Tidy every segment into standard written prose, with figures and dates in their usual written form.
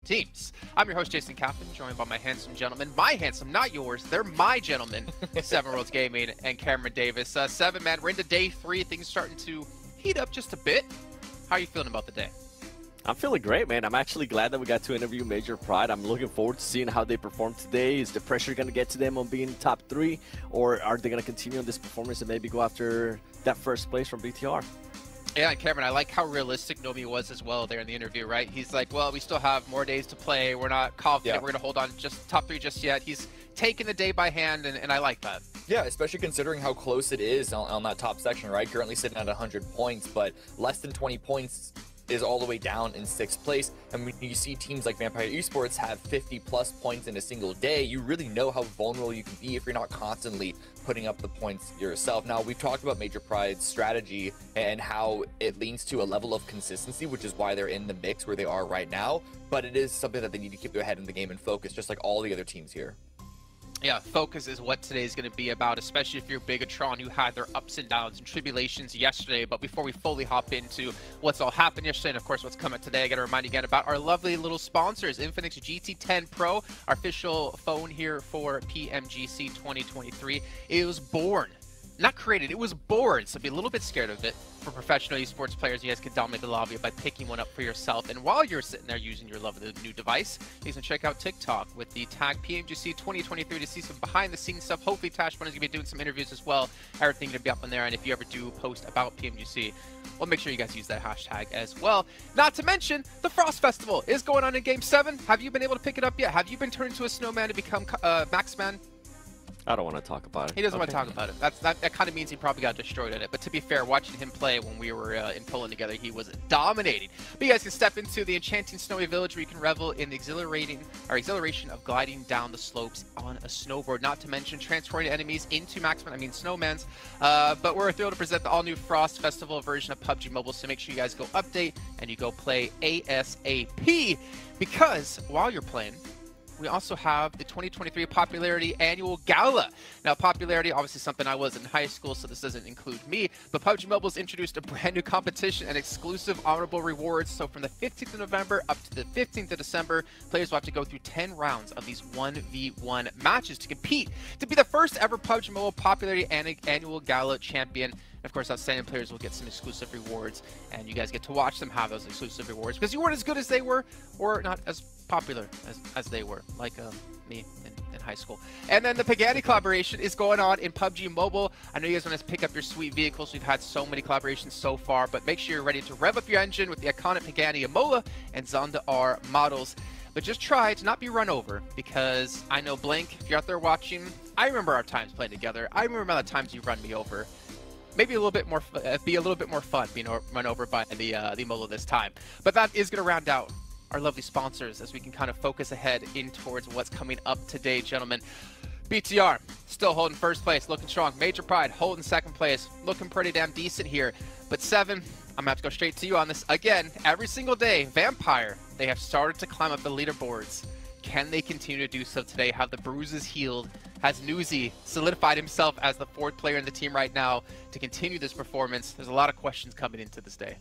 teams. I'm your host, Jason Kaplan, joined by my handsome gentlemen. My handsome, not yours. They're my gentlemen. Seven Worlds Gaming and Cameron Davis. Seven, man, we're into day 3. Things starting to heat up just a bit. How are you feeling about the day? I'm feeling great, man. I'm actually glad that we got to interview Major Pride. I'm looking forward to seeing how they perform today. Is the pressure going to get to them on being top 3, or are they going to continue on this performance and maybe go after that first place from BTR? Yeah, and Cameron, I like how realistic Nomi was as well there in the interview, right? He's like, well, we still have more days to play. We're not confident we're going to hold on just top 3 just yet. He's taking the day by hand, and I like that. Yeah, especially considering how close it is on that top section, right? Currently sitting at 100 points, but less than 20 points is all the way down in 6th place. And when you see teams like Vampire Esports have 50+ points in a single day, you really know how vulnerable you can be if you're not constantly putting up the points yourself. Now, we've talked about Major Pride's strategy and how it leans to a level of consistency, which is why they're in the mix where they are right now. But it is something that they need to keep their head in the game and focus, just like all the other teams here. Yeah, focus is what today's going to be about, especially if you're Bigatron, who had their ups and downs and tribulations yesterday. But before we fully hop into what's all happened yesterday and, of course, what's coming today, I got to remind you again about our lovely little sponsors, Infinix GT10 Pro, our official phone here for PMGC 2023. It was born, not created, it was born, so be a little bit scared of it. For professional esports players, you guys can dominate the lobby by picking one up for yourself. And while you're sitting there using your lovely new device, you can check out TikTok with the tag PMGC 2023 to see some behind-the-scenes stuff. Hopefully, Tashbun is going to be doing some interviews as well. Everything going to be up on there. And if you ever do post about PMGC, well, make sure you guys use that hashtag as well. Not to mention, the Frost Festival is going on in Game 7. Have you been able to pick it up yet? Have you been turned into a snowman to become Maxman? I don't want to talk about it. He doesn't want to talk about it. That kind of means he probably got destroyed at it. But to be fair, watching him play when we were in Poland together, he was dominating. But you guys can step into the enchanting snowy village where you can revel in the exhilaration of gliding down the slopes on a snowboard. Not to mention transforming enemies into snowmans. But we're thrilled to present the all-new Frost Festival version of PUBG Mobile. So make sure you guys go update and you go play ASAP. Because while you're playing, we also have the 2023 Popularity Annual Gala. Now, popularity, obviously something I was in high school, so this doesn't include me, but PUBG Mobile's introduced a brand new competition and exclusive honorable rewards. So from the 15th of November up to the 15th of December, players will have to go through 10 rounds of these 1v1 matches to compete to be the first ever PUBG Mobile Popularity Annual Gala champion. Of course, outstanding players will get some exclusive rewards, and you guys get to watch them have those exclusive rewards because you weren't as good as they were or not as popular as they were, like me in high school. And then the Pagani collaboration is going on in PUBG Mobile. I know you guys want to pick up your sweet vehicles. We've had so many collaborations so far, but make sure you're ready to rev up your engine with the iconic Pagani Amola and Zonda R models. But just try to not be run over, because I know, Blank, if you're out there watching, I remember our times playing together. I remember the times you run me over. Maybe a little bit more, be a little bit more fun being run over by the Molo this time. But that is going to round out our lovely sponsors as we can kind of focus ahead in towards what's coming up today, gentlemen. BTR still holding first place, looking strong. Major Pride holding second place, looking pretty damn decent here. But Seven, I'm gonna have to go straight to you on this again. Every single day, Vampire, they have started to climb up the leaderboards. Can they continue to do so today? Have the bruises healed? Has Newsy solidified himself as the 4th player in the team right now to continue this performance? There's a lot of questions coming into this day.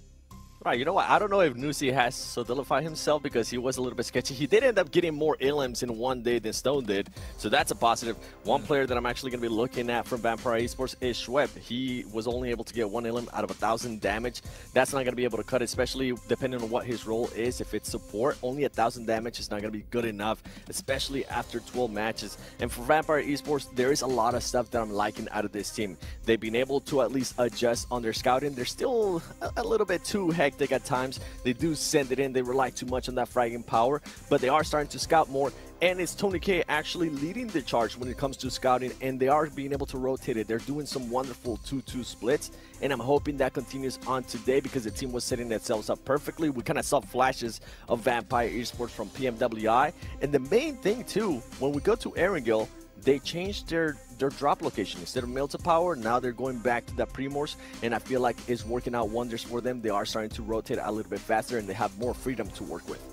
Right, you know what? I don't know if Nusi has solidified himself because he was a little bit sketchy. He did end up getting more elims in one day than Stone did, so that's a positive. One player that I'm actually going to be looking at from Vampire Esports is Schweb. He was only able to get 1 elim out of 1,000 damage. That's not going to be able to cut it, especially depending on what his role is. If it's support, only 1,000 damage is not going to be good enough, especially after 12 matches. And for Vampire Esports, there is a lot of stuff that I'm liking out of this team. They've been able to at least adjust on their scouting. They're still a little bit too hectic at times. They do send it in. They rely too much on that fragging power, but they are starting to scout more. And it's Tony K actually leading the charge when it comes to scouting, and they are being able to rotate it. They're doing some wonderful 2-2 splits, and I'm hoping that continues on today because the team was setting themselves up perfectly. We kind of saw flashes of Vampire Esports from PMWI. And the main thing, too, when we go to Erangel, they changed their drop location. Instead of Melta Power, now they're going back to the Primors, and I feel like it's working out wonders for them. They are starting to rotate a little bit faster, and they have more freedom to work with.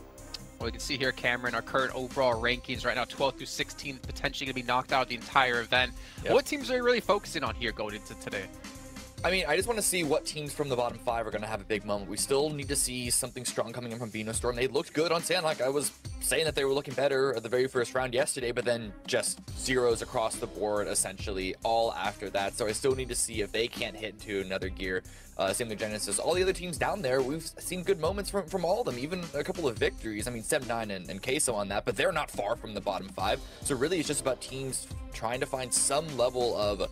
Well, we can see here, Cameron, our current overall rankings right now, 12 through 16, potentially going to be knocked out the entire event. Yep. What teams are you really focusing on here going into today? I mean, I just want to see what teams from the bottom 5 are going to have a big moment. We still need to see something strong coming in from Venus Storm. They looked good on Sandhawk. I was saying that they were looking better at the very first round yesterday, but then just zeros across the board, essentially, all after that. So I still need to see if they can't hit into another gear. Same with Genesis. All the other teams down there, we've seen good moments from all of them, even a couple of victories. I mean, 7-9 and Queso on that, but they're not far from the bottom 5. So really, it's just about teams trying to find some level of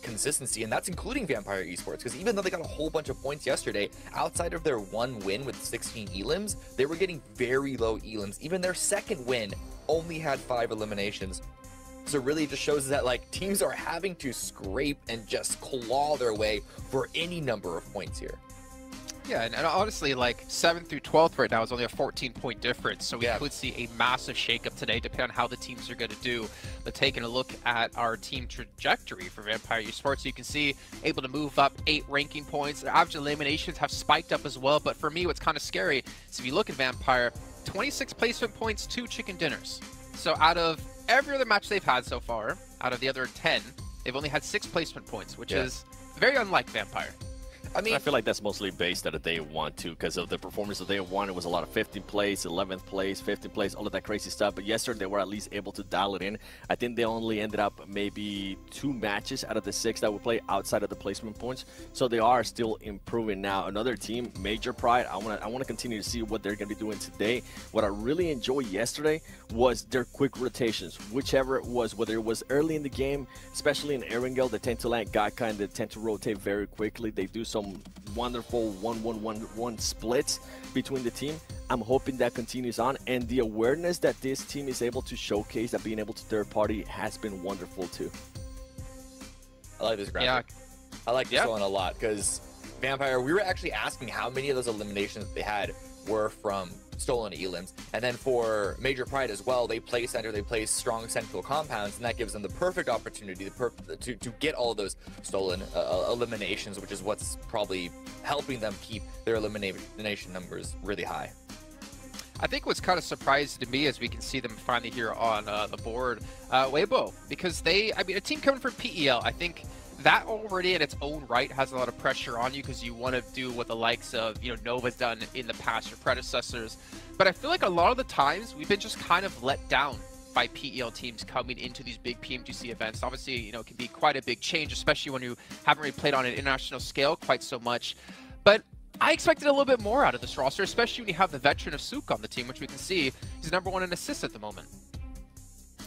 consistency, and that's including Vampire Esports, because even though they got a whole bunch of points yesterday, outside of their one win with 16 elims, they were getting very low elims. Even their second win only had 5 eliminations. So really, it just shows that like teams are having to scrape and just claw their way for any number of points here. Yeah, and honestly, like 7th through 12th right now is only a 14-point difference, so we could see a massive shakeup today, depending on how the teams are going to do. But taking a look at our team trajectory for Vampire Esports, you can see able to move up 8 ranking points. Their average eliminations have spiked up as well, but for me, what's kind of scary is if you look at Vampire, 26 placement points, 2 chicken dinners. So out of every other match they've had so far, out of the other 10, they've only had 6 placement points, which is very unlike Vampire. I mean, I feel like that's mostly based out of day 1 too, because of the performance of day 1. It was a lot of 15th place, 11th place, 15th place, all of that crazy stuff. But yesterday they were at least able to dial it in. I think they only ended up maybe 2 matches out of the 6 that would play outside of the placement points. So they are still improving now. Another team, Major Pride. I want to continue to see what they're going to be doing today. What I really enjoyed yesterday was their quick rotations, whichever it was, whether it was early in the game, especially in Erangel, they tend to land Gaikai, they tend to rotate very quickly. They do some wonderful 1-1-1-1 splits between the team. I'm hoping that continues on, and the awareness that this team is able to showcase, that being able to third party, has been wonderful too. I like this graphic. Yeah. I like this one a lot, because Vampire, we were actually asking how many of those eliminations they had were from stolen elims, and then for Major Pride as well, they play center, they play strong central compounds, and that gives them the perfect opportunity to get all of those stolen eliminations, which is what's probably helping them keep their elimination numbers really high. I think what's kind of surprising to me as we can see them finally here on the board, Weibo, because I mean, a team coming from PEL, I think that already in its own right has a lot of pressure on you, because you want to do what the likes of, you know, Nova's done in the past, your predecessors. But I feel like a lot of the times we've been just kind of let down by PEL teams coming into these big PMGC events. Obviously, you know, it can be quite a big change, especially when you haven't really played on an international scale quite so much. But I expected a little bit more out of this roster, especially when you have the veteran of Sook on the team, which we can see he's #1 in assists at the moment.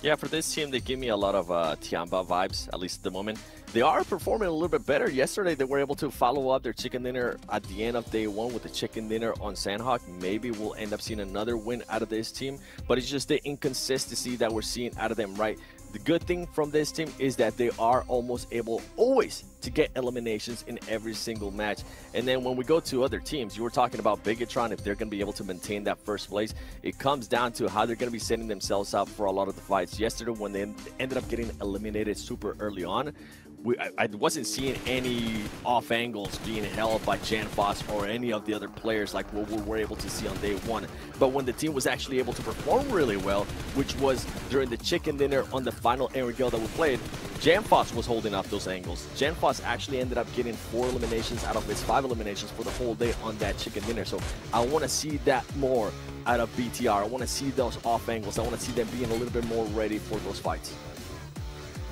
Yeah, for this team, they give me a lot of Tiamba vibes, at least at the moment. They are performing a little bit better. Yesterday, they were able to follow up their chicken dinner at the end of day 1 with the chicken dinner on Sandhawk. Maybe we'll end up seeing another win out of this team, but it's just the inconsistency that we're seeing out of them, right? The good thing from this team is that they are almost able always to get eliminations in every single match. And then when we go to other teams, you were talking about Bigatron, if they're going to be able to maintain that first place. It comes down to how they're going to be setting themselves up for a lot of the fights. Yesterday, when they ended up getting eliminated super early on, I wasn't seeing any off angles being held by Janfoss or any of the other players like what we were able to see on day 1. But when the team was actually able to perform really well, which was during the chicken dinner on the final Erangel that we played, Janfoss was holding up those angles. Janfoss actually ended up getting 4 eliminations out of his 5 eliminations for the whole day on that chicken dinner. So I want to see that more out of BTR. I want to see those off angles. I want to see them being a little bit more ready for those fights.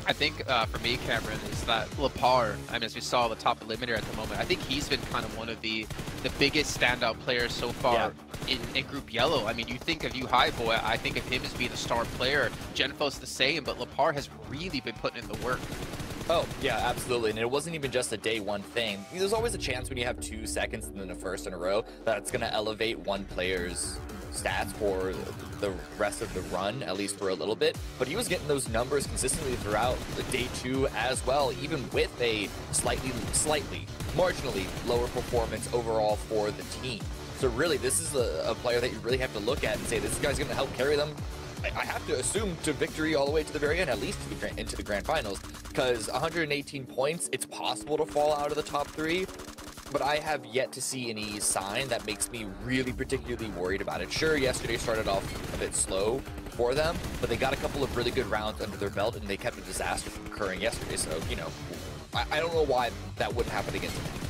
I think for me, Cameron, is that Lepar, I mean, as we saw the top eliminator at the moment, I think he's been kind of one of the biggest standout players so far in Group Yellow. I mean, you think of Boy, I think of him as being a star player. Genfo's the same, but Lepar has really been putting in the work. Oh, yeah, absolutely. And it wasn't even just a day 1 thing. There's always a chance when you have 2 seconds and then a first in a row that it's going to elevate one player's stats for the rest of the run, at least for a little bit. But he was getting those numbers consistently throughout the day 2 as well, even with a slightly, marginally lower performance overall for the team. So really, this is a player that you really have to look at and say, this guy's going to help carry them, I have to assume, to victory all the way to the very end, at least into the grand finals, because 118 points, it's possible to fall out of the top 3, but I have yet to see any sign that makes me really particularly worried about it. Sure, yesterday started off a bit slow for them, but they got a couple of really good rounds under their belt, and they kept a disaster from occurring yesterday, so, you know, I don't know why that wouldn't happen again today.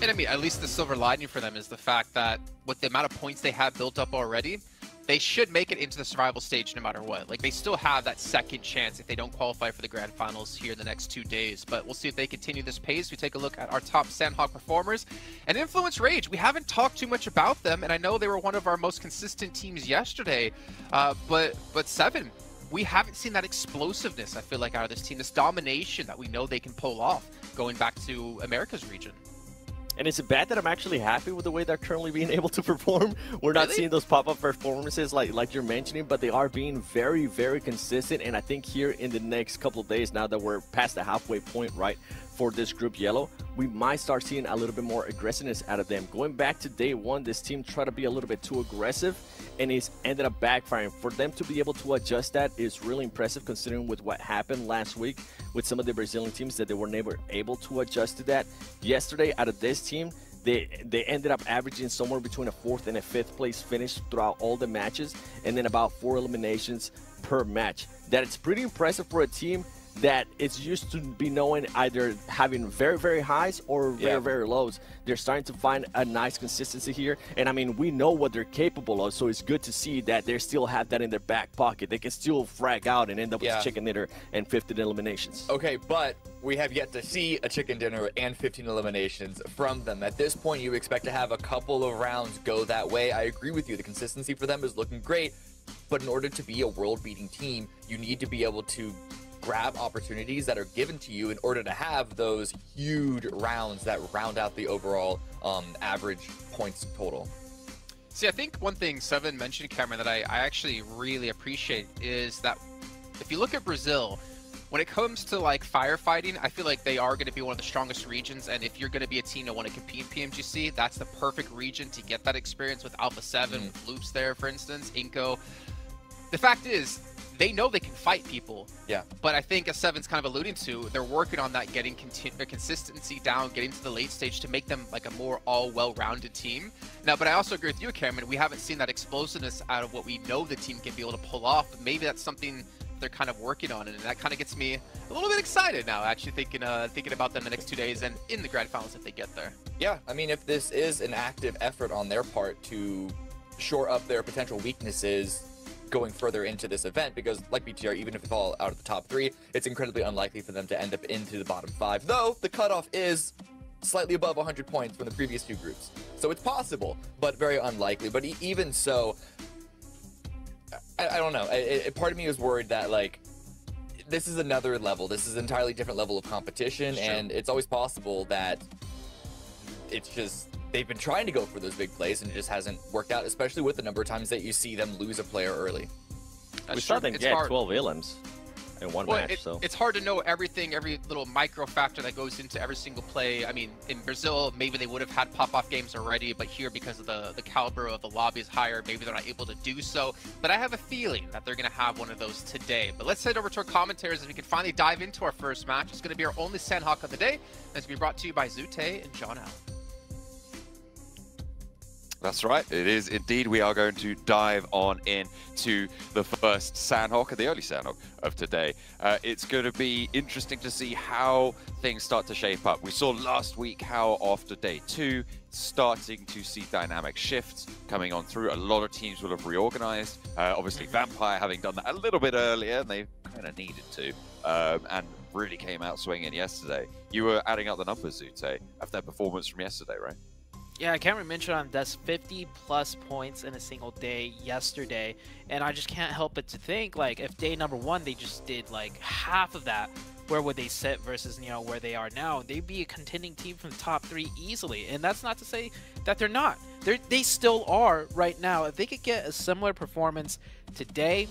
And I mean, at least the silver lining for them is the fact that with the amount of points they have built up already, they should make it into the survival stage no matter what. Like, they still have that second chance if they don't qualify for the grand finals here in the next 2 days. But we'll see if they continue this pace. We take a look at our top Sandhawk performers. And Influence Rage, we haven't talked too much about them, and I know they were one of our most consistent teams yesterday. But Seven, we haven't seen that explosiveness, I feel like, out of this team. This domination that we know they can pull off going back to America's region. And is it bad that I'm actually happy with the way they're currently being able to perform? We're not seeing those pop-up performances like you're mentioning, but they are being very, very consistent. And I think here in the next couple of days, now that we're past the halfway point, right, for this group yellow, we might start seeing a little bit more aggressiveness out of them. Going back to day one, this team tried to be a little bit too aggressive, and it's ended up backfiring. For them to be able to adjust that is really impressive, considering with what happened last week with some of the Brazilian teams, that they were never able to adjust to that. Yesterday, out of this team, they ended up averaging somewhere between a 4th and a 5th place finish throughout all the matches, and then about 4 eliminations per match. That it's pretty impressive for a team that it's used to be knowing either having very, very highs or very, very lows. They're starting to find a nice consistency here. And I mean, we know what they're capable of, so it's good to see that they still have that in their back pocket. They can still frag out and end up with a chicken dinner and 15 eliminations. Okay, but we have yet to see a chicken dinner and 15 eliminations from them. At this point, you expect to have a couple of rounds go that way. I agree with you. The consistency for them is looking great. But in order to be a world-beating team, you need to be able to grab opportunities that are given to you in order to have those huge rounds that round out the overall average points total. See, I think one thing Seven mentioned, Cameron, that I actually really appreciate is that if you look at Brazil, when it comes to like firefighting, I feel like they are going to be one of the strongest regions. And if you're going to be a team that want to compete in PMGC, that's the perfect region to get that experience with Alpha 7, with Loops there, for instance, Inko. The fact is, they know they can fight people. Yeah. But I think, as Seven's kind of alluding to, they're working on that, getting consistency down, getting to the late stage to make them like a more well-rounded team. Now, but I also agree with you, Cameron. We haven't seen that explosiveness out of what we know the team can be able to pull off. But maybe that's something they're kind of working on, and that kind of gets me a little bit excited now, actually thinking about them the next 2 days and in the grand finals if they get there. Yeah, I mean, if this is an active effort on their part to shore up their potential weaknesses going further into this event, because like BTR, even if it's all out of the top 3, it's incredibly unlikely for them to end up into the bottom 5, though the cutoff is slightly above 100 points from the previous 2 groups. So it's possible, but very unlikely. But even so, I don't know. Part of me is worried that, like, this is another level. This is an entirely different level of competition, and it's always possible that it's just they've been trying to go for those big plays and it just hasn't worked out, especially with the number of times that you see them lose a player early. We saw them get 12 elims in one match. It's hard to know everything, every little micro factor that goes into every single play. I mean, in Brazil, maybe they would have had pop-off games already, but here, because of the caliber of the lobby is higher, maybe they're not able to do so. But I have a feeling that they're going to have one of those today. But let's head over to our commentaries as we can finally dive into our first match. It's going to be our only Sandhawk of the day. It's going to be brought to you by Zute and John Allen. That's right, it is indeed. We are going to dive on in to the first Sandhawk, and the early Sandhawk of today. It's going to be interesting to see how things start to shape up. We saw last week how after day 2, starting to see dynamic shifts coming on through. A lot of teams will have reorganized. Obviously, Vampire having done that a little bit earlier, and they kind of needed to, and really came out swinging yesterday. You were adding up the numbers, Zute, of their performance from yesterday, right? Yeah, Cameron mentioned on this 50+ points in a single day yesterday, and I just can't help but to think, like, if day number 1 they just did like half of that, where would they sit versus, you know, where they are now? They'd be a contending team from the top 3 easily, and that's not to say that they're not. They still are right now. If they could get a similar performance today,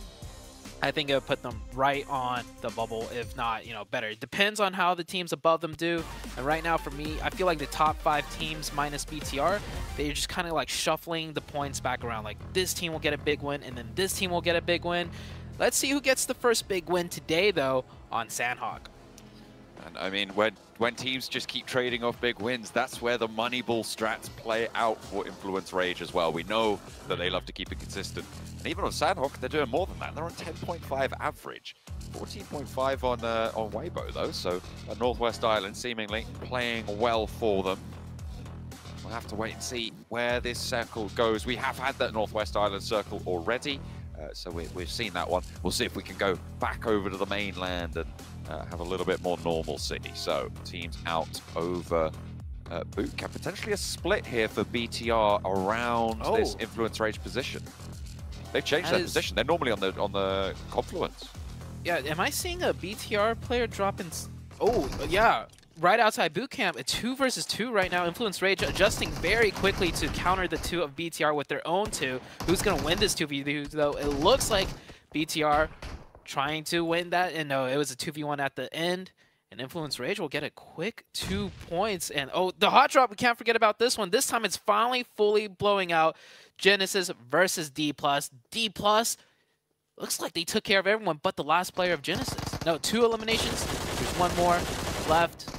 I think it would put them right on the bubble, if not, you know, better. It depends on how the teams above them do. And right now, for me, I feel like the top 5 teams minus BTR, they're just kind of like shuffling the points back around. Like, this team will get a big win, and then this team will get a big win. Let's see who gets the first big win today, though, on Sandhawk. And I mean, when teams just keep trading off big wins, that's where the Moneyball strats play out for Influence Rage as well. We know that they love to keep it consistent. And even on Sandhawk, they're doing more than that. They're on 10.5 average. 14.5 on Weibo, though. So Northwest Island seemingly playing well for them. We'll have to wait and see where this circle goes. We have had that Northwest Island circle already, so we've seen that one. We'll see if we can go back over to the mainland and have a little bit more normalcy. So teams out over boot camp. Potentially a split here for BTR around this Influence Rage position. They've changed their position. They're normally on the confluence. Yeah, am I seeing a BTR player drop in? Oh, yeah. Right outside boot camp, a 2 versus 2 right now. Influence Rage adjusting very quickly to counter the 2 of BTR with their own 2. Who's going to win this 2v2 though? It looks like BTR trying to win that. And no, it was a 2v1 at the end. And Influence Rage will get a quick 2 points. And oh, the hot drop, we can't forget about this one. This time it's finally fully blowing out. Genesis versus D+. D+, looks like they took care of everyone but the last player of Genesis. No, 2 eliminations. There's 1 more left.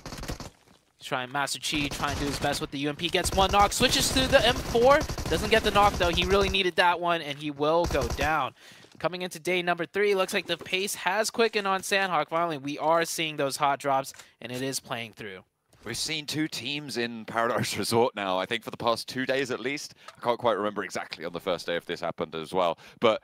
Trying Master Chi, trying to do his best with the UMP. Gets 1 knock, switches to the M4. Doesn't get the knock though. He really needed that one, and he will go down. Coming into day number 3, looks like the pace has quickened on Sandhawk. Finally, we are seeing those hot drops, and it is playing through. We've seen 2 teams in Paradise Resort now, I think for the past 2 days at least. I can't quite remember exactly on the first day if this happened as well. But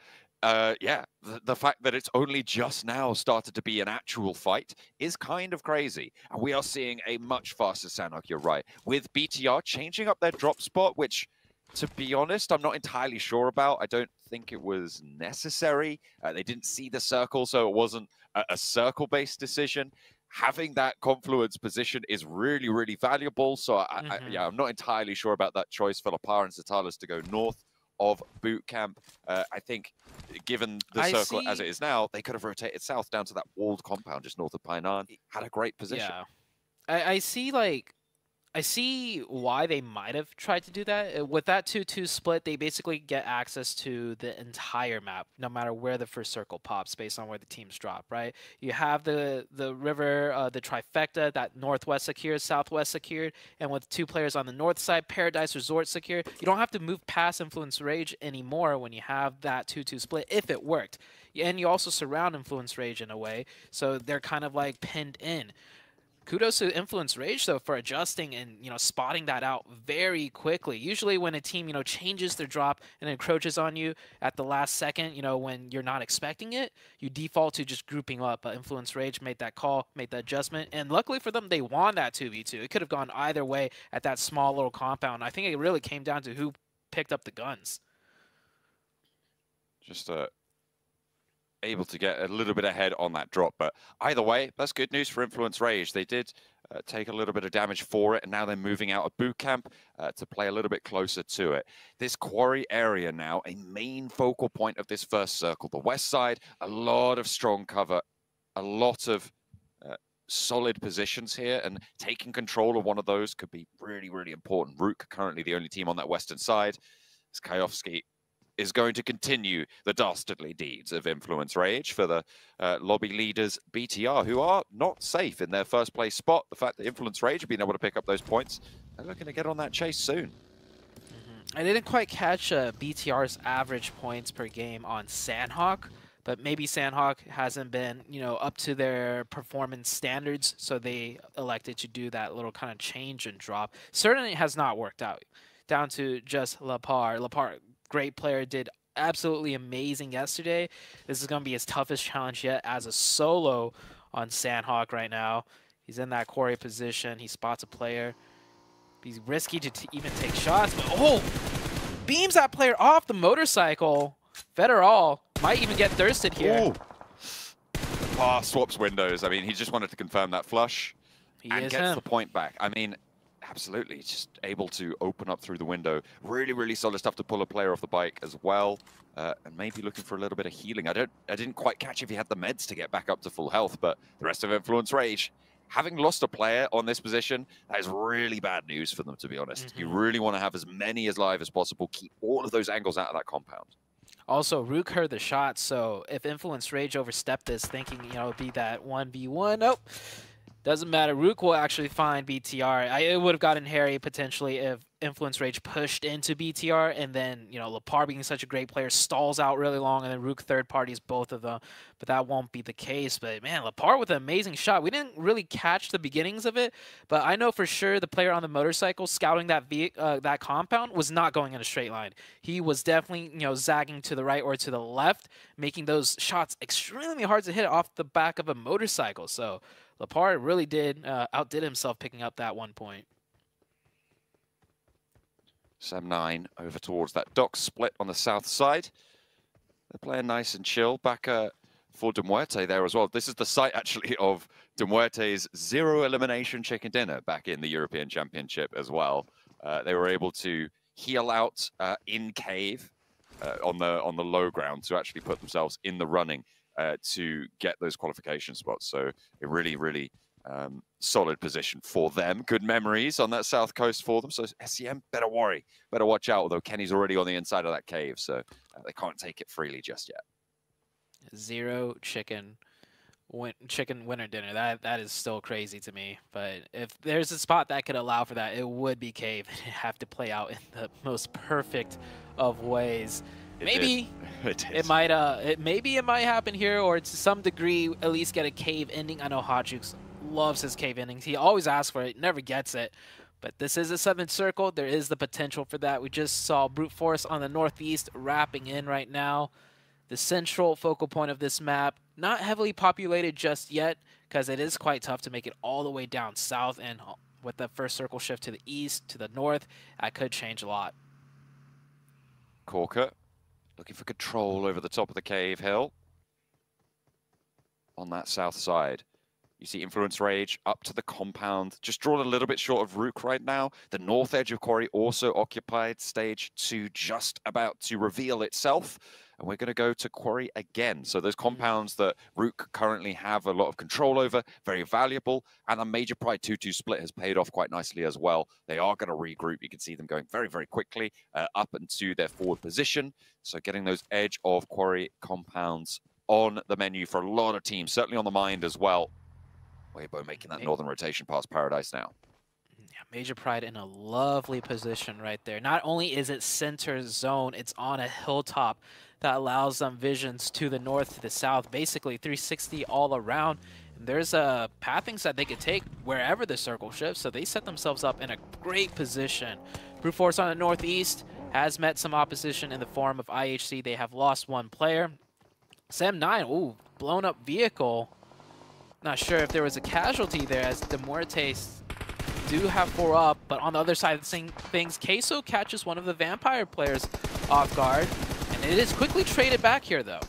yeah, the fact that it's only just now started to be an actual fight is kind of crazy. And we are seeing a much faster Sandhawk, you're right, with BTR changing up their drop spot, which, to be honest, I'm not entirely sure about. I don't think it was necessary. They didn't see the circle, so it wasn't a circle-based decision. Having that confluence position is really, really valuable. So, yeah, I'm not entirely sure about that choice for Lapar and Zatalas to go north of boot camp. I think, given the circle as it is now, they could have rotated south down to that walled compound just north of Painan. Had a great position. Yeah, I see why they might have tried to do that. With that 2-2 split, they basically get access to the entire map, no matter where the first circle pops, based on where the teams drop, right? You have the river, the trifecta, that northwest secured, southwest secured, and with 2 players on the north side, Paradise Resort secured. You don't have to move past Influence Rage anymore when you have that 2-2 split, if it worked. And you also surround Influence Rage in a way, so they're kind of like pinned in. Kudos to Influence Rage, though, for adjusting and, spotting that out very quickly. Usually when a team, changes their drop and encroaches on you at the last second, when you're not expecting it, you default to just grouping up. But Influence Rage made that call, made that adjustment, and luckily for them, they won that 2v2. It could have gone either way at that small little compound. I think it really came down to who picked up the guns. Just able to get a little bit ahead on that drop, but either way, that's good news for Influence Rage. They did take a little bit of damage for it, and now they're moving out of boot camp to play a little bit closer to it. This quarry area now, a main focal point of this first circle. The west side, a lot of strong cover, a lot of solid positions here, and taking control of one of those could be really, really important. Rook currently the only team on that western side. Skayovsky is going to continue the dastardly deeds of Influence Rage for the lobby leaders BTR, who are not safe in their first place spot. The fact that Influence Rage have been able to pick up those points, they're looking to get on that chase soon. I didn't quite catch BTR's average points per game on Sandhawk, but maybe Sandhawk hasn't been, up to their performance standards, so they elected to do that little kind of change and drop. Certainly has not worked out. Down to just Lapar. Lapar, great player, did absolutely amazing yesterday. This is going to be his toughest challenge yet as a solo on Sandhawk right now. He's in that quarry position. He spots a player. He's risky to even take shots, but beams that player off the motorcycle. Federal might even get thirsted here. Swaps windows. I mean, he just wanted to confirm that flush and gets the point back. I mean, absolutely, just able to open up through the window. Really, really solid stuff to pull a player off the bike as well. And maybe looking for a little bit of healing. I didn't quite catch if he had the meds to get back up to full health, but the rest of Influence Rage, having lost a player on this position, that is really bad news for them, to be honest. You really want to have as many as live as possible, keep all of those angles out of that compound. Also, Rook heard the shot, so if Influence Rage overstepped this, thinking, it'd be that 1v1, nope. Doesn't matter. Rook will actually find BTR. It would have gotten hairy potentially if Influence Rage pushed into BTR, and then, you know, Lepar being such a great player stalls out really long, and then Rook third parties both of them. But that won't be the case. But man, Lepar with an amazing shot. We didn't really catch the beginnings of it, but I know for sure the player on the motorcycle scouting that compound was not going in a straight line. He was definitely, you know, zagging to the right or to the left, making those shots extremely hard to hit off the back of a motorcycle. So Lepar really outdid himself picking up that 1 point. Sam9 over towards that dock split on the south side. They're playing nice and chill. Back for Demuerte there as well. This is the site, actually, of Demuerte's 0 elimination chicken dinner back in the European Championship as well. They were able to heal out in cave on the low ground to actually put themselves in the running to get those qualification spots. So a really, really solid position for them. Good memories on that south coast for them. So SEM better worry, better watch out. Although Kenny's already on the inside of that cave, so they can't take it freely just yet. 0 chicken winner dinner. That is still crazy to me. But if there's a spot that could allow for that, it would be cave. It'd have to play out in the most perfect of ways. Maybe it might happen here, or to some degree at least get a cave ending. I know Hotjukes loves his cave endings. He always asks for it, never gets it. But this is a 7th circle. There is the potential for that. We just saw Brute Force on the northeast wrapping in right now. The central focal point of this map, not heavily populated just yet, because it is quite tough to make it all the way down south, and with the first circle shift to the east, to the north, that could change a lot. Corker looking for control over the top of the cave hill on that south side. You see Influence Rage up to the compound, just drawn a little bit short of Rook right now. The north edge of Quarry also occupied. Stage 2 just about to reveal itself. And we're going to go to Quarry again. So those compounds that Rook currently have a lot of control over, very valuable. And a Major Pride 2-2 split has paid off quite nicely as well. They are going to regroup. You can see them going very, very quickly up into their forward position. So getting those edge of Quarry compounds on the menu for a lot of teams, certainly on the mind as well. Weibo making that northern rotation past Paradise now. Yeah, Major Pride in a lovely position right there. Not only is it center zone, it's on a hilltop that allows them visions to the north, to the south, basically 360 all around. And there's pathings that they could take wherever the circle shifts, so they set themselves up in a great position. Brute Force on the northeast has met some opposition in the form of IHC. They have lost 1 player. Sam9, ooh, blown up vehicle. Not sure if there was a casualty there, as the Muertes do have 4 up, but on the other side of the things, Queso catches one of the Vampire players off guard, and it is quickly traded back here, though.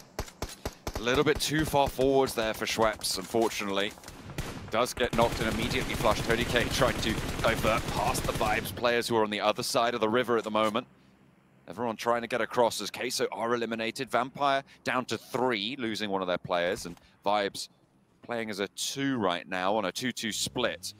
A little bit too far forwards there for Schweppes, unfortunately. Does get knocked and immediately flushed. Tony K trying to divert past the Vibes players who are on the other side of the river at the moment. Everyone trying to get across as Queso are eliminated. Vampire down to 3, losing one of their players, and Vibes playing as a 2 right now on a 2-2 split.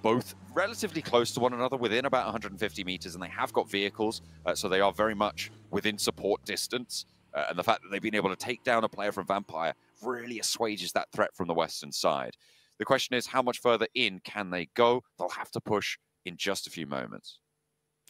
Both relatively close to one another, within about 150 meters, and they have got vehicles, so they are very much within support distance. And the fact that they've been able to take down a player from Vampire really assuages that threat from the western side. The question is, how much further in can they go? They'll have to push in just a few moments.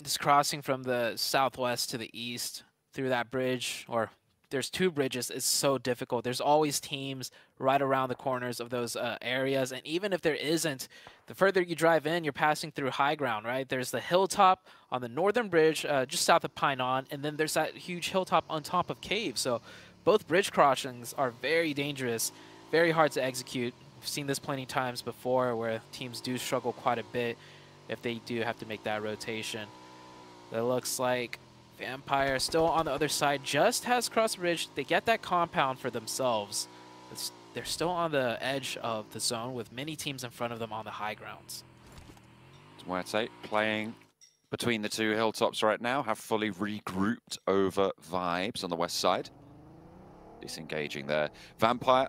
This crossing from the southwest to the east through that bridge, or there's 2 bridges, is so difficult. There's always teams right around the corners of those areas, and even if there isn't, the further you drive in, you're passing through high ground, right? There's the hilltop on the northern bridge just south of Pinon, and then there's that huge hilltop on top of Cave. So both bridge crossings are very dangerous, very hard to execute. We've seen this plenty times before where teams do struggle quite a bit if they do have to make that rotation. It looks like Vampire still on the other side, just has crossed the bridge. They get that compound for themselves. They're still on the edge of the zone with many teams in front of them on the high grounds. Muerte playing between the 2 hilltops right now, have fully regrouped over Vibes on the west side. Disengaging there. Vampire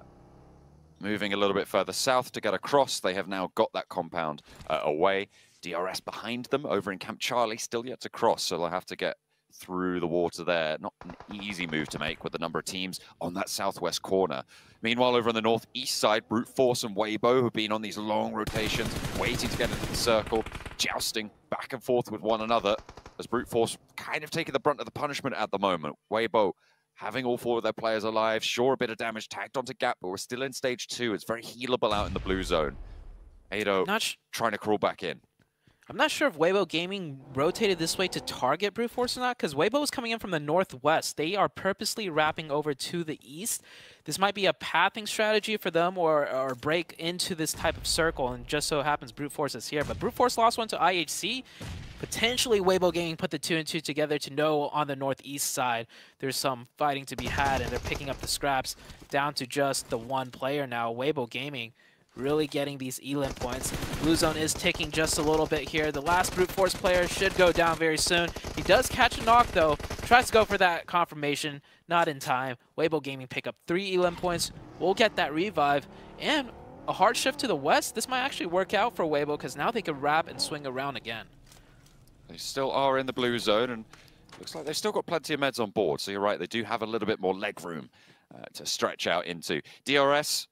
moving a little bit further south to get across. They have now got that compound away. DRS behind them over in Camp Charlie, still yet to cross, so they'll have to get through the water there. Not an easy move to make with the number of teams on that southwest corner. Meanwhile, over on the northeast side, Brute Force and Weibo have been on these long rotations, waiting to get into the circle, jousting back and forth with one another, as Brute Force kind of taking the brunt of the punishment at the moment. Weibo having all 4 of their players alive, sure, a bit of damage tagged onto Gap, but we're still in stage 2. It's very healable out in the blue zone. Ado trying to crawl back in. I'm not sure if Weibo Gaming rotated this way to target Brute Force or not, because Weibo is coming in from the northwest. They are purposely wrapping over to the east. This might be a pathing strategy for them, or break into this type of circle, and just so happens Brute Force is here. But Brute Force lost one to IHC. Potentially Weibo Gaming put the 2 and 2 together to know on the northeast side there's some fighting to be had, and they're picking up the scraps down to just the 1 player now. Weibo Gaming really getting these elim points. Blue zone is ticking just a little bit here. The last Brute Force player should go down very soon. He does catch a knock though. Tries to go for that confirmation. Not in time. Weibo Gaming pick up 3 elim points. We'll get that revive. And a hard shift to the west. This might actually work out for Weibo, because now they can wrap and swing around again. They still are in the blue zone, and looks like they've still got plenty of meds on board. So you're right, they do have a little bit more leg room to stretch out into. DRS,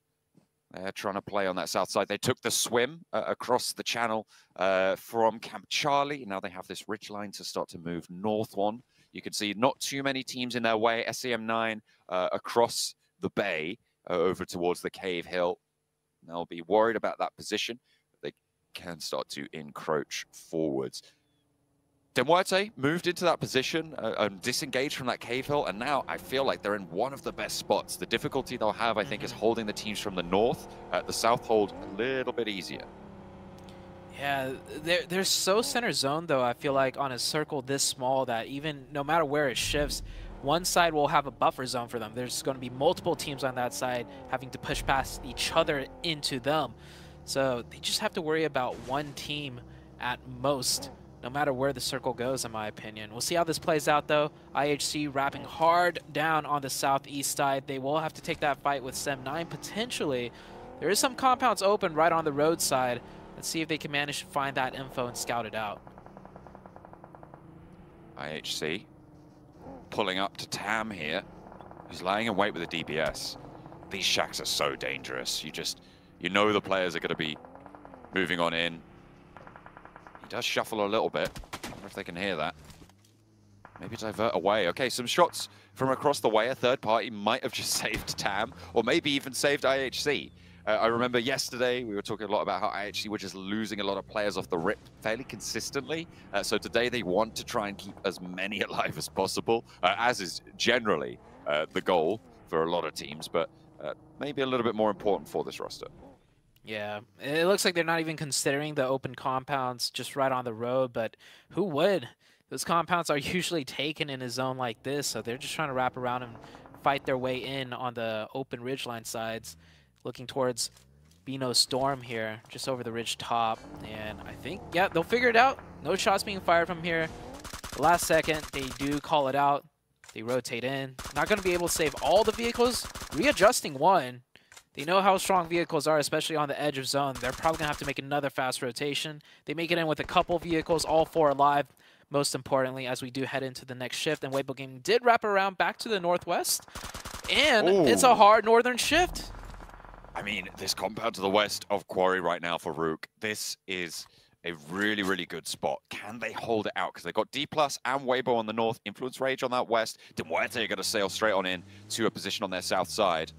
they're trying to play on that south side. They took the swim across the channel from Camp Charlie. Now they have this ridge line to start to move north on. You can see not too many teams in their way. SEM9 across the bay over towards the Cave Hill. They'll be worried about that position. They can start to encroach forwards. Demuerte moved into that position and disengaged from that Cave Hill, and now I feel like they're in one of the best spots. The difficulty they'll have, I think, is holding the teams from the north. The south hold a little bit easier. Yeah, they're so center zone, though, I feel like, on a circle this small that even no matter where it shifts, one side will have a buffer zone for them. There's going to be multiple teams on that side having to push past each other into them. So they just have to worry about one team at most, no matter where the circle goes, in my opinion. We'll see how this plays out, though. IHC wrapping hard down on the southeast side. They will have to take that fight with SEM9, potentially. There is some compounds open right on the roadside. Let's see if they can manage to find that info and scout it out. IHC pulling up to Tam here. He's lying in wait with a DPS. These shacks are so dangerous. You know the players are going to be moving on in. He does shuffle a little bit. I wonder if they can hear that. Maybe divert away. Okay, some shots from across the way. A third party might have just saved Tam, or maybe even saved IHC. I remember yesterday we were talking a lot about how IHC were just losing a lot of players off the rip fairly consistently. So today they want to try and keep as many alive as possible, as is generally the goal for a lot of teams, but maybe a little bit more important for this roster. Yeah, it looks like they're not even considering the open compounds just right on the road, but who would? Those compounds are usually taken in a zone like this, so they're just trying to wrap around and fight their way in on the open ridgeline sides, looking towards Bino Storm here, just over the ridge top. And I think, yeah, they'll figure it out. No shots being fired from here. The last second, they do call it out. They rotate in. Not going to be able to save all the vehicles. Readjusting one. They know how strong vehicles are, especially on the edge of zone. They're probably going to have to make another fast rotation. They make it in with a couple vehicles, all 4 alive, most importantly, as we do head into the next shift. And Weibo Gaming did wrap around back to the northwest. And it's a hard northern shift. I mean, this compound to the west of Quarry right now for Rook, this is a really, really good spot. Can they hold it out? Because they've got D+ and Weibo on the north, Influence Rage on that west. Demuerte are going to sail straight on in to a position on their south side.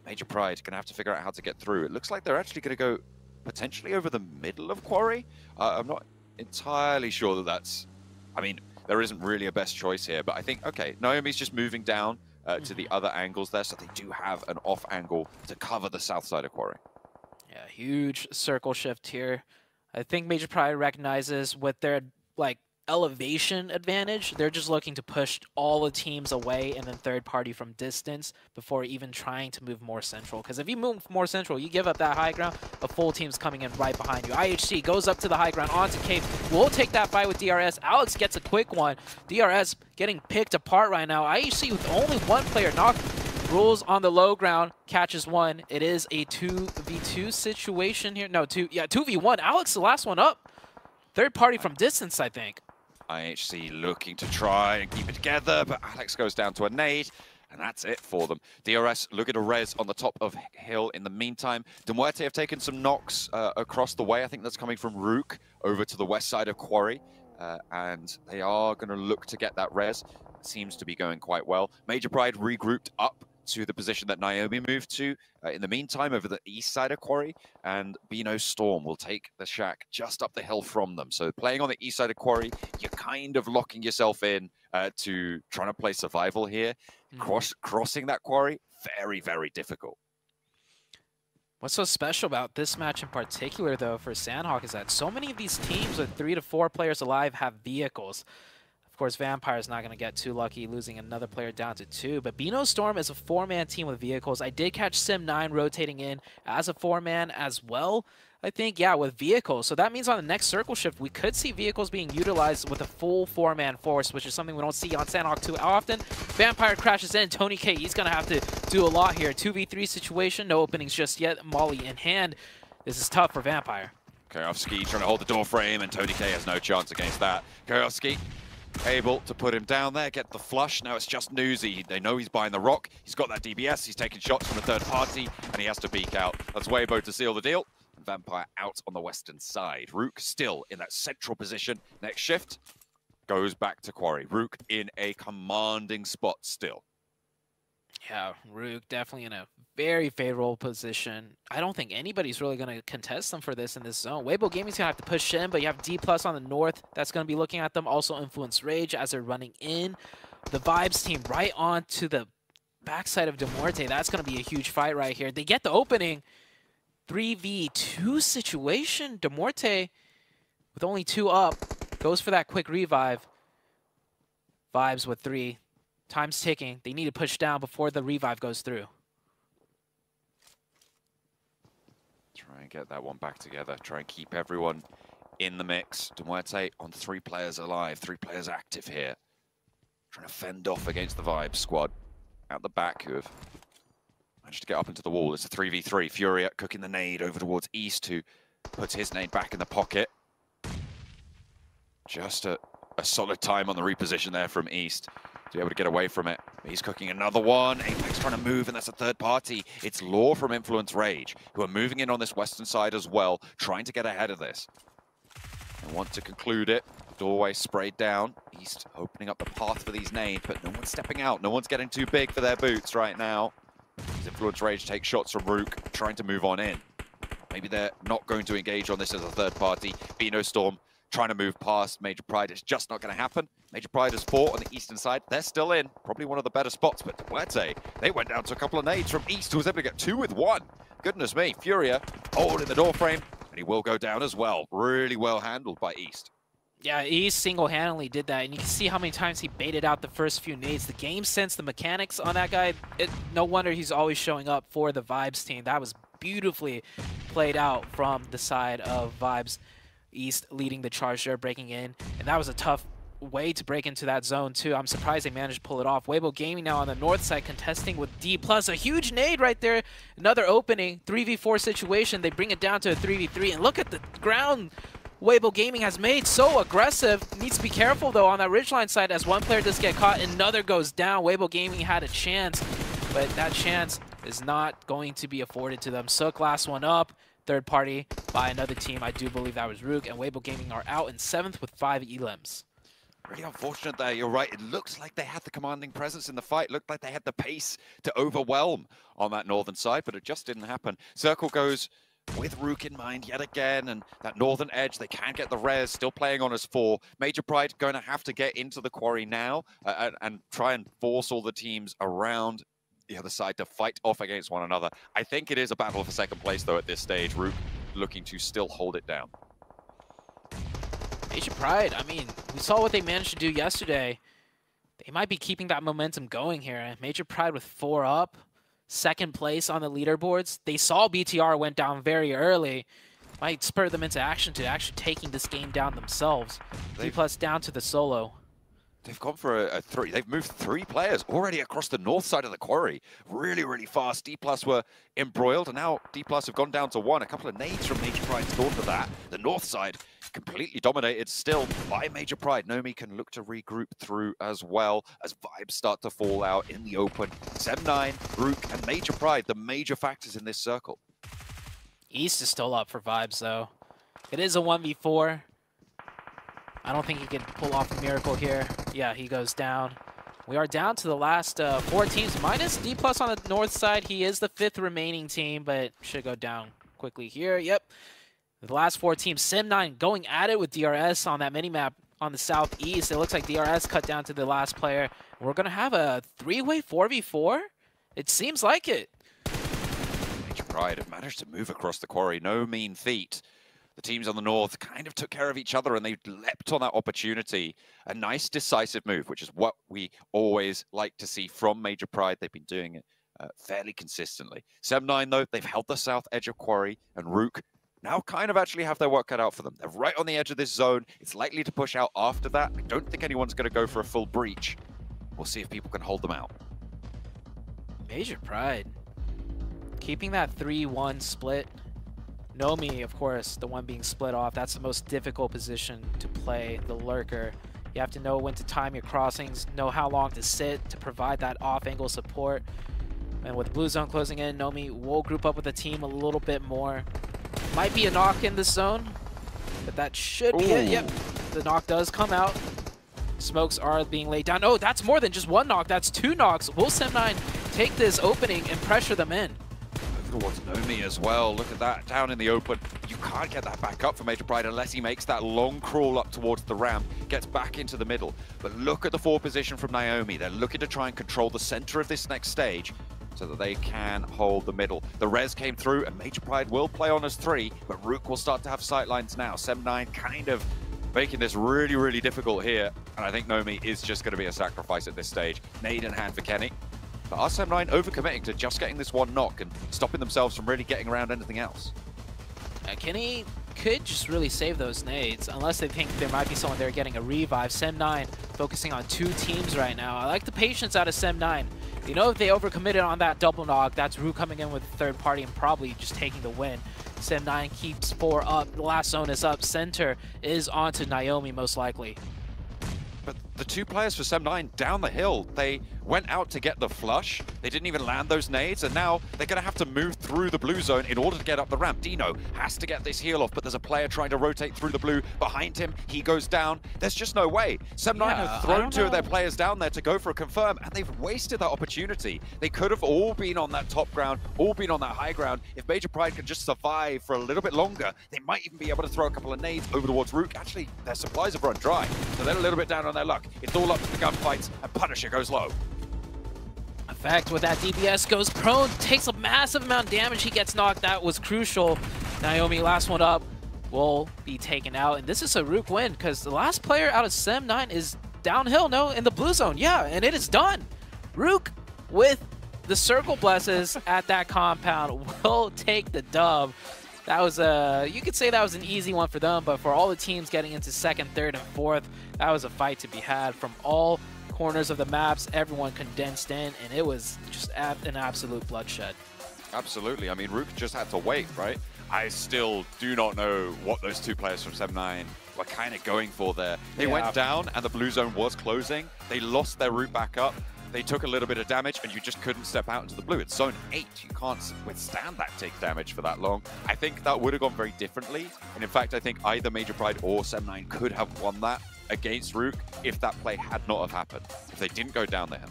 Major Pride going to have to figure out how to get through. It looks like they're actually going to go potentially over the middle of Quarry. I'm not entirely sure that that's... I mean, there isn't really a best choice here, but I think, okay, Naomi's just moving down to the other angles there, so they do have an off angle to cover the south side of Quarry. Yeah, huge circle shift here. I think Major Pride recognizes with their elevation advantage, they're just looking to push all the teams away and then third party from distance before even trying to move more central. Because if you move more central, you give up that high ground, a full team's coming in right behind you. IHC goes up to the high ground, onto Cave. We'll take that fight with DRS. Alex gets a quick one. DRS getting picked apart right now. IHC with only 1 player knocked. Rules on the low ground, catches 1. It is a 2v2 situation here. No, 2v1. Alex, the last one up. Third party from distance, I think. IHC looking to try and keep it together, but Alex goes down to a nade. And that's it for them. DRS looking to res on the top of hill in the meantime. Demuerte have taken some knocks across the way. I think that's coming from Rook over to the west side of Quarry. And they are going to look to get that res. Seems to be going quite well. Major Pride regrouped up to the position that Naomi moved to in the meantime over the east side of Quarry, and Beano Storm will take the shack just up the hill from them. So playing on the east side of Quarry, you're kind of locking yourself in to trying to play survival here. Crossing that Quarry, very, very difficult. What's so special about this match in particular, though, for Sandhawk is that so many of these teams with 3 to 4 players alive have vehicles. Of course, Vampire's not going to get too lucky, losing another player down to 2. But Beano Storm is a 4-man team with vehicles. I did catch Sim9 rotating in as a 4-man as well, I think, yeah, with vehicles. So that means on the next circle shift, we could see vehicles being utilized with a full 4-man force, which is something we don't see on Sandhawk too often. Vampire crashes in. Tony K, he's going to have to do a lot here. 2v3 situation, no openings just yet. Molly in hand. This is tough for Vampire. Kayovsky trying to hold the door frame, and Tony K has no chance against that. Kayovsky able to put him down there, get the flush. Now it's just Newsy. They know he's buying the rock. He's got that DBS. He's taking shots from a third party, and he has to peek out. That's Weibo to seal the deal. And Vampire out on the western side. Rook still in that central position. Next shift goes back to Quarry. Rook in a commanding spot still. Yeah, Rook definitely in a very favorable position. I don't think anybody's really going to contest them for this in this zone. Weibo Gaming's going to have to push in, but you have D+ on the north that's going to be looking at them. Also Influence Rage as they're running in. The Vibes team right on to the backside of Demuerte. That's going to be a huge fight right here. They get the opening. 3v2 situation. Demuerte, with only 2 up, goes for that quick revive. Vibes with 3. Time's ticking. They need to push down before the revive goes through. Try and get that one back together. Try and keep everyone in the mix. Demuerte on 3 players alive, 3 players active here. Trying to fend off against the Vibe squad out the back who have managed to get up into the wall. It's a 3v3. Furia cooking the nade over towards East, who puts his nade back in the pocket. Just a solid time on the reposition there from East to be able to get away from it. He's cooking another one. Apex trying to move, and that's a third party. It's Law from Influence Rage, who are moving in on this western side as well, trying to get ahead of this. They want to conclude it. Doorway sprayed down. East opening up the path for these nades, but no one's stepping out. No one's getting too big for their boots right now. As Influence Rage takes shots from Rook, trying to move on in. Maybe they're not going to engage on this as a third party. Beano Storm trying to move past Major Pride. It's just not going to happen. Major Pride is 4 on the eastern side. They're still in. Probably one of the better spots, but Duarte, they went down to a couple of nades from East, who was able to get 2 with 1. Goodness me. Furia holding the door frame, and he will go down as well. Really well handled by East. Yeah, East single-handedly did that, and you can see how many times he baited out the first few nades. The game sense, the mechanics on that guy, no wonder he's always showing up for the Vibes team. That was beautifully played out from the side of Vibes. East leading the charge there, breaking in, and that was a tough way to break into that zone too. I'm surprised they managed to pull it off. Weibo Gaming now on the north side contesting with D+. A huge nade right there. Another opening, 3v4 situation. They bring it down to a 3v3, and look at the ground Weibo Gaming has made. So aggressive. Needs to be careful though on that ridgeline side as one player does get caught, another goes down. Weibo Gaming had a chance, but that chance is not going to be afforded to them. Sook last one up. Third party by another team. I do believe that was Rook, and Weibo Gaming are out in 7th with 5 elims. Really unfortunate there, you're right. It looks like they had the commanding presence in the fight. Looked like they had the pace to overwhelm on that northern side, but it just didn't happen. Circle goes with Rook in mind yet again, and that northern edge, they can get the res, still playing on as 4. Major Pride going to have to get into the quarry now and try and force all the teams around the other side to fight off against one another. I think it is a battle for second place, though, at this stage. Rook looking to still hold it down. Major Pride, I mean, we saw what they managed to do yesterday. They might be keeping that momentum going here. Major Pride with 4 up, 2nd place on the leaderboards. They saw BTR went down very early. Might spur them into action to actually taking this game down themselves. D+ down to the solo. they've gone for a 3. They've moved 3 players already across the north side of the quarry. Really, really fast. D+ were embroiled, and now D+ have gone down to 1. A couple of nades from Major Pride north of that. The north side completely dominated still by Major Pride. Nomi can look to regroup through as well as vibes start to fall out in the open. 7-9, Rook, and Major Pride, the major factors in this circle. East is still up for vibes, though. It is a 1v4. I don't think he can pull off a miracle here. Yeah, he goes down. We are down to the last 4 teams, minus D+ on the north side. He is the 5th remaining team, but should go down quickly here. Yep. The last 4 teams, Sim9 going at it with DRS on that minimap on the southeast. It looks like DRS cut down to the last player. We're going to have a 3-way 4v4? It seems like it. Major Pride have managed to move across the quarry. No mean feat. The teams on the north kind of took care of each other, and they leapt on that opportunity. A nice decisive move, which is what we always like to see from Major Pride. They've been doing it fairly consistently. 7-9, though, they've held the south edge of quarry, and Rook now kind of actually have their work cut out for them. They're right on the edge of this zone. It's likely to push out after that. I don't think anyone's going to go for a full breach. We'll see if people can hold them out. Major Pride keeping that 3-1 split. Nomi, of course, the one being split off. That's the most difficult position to play, the lurker. You have to know when to time your crossings, know how long to sit to provide that off-angle support. And with blue zone closing in, Nomi will group up with the team a little bit more. Might be a knock in this zone, but that should be it. Yep, the knock does come out. Smokes are being laid down. Oh, that's more than just 1 knock. That's 2 knocks. Will Sim9 take this opening and pressure them in? Towards Nomi as well. Look at that, down in the open. You can't get that back up for Major Pride unless he makes that long crawl up towards the ramp, gets back into the middle. But look at the forward position from Naomi. They're looking to try and control the center of this next stage so that they can hold the middle. The res came through, and Major Pride will play on as 3, but Rook will start to have sightlines now. 7-9 kind of making this really, really difficult here, and I think Nomi is just going to be a sacrifice at this stage. Nade in hand for Kenny. But RM9 overcommitting to just getting this 1 knock and stopping themselves from really getting around anything else. Kenny could just really save those nades, unless they think there might be someone there getting a revive. Sim9 focusing on 2 teams right now. I like the patience out of Sim9. You know, if they overcommitted on that double knock, that's Rue coming in with a 3rd party and probably just taking the win. Sim9 keeps 4 up. The last zone is up. Center is onto Naomi, most likely. But the 2 players for Sem9 down the hill, they went out to get the flush. They didn't even land those nades, and now they're going to have to move through the blue zone in order to get up the ramp. Dino has to get this heal off, but there's a player trying to rotate through the blue behind him. He goes down. There's just no way. Sem9 have thrown 2 of their players down there to go for a confirm, and they've wasted that opportunity. They could have all been on that top ground, all been on that high ground. If Major Pride could just survive for a little bit longer, they might even be able to throw a couple of nades over towards Rook. Actually, their supplies have run dry, so they're a little bit down on their luck. It's all up to the gunfights, and Punisher goes low. Effect with that DBS goes prone, takes a massive amount of damage. He gets knocked. That was crucial. Naomi, last one up, will be taken out. And this is a Rook win because the last player out of Sem9 is downhill, no, in the blue zone. Yeah, and it is done. Rook with the circle blesses at that compound will take the dub. That was you could say that was an easy one for them, but for all the teams getting into 2nd, 3rd, and 4th, that was a fight to be had from all corners of the maps. Everyone condensed in, and it was just an absolute bloodshed. Absolutely. I mean, Rook just had to wait, right? I still do not know what those 2 players from Sem9 were kind of going for there. They went down, and the blue zone was closing. They lost their route back up. They took a little bit of damage, and you just couldn't step out into the blue. It's zone 8. You can't withstand that take damage for that long. I think that would have gone very differently. And in fact, I think either Major Pride or Sem9 could have won that against Rook if that play had not have happened, if they didn't go down the hill.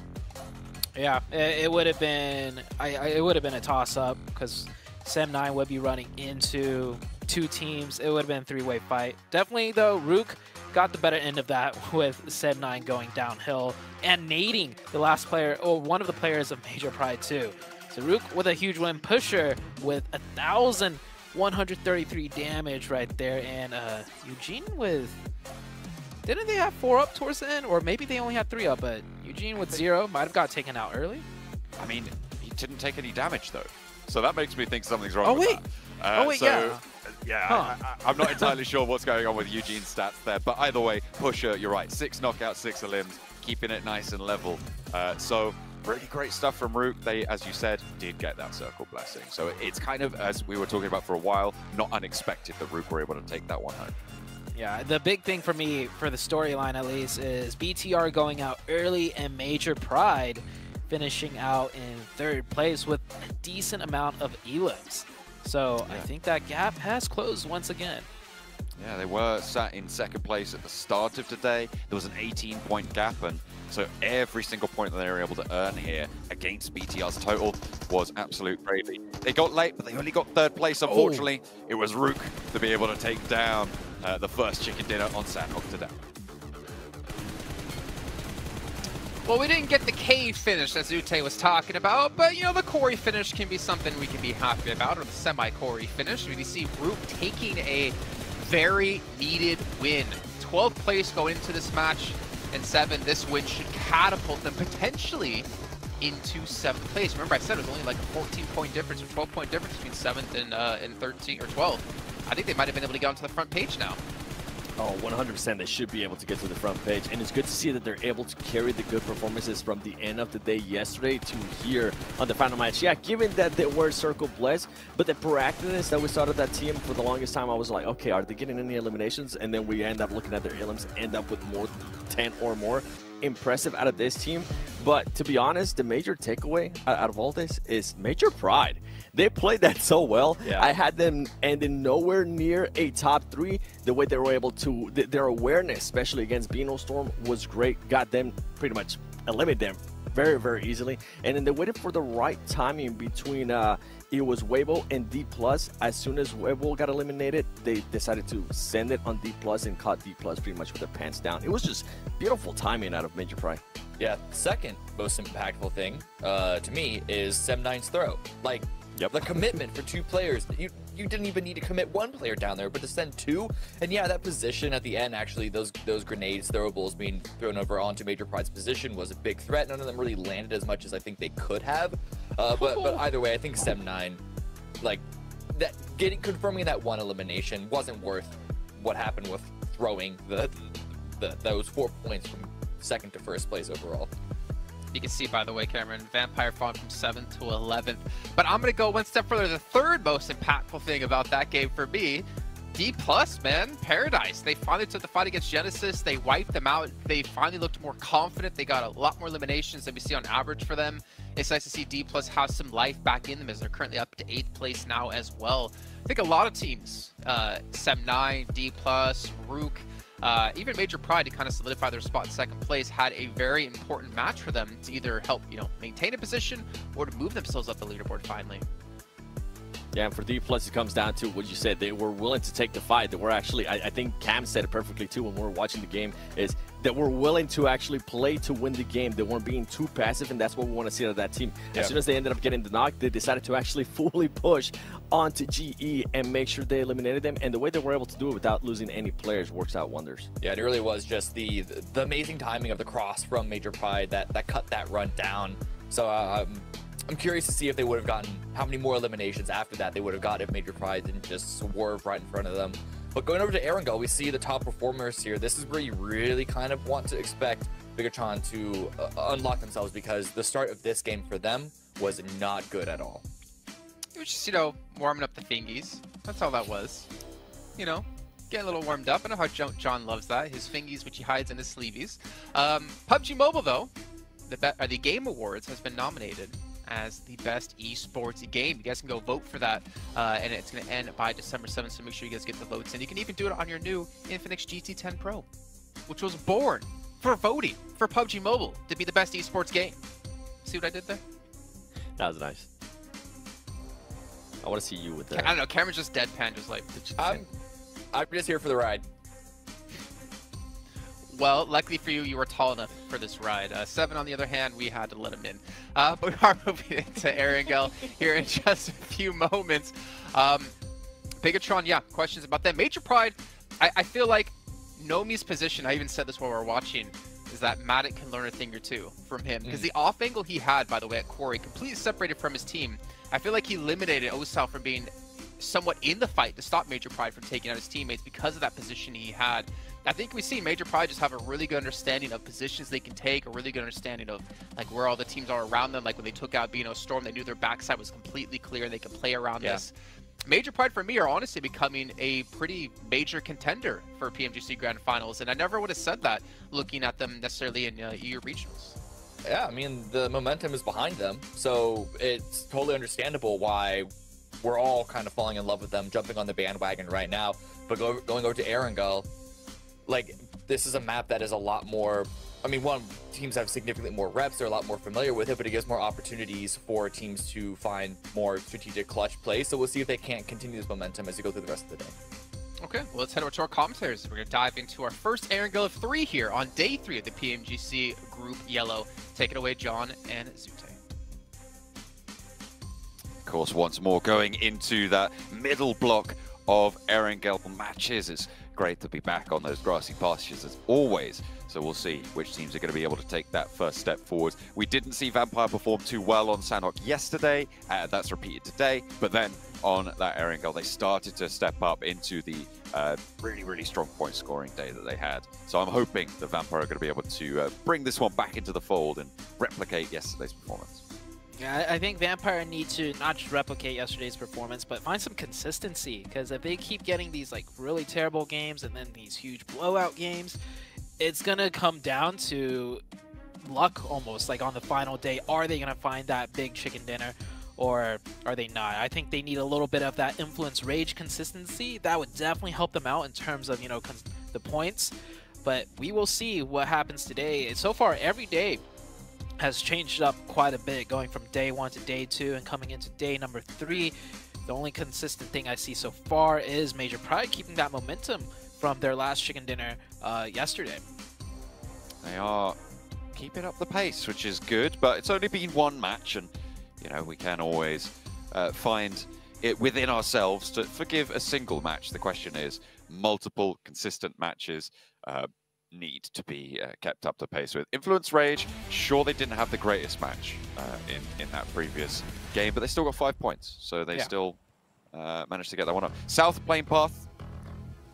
Yeah, it would have been it would have been a toss-up because Sem9 would be running into 2 teams. It would have been a 3-way fight. Definitely, though, Rook got the better end of that with Sem9 going downhill and nading the last player, or one of the players of Major Pride too. So Rook with a huge win. Pusher with 1,133 damage right there, and Eugene with... Didn't they have 4 up towards the end? Or maybe they only had 3 up, but Eugene with 0 might have got taken out early. I mean, he didn't take any damage, though. So that makes me think something's wrong with that. Yeah, I'm not entirely sure what's going on with Eugene's stats there. But either way, Pusher, you're right. 6 knockouts, 6 limbs. keeping it nice and level. So really great stuff from Rook. They, as you said, did get that circle blessing. So it's kind of, as we were talking about for a while, not unexpected that Rook were able to take that one home. Yeah, the big thing for me, for the storyline at least, is BTR going out early and Major Pride finishing out in 3rd place with a decent amount of elims. So I think that gap has closed once again. Yeah, they were sat in 2nd place at the start of today. There was an 18-point gap, and so every single point that they were able to earn here against BTR's total was absolute gravy. They got late, but they only got 3rd place, unfortunately. It was Rook to be able to take down the first chicken dinner on Sandhawk today. Well, we didn't get the K finish as Ute was talking about, but, you know, the Corey finish can be something we can be happy about, or the semi-Corey finish. We see Rook taking a very needed win. 12th place going into this match, and 7, this win should catapult them potentially into 7th place. Remember, I said it was only like a 14-point difference or 12-point difference between 7th and 13 or 12. I think they might have been able to get onto the front page now. Oh, 100% they should be able to get to the front page, and it's good to see that they're able to carry the good performances from the end of the day yesterday to here on the final match. Yeah, given that they were circle blessed, but the proactiveness that we saw of that team for the longest time, I was like, okay, are they getting any eliminations? And then we end up looking at their elims, end up with more 10 or more. Impressive out of this team. But to be honest, the major takeaway out of all this is Major Pride. They played that so well. Yeah. I had them ending nowhere near a top 3. The way they were able to, their awareness, especially against Beano Storm, was great. Got them pretty much, eliminated them very, very easily. And then they waited for the right timing between, it was Weibo and D+. As soon as Weibo got eliminated, they decided to send it on D+, and caught D+ pretty much with their pants down. It was just beautiful timing out of Major Pride. Yeah, second most impactful thing to me is Sem9's throw. Like, the commitment for 2 players. You didn't even need to commit 1 player down there, but to send 2. And yeah, that position at the end, actually, those grenades, throwables being thrown over onto Major Pride's position was a big threat. None of them really landed as much as I think they could have. But either way, I think Sem9, like, confirming that 1 elimination wasn't worth what happened with throwing those 4 points from 2nd to 1st place overall. You can see, by the way, Cameron, Vampire falling from 7th to 11th. But I'm going to go one step further. The 3rd most impactful thing about that game for me, D+, man, Paradise. They finally took the fight against Genesis. They wiped them out. They finally looked more confident. They got a lot more eliminations than we see on average for them. It's nice to see D+ have some life back in them, as they're currently up to 8th place now as well. I think a lot of teams, Sem9, D+, Rook, even Major Pride, to kind of solidify their spot in 2nd place, had a very important match for them to either help, you know, maintain a position or to move themselves up the leaderboard finally. Yeah, and for D+, it comes down to what you said. They were willing to take the fight. They were actually, I think Cam said it perfectly too when we were watching the game, is that we're willing to actually play to win the game. They weren't being too passive, and that's what we want to see out of that team. Yeah. As soon as they ended up getting the knock, they decided to actually fully push onto GE and make sure they eliminated them. And the way they were able to do it without losing any players works out wonders. Yeah, it really was just the amazing timing of the cross from Major Pride that cut that run down. So I'm curious to see if they would have gotten, how many more eliminations after that they would have got if Major Pride didn't just swerve right in front of them. But going over to Erangel, we see the top performers here. This is where you really kind of want to expect Bigatron to unlock themselves, because the start of this game for them was not good at all. It was just, you know, warming up the fingies. That's all that was. You know, getting a little warmed up. I know how John loves that. His fingies, which he hides in his sleeveys. PUBG Mobile, though, the Game Awards has been nominated as the best esports game. You guys can go vote for that, and it's going to end by December 7th, so make sure you guys get the votes in. You can even do it on your new Infinix GT10 Pro, which was born for voting for PUBG Mobile to be the best esports game. See what I did there? That was nice. I want to see you with that. I don't know, Cameron's just deadpan, just like... I'm just here for the ride. Well, luckily for you, you were tall enough for this ride. 7, on the other hand, we had to let him in. But we are moving into Erangel here in just a few moments. Bigatron, yeah, questions about them. Major Pride, I feel like Nomi's position, I even said this while we were watching, is that Matic can learn a thing or two from him. Because the off angle he had, by the way, at Quarry, completely separated from his team. I feel like he eliminated Osal from being somewhat in the fight to stop Major Pride from taking out his teammates because of that position he had. I think we see Major Pride just have a really good understanding of positions they can take, a really good understanding of like where all the teams are around them. Like when they took out Beano Storm, they knew their backside was completely clear and they could play around this. Major Pride for me are honestly becoming a pretty major contender for PMGC Grand Finals, and I never would have said that looking at them necessarily in EU Regionals. Yeah, I mean, the momentum is behind them, so it's totally understandable why we're all kind of falling in love with them, jumping on the bandwagon right now. But going over to Erangel, like, this is a map that is a lot more, I mean, one, teams have significantly more reps, they're a lot more familiar with it, but it gives more opportunities for teams to find more strategic clutch plays. So we'll see if they can't continue this momentum as we go through the rest of the day. Okay, well, let's head over to our commentaries. We're going to dive into our first Erangel of 3 here on day 3 of the PMGC Group Yellow. Take it away, John and Zute. Of course, once more going into that middle block of Erangel matches. It's great to be back on those grassy pastures as always. So we'll see which teams are going to be able to take that first step forward. We didn't see Vampire perform too well on Sanhok yesterday. That's repeated today. But then on that Erangel, they started to step up into the really, really strong point scoring day that they had. So I'm hoping the Vampire are going to be able to bring this one back into the fold and replicate yesterday's performance. Yeah, I think Vampire need to not just replicate yesterday's performance, but find some consistency. Because if they keep getting these like really terrible games and then these huge blowout games, it's gonna come down to luck almost. Like on the final day, are they gonna find that big chicken dinner, or are they not? I think they need a little bit of that influence rage consistency. That would definitely help them out in terms of, you know, the points. But we will see what happens today. So far, every day has changed up quite a bit, going from day 1 to day 2 and coming into day number 3. The only consistent thing I see so far is Major Pride keeping that momentum from their last chicken dinner yesterday. They are keeping up the pace, which is good, but it's only been one match, and you know, we can always find it within ourselves to forgive a single match. The question is, multiple consistent matches need to be kept up to pace with. Influence Rage, sure, they didn't have the greatest match in that previous game, but they still got 5 points, so they still managed to get that one up. South Plane Path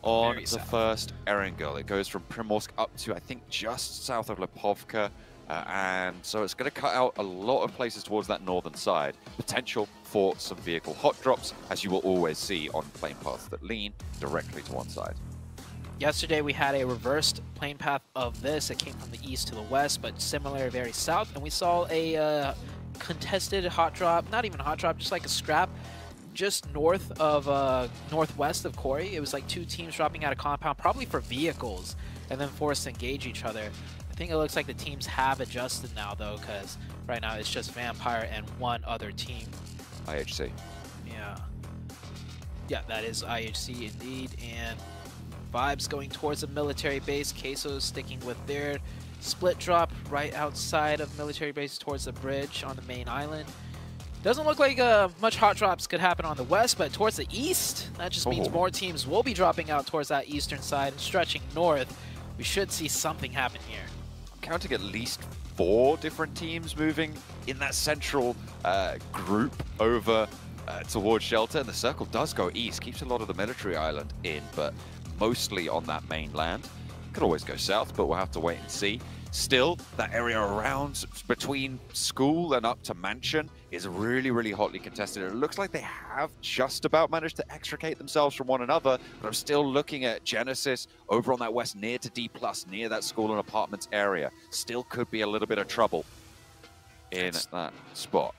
on the first Erangel. It goes from Primorsk up to, I think, just south of Lipovka, and so it's going to cut out a lot of places towards that northern side. Potential for some vehicle hot drops, as you will always see on plane paths that lean directly to one side. Yesterday we had a reversed plane path of this. It came from the east to the west, but similar, very south. And we saw a contested hot drop, not even a hot drop, just like a scrap, just north of northwest of Corey. It was like 2 teams dropping out of compound, probably for vehicles, and then forced to engage each other. I think it looks like the teams have adjusted now, though, because right now it's just Vampire and one other team. IHC. Yeah, that is IHC indeed. And Vibes going towards the military base. Queso sticking with their split drop right outside of military base towards the bridge on the main island. Doesn't look like much hot drops could happen on the west, but towards the east, that just means more teams will be dropping out towards that eastern side and stretching north. We should see something happen here. I'm counting at least 4 different teams moving in that central group over towards Shelter, and the circle does go east, keeps a lot of the military island in, but mostly on that mainland. Could always go south, but we'll have to wait and see. Still, that area around between school and up to mansion is really, really hotly contested. It looks like they have just about managed to extricate themselves from one another, but I'm still looking at Genesis over on that west near to D+, near that school and apartments area. Still could be a little bit of trouble in that spot.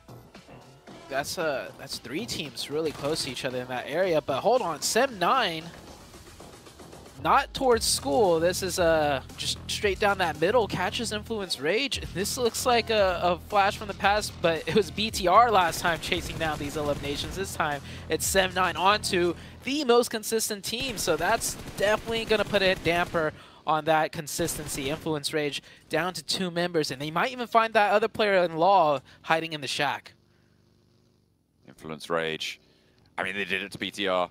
That's 3 teams really close to each other in that area, but hold on, Sem9, not towards school. This is just straight down that middle, catches Influence Rage. This looks like a flash from the past, but it was BTR last time chasing down these eliminations. This time it's Sem9 onto the most consistent team, so that's definitely going to put a damper on that consistency. Influence Rage down to 2 members, and they might even find that other player-in-law hiding in the shack. Influence Rage. I mean, they did it to BTR.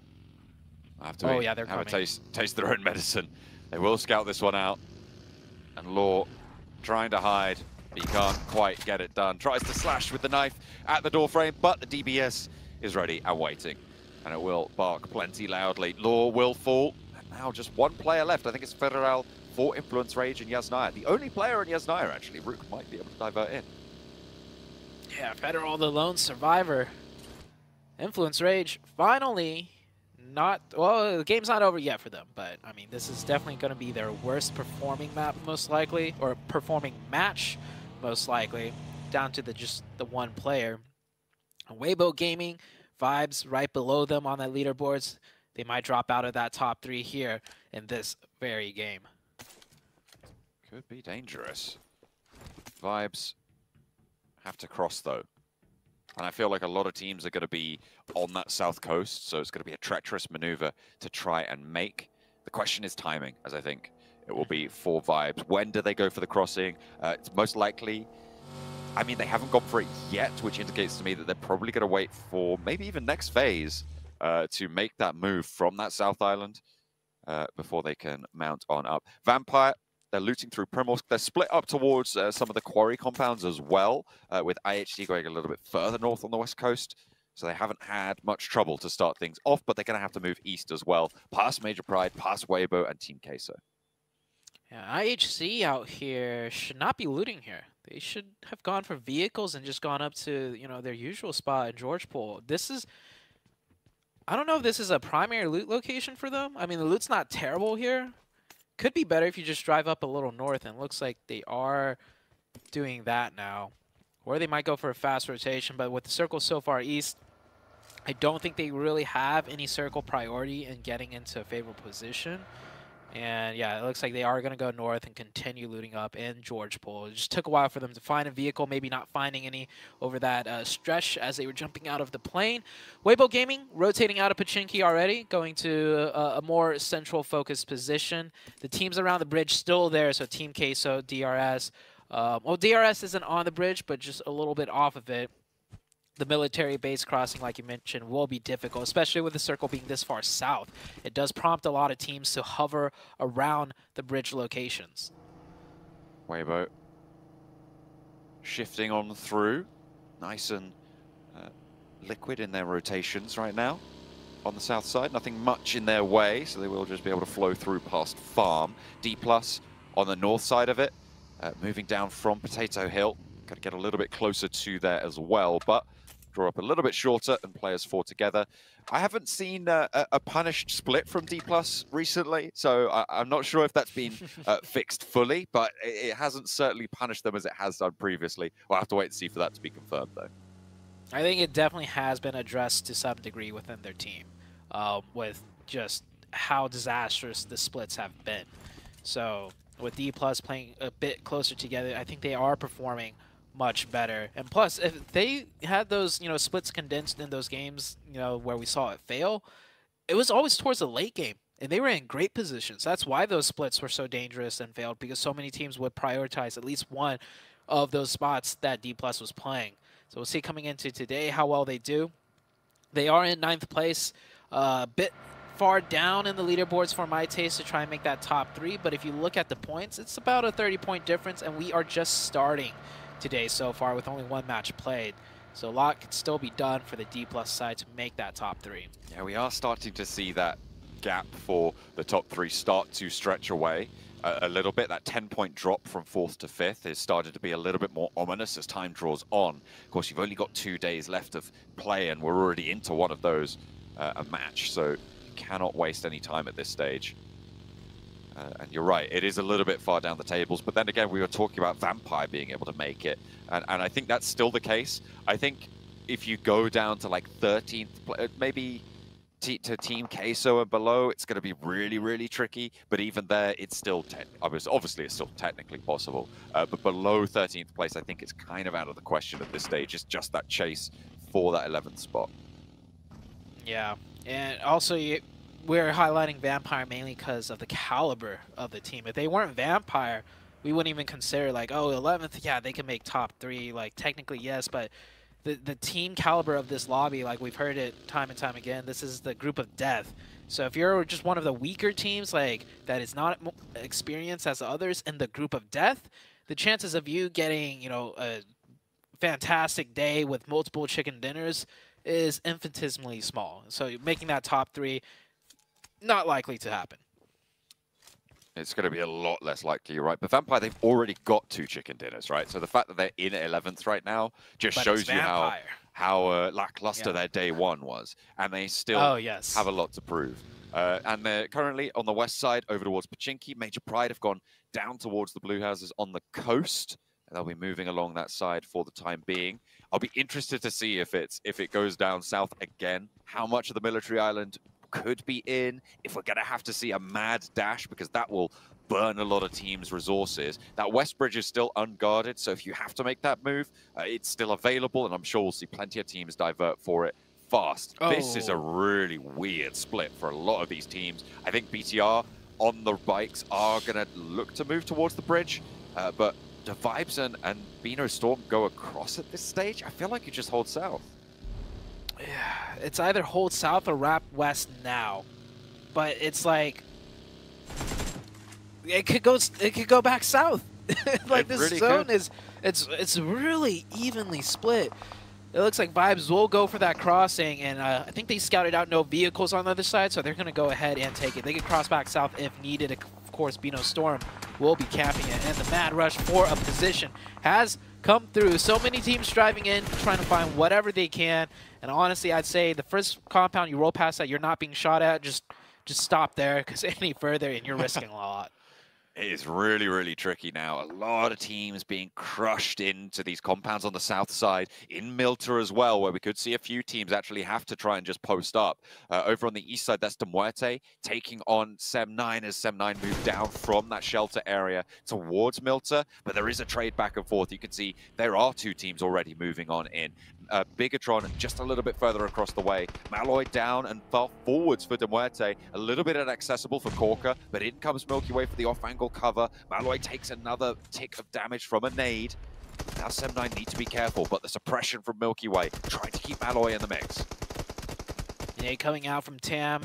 I have to have a taste their own medicine. They will scout this one out. And Law trying to hide, but he can't quite get it done. Tries to slash with the knife at the door frame, but the DBS is ready and waiting. and it will bark plenty loudly. Law will fall, and now just one player left. I think it's Federal for Influence Rage and Yasnaya. The only player in Yasnaya, actually. Rook might be able to divert in. Yeah, Federal, the lone survivor. Influence Rage, finally, not... Well, the game's not over yet for them, but, I mean, this is definitely going to be their worst performing map, most likely, or performing match, most likely, down to just the one player. Weibo Gaming, Vibes right below them on that leaderboards. They might drop out of that top 3 here in this very game. Could be dangerous. Vibes have to cross, though. And I feel like a lot of teams are going to be on that south coast, so it's going to be a treacherous maneuver to try and make. The question is timing, as I think it will be for Vibes. When do they go for the crossing? It's most likely... I mean, they haven't gone for it yet, which indicates to me that they're probably going to wait for maybe even next phase to make that move from that South Island before they can mount on up. Vampire, they're looting through Primorsk. They're split up towards some of the quarry compounds as well, with IHD going a little bit further north on the west coast. So they haven't had much trouble to start things off, but they're going to have to move east as well, past Major Pride, past Weibo, and Team Queso. Yeah, IHC out here should not be looting here. They should have gone for vehicles and just gone up to, you know, their usual spot in Georgepol. This is... I don't know if this is a primary loot location for them. I mean, the loot's not terrible here. Could be better if you just drive up a little north, and it looks like they are doing that now. Or they might go for a fast rotation, but with the circle so far east, I don't think they really have any circle priority in getting into a favorable position. And yeah, it looks like they are going to go north and continue looting up in Georgepol. It just took a while for them to find a vehicle, maybe not finding any over that stretch as they were jumping out of the plane. Weibo Gaming rotating out of Pachinki already, going to a more central focused position. The teams around the bridge still there, so Team Queso, DRS. Well, DRS isn't on the bridge, but just a little bit off of it. The military base crossing, like you mentioned, will be difficult, especially with the circle being this far south. It does prompt a lot of teams to hover around the bridge locations. Weibo shifting on through. Nice and liquid in their rotations right now. On the south side, nothing much in their way, so they will just be able to flow through past Farm. D+ on the north side of it, moving down from Potato Hill. Got to get a little bit closer to there as well, but draw up a little bit shorter and players 4 together. I haven't seen a punished split from D+ recently, so I'm not sure if that's been fixed fully, but it hasn't certainly punished them as it has done previously. We'll have to wait and see for that to be confirmed, though. I think it definitely has been addressed to some degree within their team, with just how disastrous the splits have been. So with D+ playing a bit closer together, I think they are performing much better. And plus, if they had those, you know, splits condensed in those games, you know, where we saw it fail, it was always towards the late game, and they were in great positions. That's why those splits were so dangerous and failed, because so many teams would prioritize at least one of those spots that D+ was playing. So we'll see coming into today how well they do. They are in 9th place, a bit far down in the leaderboards for my taste to try and make that top 3, but if you look at the points, it's about a 30-point difference, and we are just starting today so far with only 1 match played. So a lot can still be done for the D+ side to make that top 3. Yeah, we are starting to see that gap for the top 3 start to stretch away a little bit. That 10-point drop from 4th to 5th has started to be a little bit more ominous as time draws on. Of course, you've only got 2 days left of play, and we're already into one of those, a match, so you cannot waste any time at this stage. And you're right, it is a little bit far down the tables, but then again, we were talking about Vampire being able to make it, and I think that's still the case. I think if you go down to like 13th, maybe to Team Queso and below, it's going to be really, really tricky, but even there, it's still, obviously it's still technically possible, but below 13th place, I think it's kind of out of the question at this stage. It's just that chase for that 11th spot. Yeah, and also we're highlighting Vampire mainly because of the caliber of the team. If they weren't Vampire, we wouldn't even consider like, oh, 11th, yeah, they can make top 3. Like, technically, yes, but the team caliber of this lobby, like we've heard it time and time again, this is the group of death. So if you're just one of the weaker teams, like, that is not experienced as others in the group of death, the chances of you getting, you know, a fantastic day with multiple chicken dinners is infinitesimally small. So making that top 3, not likely to happen. It's going to be a lot less likely, you're right. But Vampire, they've already got 2 chicken dinners, right? So the fact that they're in 11th right now just shows you how lackluster their day 1 was. And they still have a lot to prove. And they're currently on the west side over towards Pachinki. Major Pride have gone down towards the blue houses on the coast. And they'll be moving along that side for the time being. I'll be interested to see if it goes down south again, how much of the military island could be in, if we're going to have to see a mad dash, because that will burn a lot of teams' resources. That west bridge is still unguarded, so if you have to make that move, it's still available, and I'm sure we'll see plenty of teams divert for it fast. This is a really weird split for a lot of these teams. I think BTR on the bikes are going to look to move towards the bridge, but do Vibes and Beano Storm go across at this stage? I feel like you just hold south. Yeah, it's either hold south or wrap west now, but it's like it could go back south. Like this really zone is it's really evenly split. It looks like Vibes will go for that crossing, and I think they scouted out no vehicles on the other side, so they're going to go ahead and take it. They can cross back south if needed. Of course, Beano Storm will be capping it, and the mad rush for a position has come through. So many teams driving in, trying to find whatever they can, and honestly, I'd say the first compound you roll past that you're not being shot at, just stop there, because any further and you're risking a lot. It is really, really tricky now. A lot of teams being crushed into these compounds on the south side, in Milta as well, where we could see a few teams actually have to try and just post up. Over on the east side, that's De Muerte taking on Sem9 as Sem9 move down from that shelter area towards Milta. But there is a trade back and forth. You can see there are 2 teams already moving on in. Bigatron just a little bit further across the way. Malloy down and far forwards for De Muerte. A little bit inaccessible for Corker, but in comes Milky Way for the off-angle cover. Malloy takes another tick of damage from a nade. Now Sem9 need to be careful, but the suppression from Milky Way trying to keep Malloy in the mix. Nade coming out from Tam,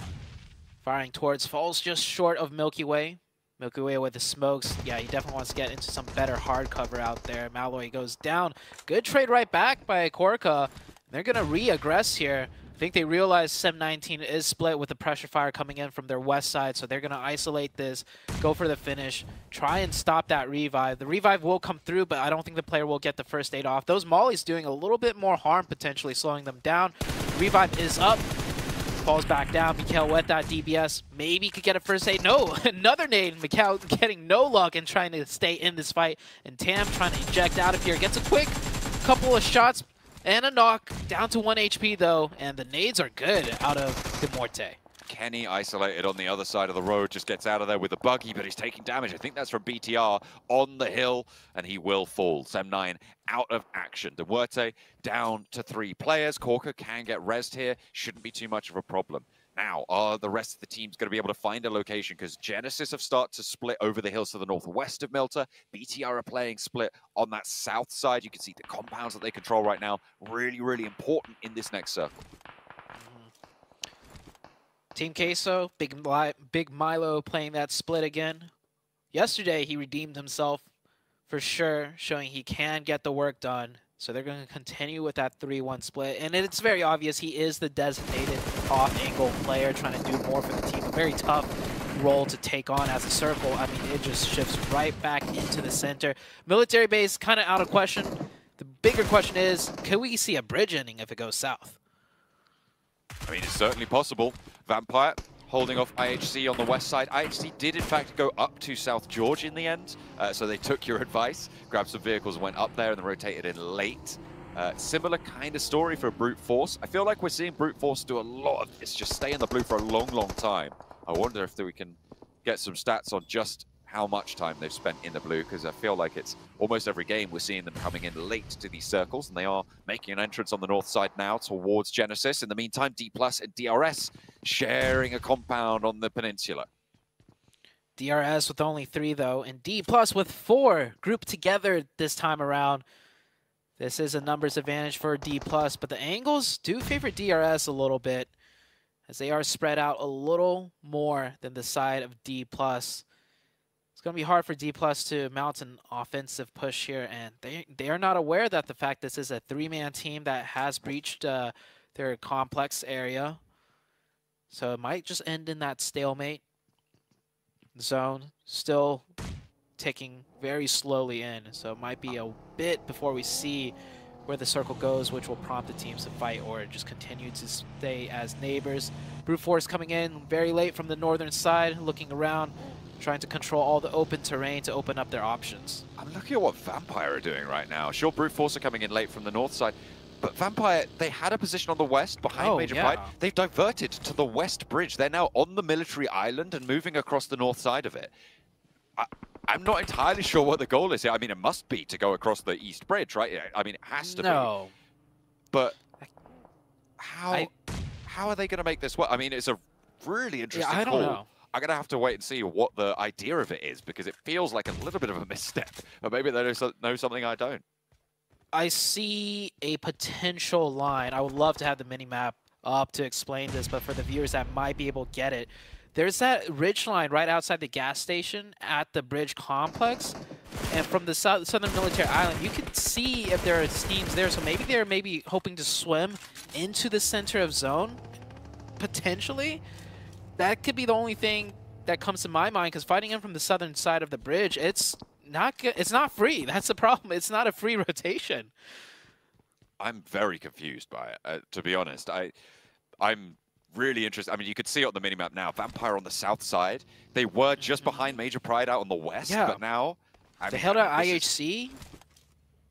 firing towards, falls just short of Milky Way. Milky Way with the smokes. Yeah, he definitely wants to get into some better hard cover out there. Malloy goes down. Good trade right back by Korka. They're going to re-aggress here. I think they realize Sem19 is split with the pressure fire coming in from their west side, so they're going to isolate this, go for the finish, try and stop that revive. The revive will come through, but I don't think the player will get the first aid off. Those mollies doing a little bit more harm, potentially slowing them down. Revive is up. Falls back down. Mikhail with that DBS. Maybe could get a first aid. No, another nade. Mikhail getting no luck and trying to stay in this fight. And Tam trying to eject out of here. Gets a quick couple of shots and a knock. Down to 1 HP though. And the nades are good out of De Muerte. Kenny isolated on the other side of the road, just gets out of there with a buggy, but he's taking damage. I think that's from BTR on the hill, and he will fall. Sem9 out of action. De Muerte down to 3 players. Corker can get rezzed here. Shouldn't be too much of a problem. Now, are the rest of the teams going to be able to find a location? Because Genesis have started to split over the hills to the northwest of Milta. BTR are playing split on that south side. You can see the compounds that they control right now. Really, really important in this next circle. Team Queso, Big Milo playing that split again. Yesterday, he redeemed himself for sure, showing he can get the work done. So they're going to continue with that 3-1 split. And it's very obvious he is the designated off-angle player trying to do more for the team. A very tough role to take on as a circle. I mean, it just shifts right back into the center. Military base kind of out of question. The bigger question is, can we see a bridge ending if it goes south? I mean, it's certainly possible. Vampire holding off IHC on the west side. IHC did, in fact, go up to South George in the end, so they took your advice, grabbed some vehicles, went up there, and then rotated in late. Similar kind of story for Brute Force. I feel like we're seeing Brute Force do a lot of this, just stay in the blue for a long, long time. I wonder if we can get some stats on just how much time they've spent in the blue, because I feel like it's almost every game we're seeing them coming in late to these circles, and they are making an entrance on the north side now towards Genesis. In the meantime, D+ and DRS sharing a compound on the peninsula. DRS with only 3 though, and D+ with 4 grouped together this time around. This is a numbers advantage for D+, but the angles do favor DRS a little bit, as they are spread out a little more than the side of D+. It's going to be hard for D+ to mount an offensive push here, and they are not aware that the fact this is a 3-man team that has breached their their complex area. So it might just end in that stalemate. Zone still ticking very slowly in, so it might be a bit before we see where the circle goes, which will prompt the teams to fight or just continue to stay as neighbors. Brute Force coming in very late from the northern side, looking around, trying to control all the open terrain to open up their options. I'm looking at what Vampire are doing right now. Sure, Brute Force are coming in late from the north side, but Vampire, they had a position on the west behind Major Pride. They've diverted to the west bridge. They're now on the military island and moving across the north side of it. I'm not entirely sure what the goal is here. I mean, it must be to go across the east bridge, right? I mean, it has to be. But how are they going to make this work? I mean, it's a really interesting call. I don't know. I'm going to have to wait and see what the idea of it is, because it feels like a little bit of a misstep. Or maybe they know something I don't. I see a potential line. I would love to have the mini-map up to explain this, but for the viewers that might be able to get it, there's that ridge line right outside the gas station at the bridge complex. And from the southern military island, you can see if there are teams there. So maybe they're hoping to swim into the center of zone, potentially. That could be the only thing that comes to my mind, because fighting in from the southern side of the bridge, it's not good. It's not free. That's the problem. It's not a free rotation. I'm very confused by it, to be honest. I'm really interested. I mean, you could see it on the minimap now. Vampire on the south side. They were just behind Major Pride out on the west, but now they held out IHC.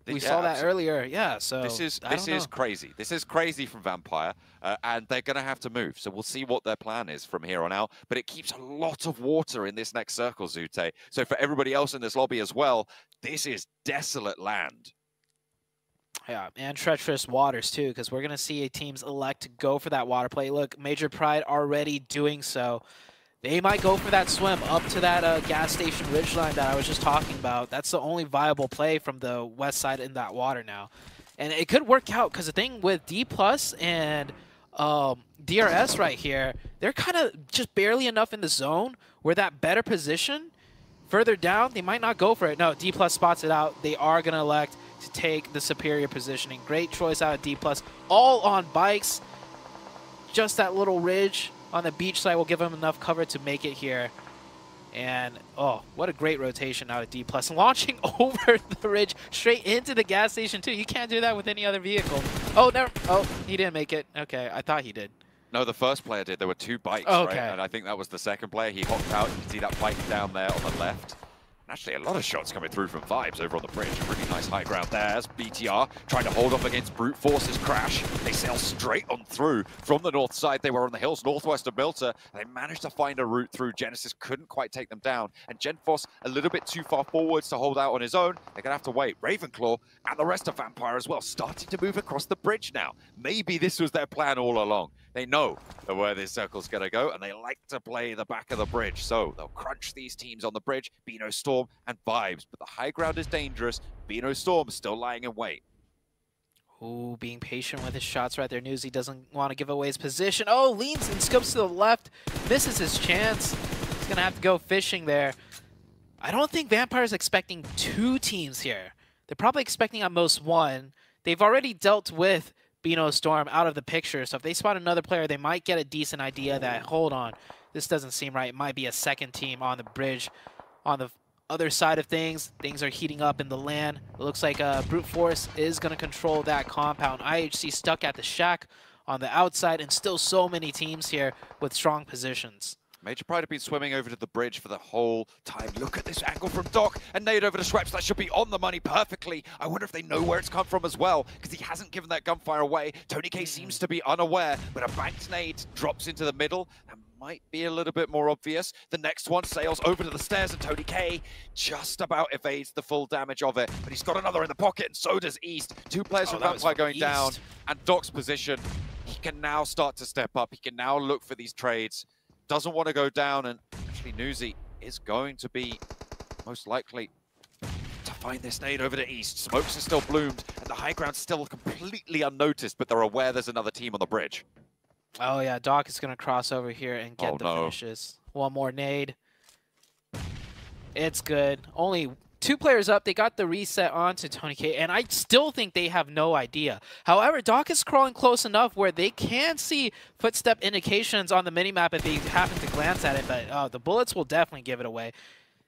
We saw that earlier. Yeah, so this is crazy. This is crazy from Vampire, and they're going to have to move. So we'll see what their plan is from here on out. But it keeps a lot of water in this next circle, Zute. So for everybody else in this lobby as well, this is desolate land. Yeah, and treacherous waters too, because we're going to see teams elect to go for that water play. Look, Major Pride already doing so. They might go for that swim up to that gas station ridgeline that I was just talking about. That's the only viable play from the west side in that water now. And it could work out, because the thing with D+ and DRS right here, they're kind of just barely enough in the zone where that better position, further down, they might not go for it. No, D+ spots it out. They are going to elect to take the superior positioning. Great choice out of D+. All on bikes. Just that little ridge on the beach side will give them enough cover to make it here. And, oh, what a great rotation out of D+. Launching over the ridge straight into the gas station, too. You can't do that with any other vehicle. Oh, never. Oh, he didn't make it. Okay, I thought he did. No, the first player did. There were two bikes, right? And I think that was the second player. He hopped out. You can see that bike down there on the left. Actually, a lot of shots coming through from Vibes over on the bridge. Really nice high ground there as BTR trying to hold off against Brute Force's crash. They sail straight on through from the north side. They were on the hills northwest of Milta. They managed to find a route through. Genesis couldn't quite take them down. And Genforce a little bit too far forwards to hold out on his own. They're going to have to wait. Ravenclaw and the rest of Vampire as well starting to move across the bridge now. Maybe this was their plan all along. They know where this circle's going to go, and they like to play the back of the bridge. So they'll crunch these teams on the bridge, Beano Storm and Vibes. But the high ground is dangerous. Beano Storm still lying in wait. Ooh, being patient with his shots right there. Newsy doesn't want to give away his position. Oh, leans and scopes to the left. Misses his chance. He's going to have to go fishing there. I don't think Vampire's expecting two teams here. They're probably expecting at most one. They've already dealt with Beano Storm out of the picture, so if they spot another player, they might get a decent idea that, hold on, this doesn't seem right. It might be a second team on the bridge. On the other side of things are heating up in the land. It looks like Brute Force is going to control that compound. IHC stuck at the shack on the outside, and still so many teams here with strong positions. Major Pride have been swimming over to the bridge for the whole time. Look at this angle from Doc, and nade over to Schweppes. That should be on the money perfectly. I wonder if they know where it's come from as well, because he hasn't given that gunfire away. Tony K seems to be unaware, but a banked nade drops into the middle. That might be a little bit more obvious. The next one sails over to the stairs, and Tony K just about evades the full damage of it. But he's got another in the pocket, and so does East. Two players from Vampire going down, and Doc's position. He can now start to step up. He can now look for these trades. Doesn't want to go down, and actually Newsy is going to be most likely to find this nade over to East. Smokes are still bloomed, and the high ground's still completely unnoticed, but they're aware there's another team on the bridge. Oh yeah, Doc is going to cross over here and get the finishes. One more nade. It's good. Only 2 players up. They got the reset onto Tony K, and I still think they have no idea. However, Doc is crawling close enough where they can see footstep indications on the minimap if they happen to glance at it, but the bullets will definitely give it away.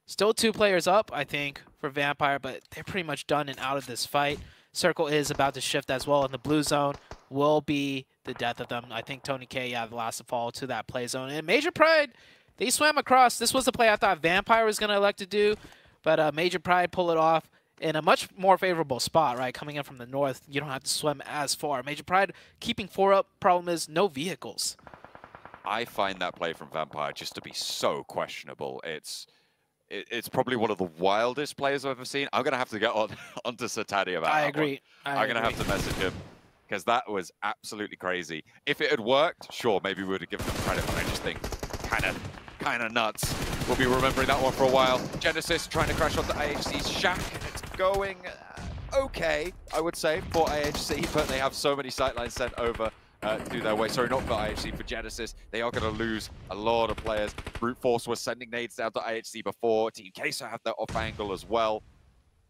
Still 2 players up, I think, for Vampire, but they're pretty much done and out of this fight. Circle is about to shift as well, and the blue zone will be the death of them. I think Tony K, the last to fall to that play zone. And Major Pride, they swam across. This was the play I thought Vampire was going to elect to do, but Major Pride pull it off in a much more favorable spot, right? Coming in from the north, you don't have to swim as far. Major Pride keeping 4 up. Problem is no vehicles. I find that play from Vampire just to be so questionable. It's probably one of the wildest players I've ever seen. I'm going to have to get onto Satani about that. I agree. I'm going to have to message him because that was absolutely crazy. If it had worked, sure, maybe we would have given them credit, but I just think kind of nuts. We'll be remembering that one for a while. Genesis trying to crash onto IHC's shack, and it's going okay, I would say, for IHC, but they have so many sightlines sent over do their way. Sorry, not for IHC, for Genesis. They are going to lose a lot of players. Brute Force was sending nades down to IHC before. Team Queso have that off angle as well.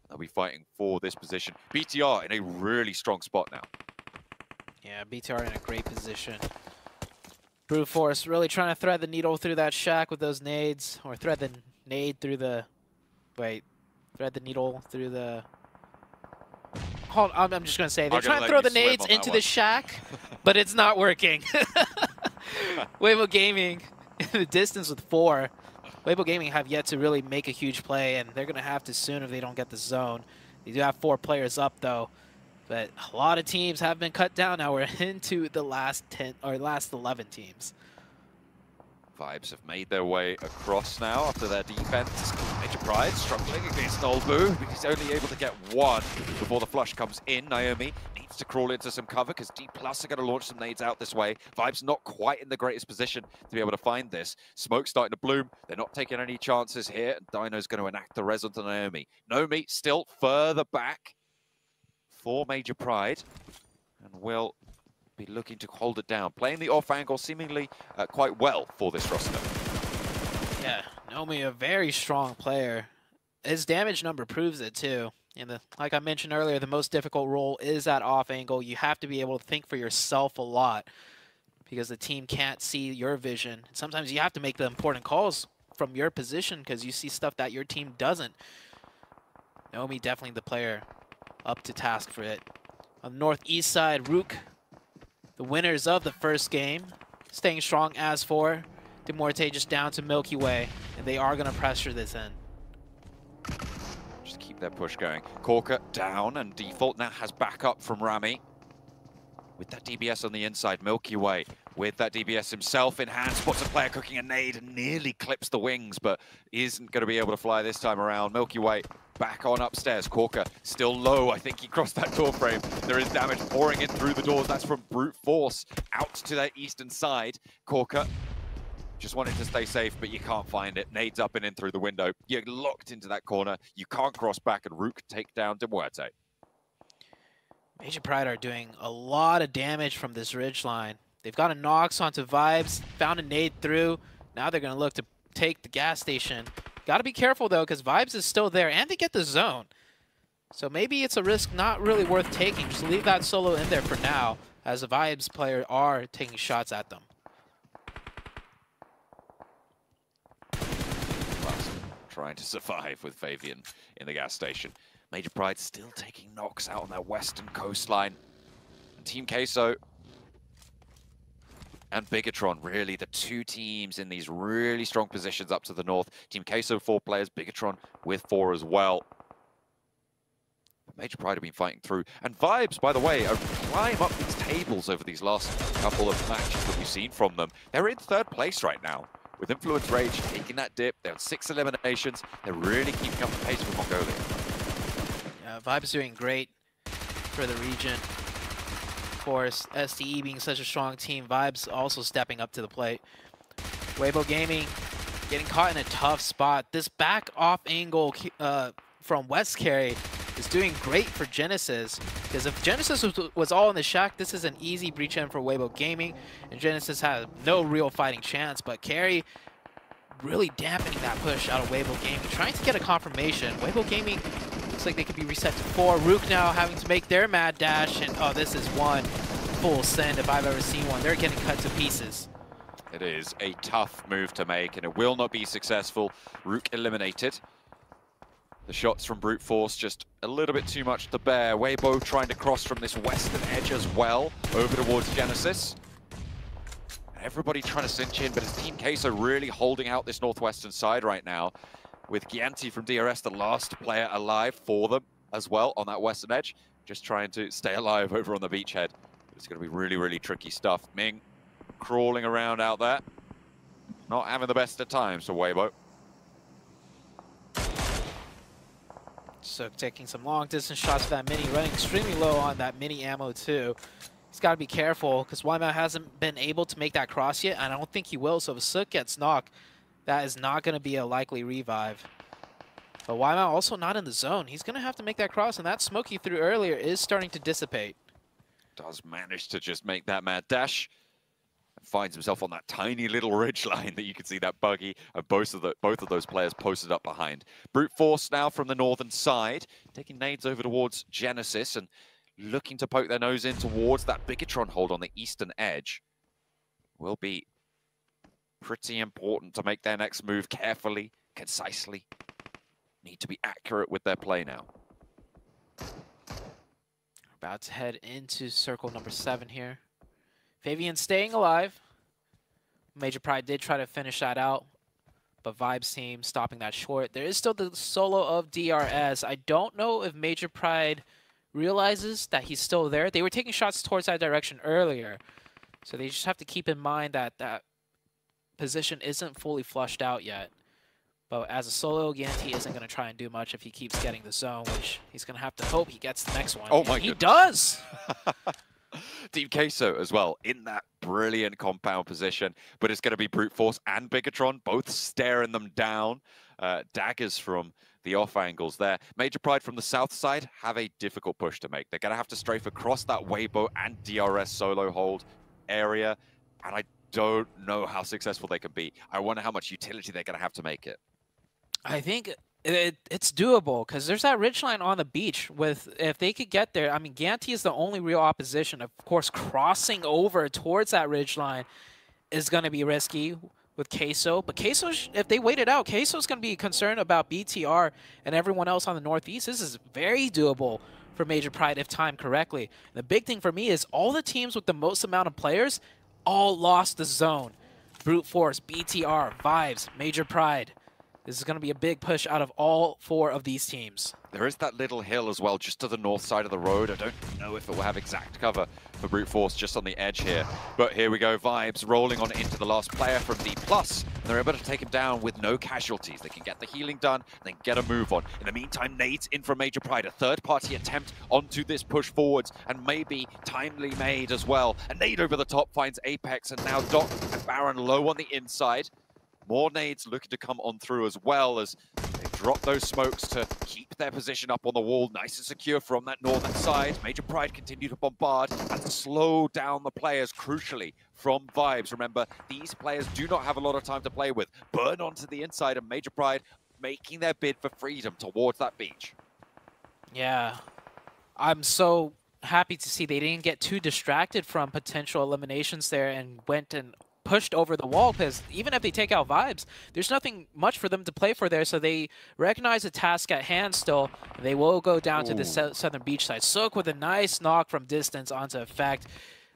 They'll be fighting for this position. BTR in a really strong spot now. Yeah, BTR in a great position. Brute Force really trying to thread the needle through that shack with those nades, or thread the nade through the... Wait, thread the needle through the... Hold on, I'm just going to say, they're trying to throw the nades into the shack, but it's not working. Weibo Gaming in the distance with 4. Weibo Gaming have yet to really make a huge play, and they're going to have to soon if they don't get the zone. They do have 4 players up, though. But a lot of teams have been cut down. Now we're into the last 10 or last 11 teams. Vibes have made their way across now after their defense. Major Pride struggling against Nolbu. He's only able to get 1 before the flush comes in. Naomi needs to crawl into some cover because D+ are going to launch some nades out this way. Vibes not quite in the greatest position to be able to find this. Smoke starting to bloom. They're not taking any chances here. Dino's going to enact the res onto Naomi. Naomi still further back for Major Pride, and will be looking to hold it down. Playing the off angle seemingly quite well for this roster. Yeah, Naomi, a very strong player. His damage number proves it too. And like I mentioned earlier, the most difficult role is that off angle. You have to be able to think for yourself a lot because the team can't see your vision. Sometimes you have to make the important calls from your position because you see stuff that your team doesn't. Naomi definitely the player up to task for it. On the northeast side, Rook, the winners of the first game, staying strong as for. Demorte just down to Milky Way, and they are going to pressure this in. Just keep their push going. Corker down, and Default now has backup from Rami. With that DBS on the inside, Milky Way with that DBS himself in hand, spots a player cooking a nade and nearly clips the wings, but isn't going to be able to fly this time around. Milky Way back on upstairs. Corker still low. I think he crossed that door frame. There is damage pouring in through the doors. That's from Brute Force out to their eastern side. Corker just wanted to stay safe, but you can't find it. Nades up and in through the window. You're locked into that corner. You can't cross back, and Rook take down Demuerte. Major Pride are doing a lot of damage from this ridge line. They've got a Nox onto Vibes, found a nade through. Now they're going to look to take the gas station. Got to be careful, though, because Vibes is still there, and they get the zone. So maybe it's a risk not really worth taking. Just leave that solo in there for now, as the Vibes player are taking shots at them. Trying to survive with Fabian in the gas station. Major Pride still taking knocks out on their western coastline. And Team Queso and Bigatron, really the 2 teams in these really strong positions up to the north. Team Queso 4 players, Bigatron with 4 as well. Major Pride have been fighting through. And Vibes, by the way, are climb up these tables over these last couple of matches that we've seen from them. They're in 3rd place right now, with Influence Rage taking that dip. They're on 6 eliminations. They're really keeping up the pace with Mongolia. Yeah, Vibes doing great for the region. Of course, STE being such a strong team, Vibes also stepping up to the plate. Weibo Gaming getting caught in a tough spot. This back off angle from West Carry is doing great for Genesis, because if Genesis was all in the shack, this is an easy breach in for Weibo Gaming, and Genesis had no real fighting chance, but Carry really dampening that push out of Weibo Gaming, trying to get a confirmation. Weibo Gaming looks like they could be reset to 4. Rook now having to make their mad dash, and oh, this is one full send if I've ever seen one. They're getting cut to pieces. It is a tough move to make, and it will not be successful. Rook eliminated. The shots from Brute Force just a little bit too much to bear. Weibo trying to cross from this western edge as well, over towards Genesis. Everybody trying to cinch in, but it's Team Queso really holding out this northwestern side right now, with Gianti from DRS, the last player alive for them as well on that western edge, just trying to stay alive over on the beachhead. It's going to be really, really tricky stuff. Ming crawling around out there, not having the best of times for Weibo. So taking some long distance shots for that mini, running extremely low on that mini ammo too. He's got to be careful because Wyman hasn't been able to make that cross yet, and I don't think he will. So if Sook gets knocked, that is not going to be a likely revive. But Wyman also not in the zone. He's going to have to make that cross, and that smoke he threw earlier is starting to dissipate. Does manage to just make that mad dash. Finds himself on that tiny little ridge line that you can see that buggy of both of those players posted up behind. Brute Force now from the northern side, taking nades over towards Genesis and looking to poke their nose in towards that Bigatron hold on the eastern edge. Will be pretty important to make their next move carefully, concisely. Need to be accurate with their play now. About to head into circle number 7 here. Fabian staying alive. Major Pride did try to finish that out, but Vibes team stopping that short. There is still the solo of DRS. I don't know if Major Pride realizes that he's still there. They were taking shots towards that direction earlier, so they just have to keep in mind that that position isn't fully flushed out yet. But as a solo, Yanti isn't going to try and do much if he keeps getting the zone, which he's going to have to hope he gets the next one. Oh my goodness. He does! Team Queso as well in that brilliant compound position, but it's going to be Brute Force and Bigatron both staring them down. Daggers from the off angles there. Major Pride from the south side have a difficult push to make. They're going to have to strafe across that Weibo and DRS solo hold area, and I don't know how successful they can be. I wonder how much utility they're going to have to make it. I think it's doable because there's that ridgeline on the beach. If they could get there, I mean, Ganti is the only real opposition. Of course, crossing over towards that ridgeline is going to be risky with Queso. But Queso, if they wait it out, Queso's going to be concerned about BTR and everyone else on the northeast. This is very doable for Major Pride if timed correctly. And the big thing for me is all the teams with the most amount of players all lost the zone. Brute Force, BTR, Vibes, Major Pride. This is going to be a big push out of all 4 of these teams. There is that little hill as well, just to the north side of the road. I don't know if it will have exact cover for Brute Force just on the edge here. But here we go, Vibes rolling on into the last player from D+. And they're able to take him down with no casualties. They can get the healing done and then get a move on. In the meantime, nades in from Major Pride. A third-party attempt onto this push forwards and maybe timely made as well. A nade over the top finds Apex, and now Doc and Baron low on the inside. More nades looking to come on through as well as they drop those smokes to keep their position up on the wall nice and secure from that northern side. Major Pride continue to bombard and slow down the players, crucially, from Vibes. Remember, these players do not have a lot of time to play with. Burn onto the inside, and Major Pride making their bid for freedom towards that beach. Yeah, I'm so happy to see they didn't get too distracted from potential eliminations there and went and pushed over the wall, because even if they take out Vibes, there's nothing much for them to play for there, so they recognize the task at hand still. They will go down to the southern beach side. Sook with a nice knock from distance onto Effect.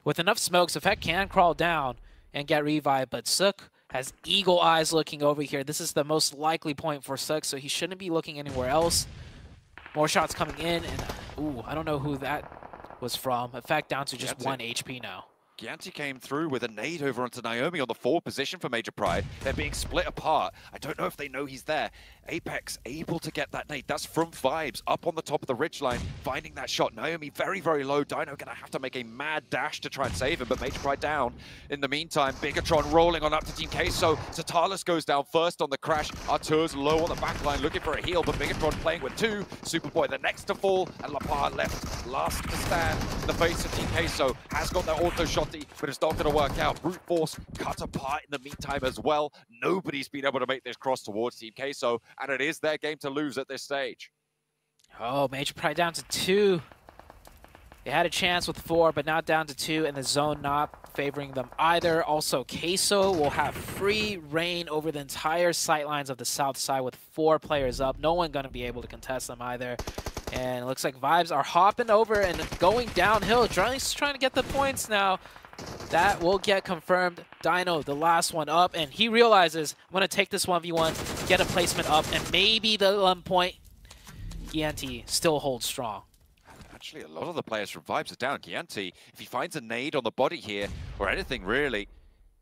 With enough smokes, Effect can crawl down and get revived, but Sook has eagle eyes looking over here. This is the most likely point for Sook, so he shouldn't be looking anywhere else. More shots coming in, and ooh, I don't know who that was from. Effect down to just 1 HP now. Gianti came through with a nade over onto Naomi on the forward position for Major Pride. They're being split apart. I don't know if they know he's there. Apex able to get that nade. That's from Vibes up on the top of the ridgeline, finding that shot. Naomi very, very low. Dino gonna have to make a mad dash to try and save him, but Major Pride down. In the meantime, Bigatron rolling on up to Team Queso. Satalis goes down first on the crash. Artur's low on the backline, looking for a heal, but Bigatron playing with two. Superboy the next to fall, and Lapar left last to stand in the face of Team Queso. Has got that auto shotty, but it's not gonna work out. Brute Force cut apart in the meantime as well. Nobody's been able to make this cross towards Team Queso, and it is their game to lose at this stage. Oh, Major Pride down to 2. They had a chance with 4, but now down to 2, and the zone not favoring them either. Also, Queso will have free reign over the entire sightlines of the south side with 4 players up. No one going to be able to contest them either. And it looks like Vibes are hopping over and going downhill. Just trying to get the points now. That will get confirmed. Dino, the last one up, and he realizes, I'm going to take this 1v1, get a placement up, and maybe the 1 point. Gianti still holds strong. Actually, a lot of the players from Vibes are down. Gianti, if he finds a nade on the body here, or anything really,